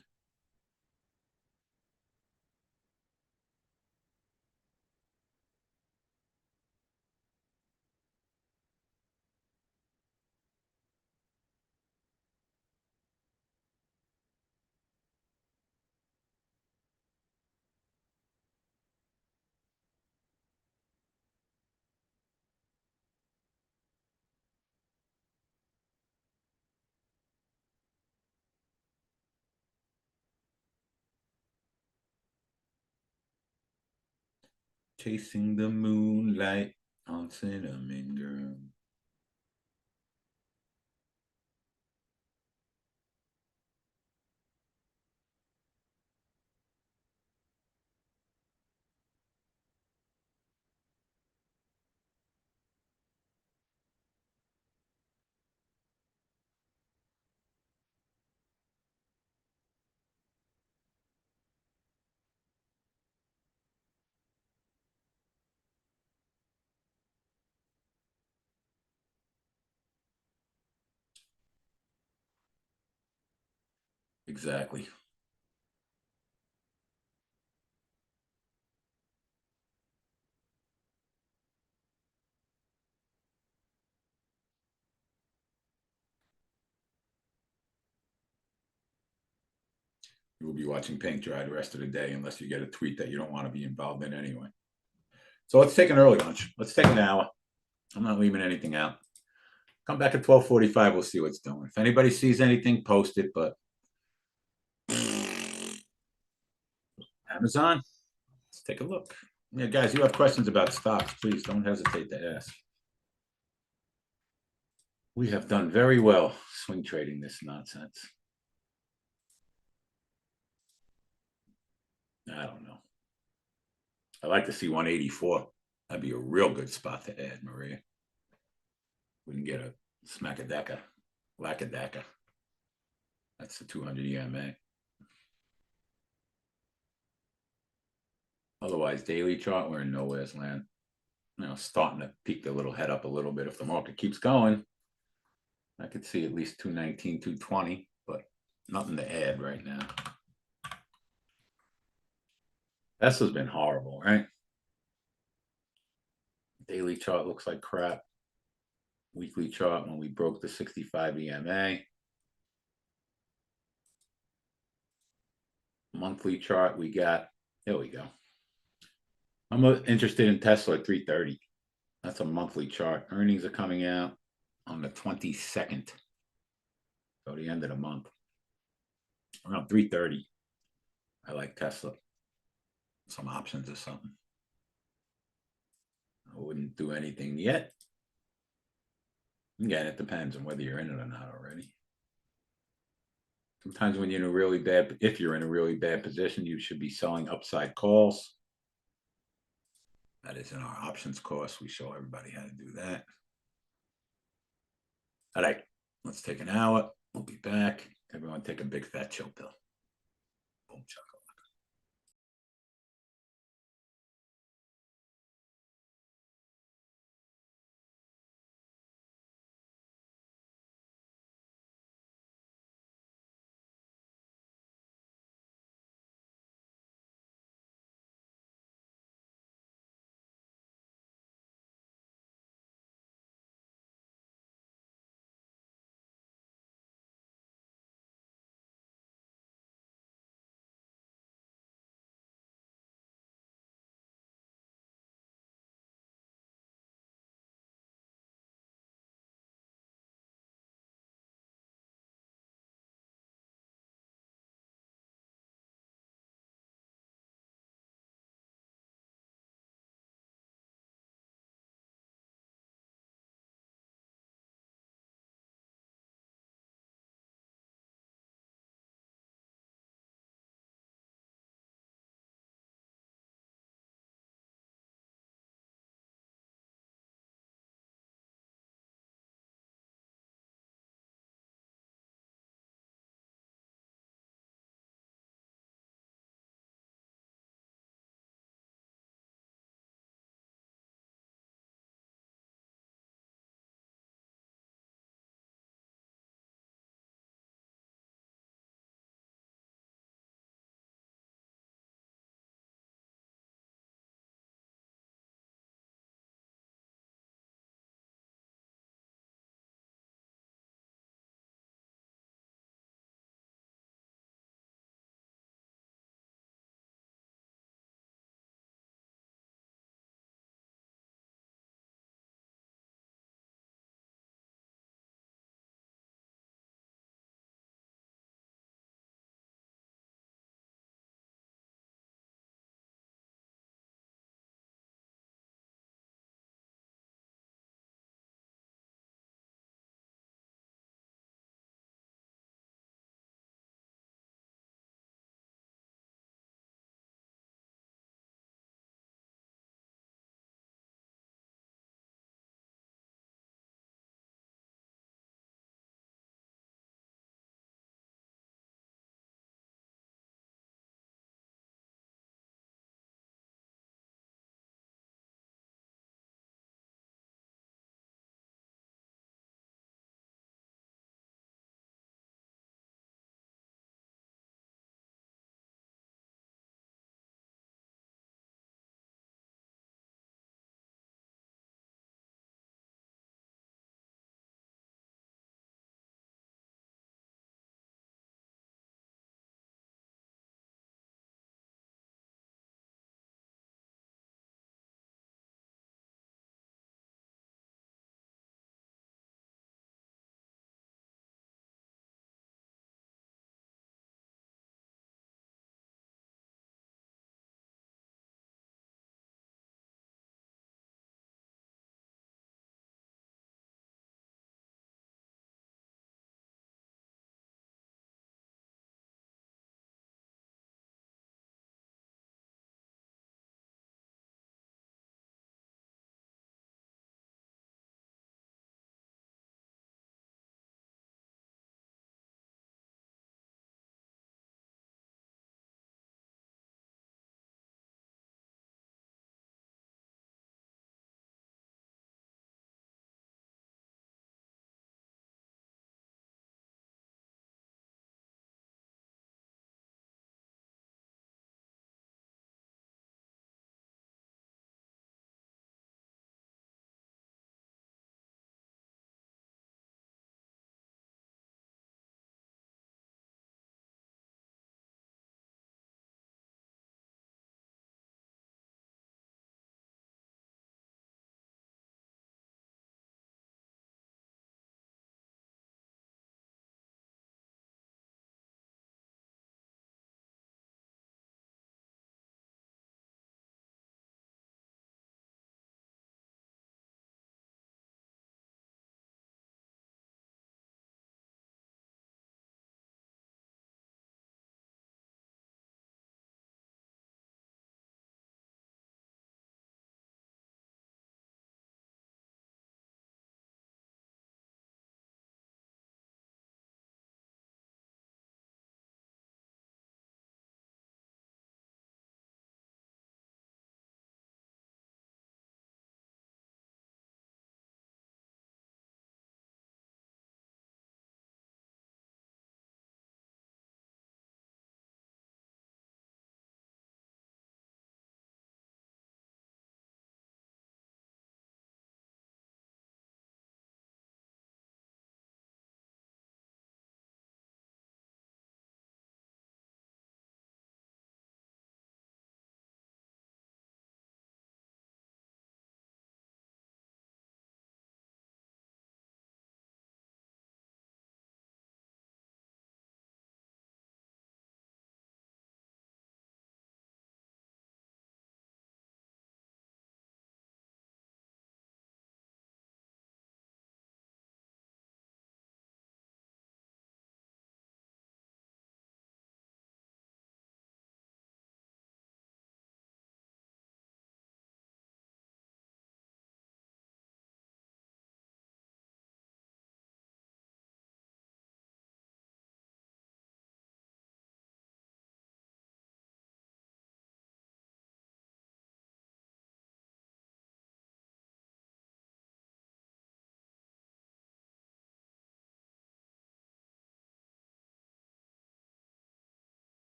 A: Chasing the moonlight on cinnamon girl. Exactly. You will be watching paint dry the rest of the day unless you get a tweet that you don't want to be involved in anyway. So let's take an early lunch. Let's take an hour. I'm not leaving anything out. Come back at 12:45. We'll see what's doing. If anybody sees anything, post it. But Amazon, let's take a look. Yeah, guys, you have questions about stocks, please don't hesitate to ask. We have done very well swing trading this nonsense. I don't know. I'd like to see 184. That'd be a real good spot to add, Maria. We can get a smackadaka, lackadaka. That's the 200 EMA. Otherwise, daily chart, we're in nowhere's land. You know, starting to peek the little head up a little bit. If the market keeps going, I could see at least 219, 220, but nothing to add right now. Tesla's been horrible, right? Daily chart looks like crap. Weekly chart when we broke the 65 EMA. Monthly chart we got, there we go. I'm interested in Tesla at 330. That's a monthly chart. Earnings are coming out on the 22nd. So the end of the month. Around 330. I like Tesla. Some options or something. I wouldn't do anything yet. Again, it depends on whether you're in it or not already. Sometimes when you're in a really bad, if you're in a really bad position, you should be selling upside calls. That is in our options course. We show everybody how to do that. All right, let's take an hour. We'll be back. Everyone take a big fat chill pill. Boom, chuck.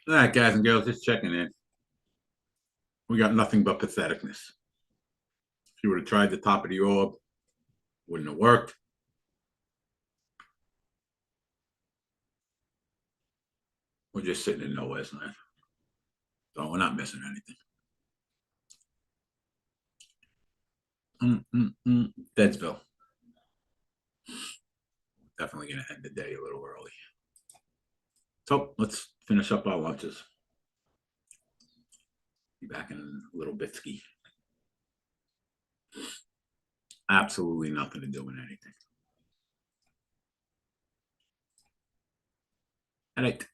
A: All right, guys and girls, just checking in. We got nothing but patheticness. If you would have tried the top of the orb, wouldn't have worked. We're just sitting in nowhere's land. So we're not missing anything. Deadsville. Definitely going to end the day a little early. So let's finish up our lunches. Be back in a little bit ski. Absolutely nothing to do with anything. All right.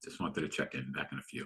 A: Just wanted to check in. Back in a few.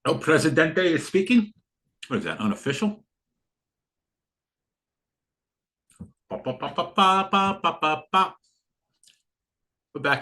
A: El Presidente is speaking. What is that, unofficial? Ba, ba, ba, ba, ba, ba, ba, ba. We're back a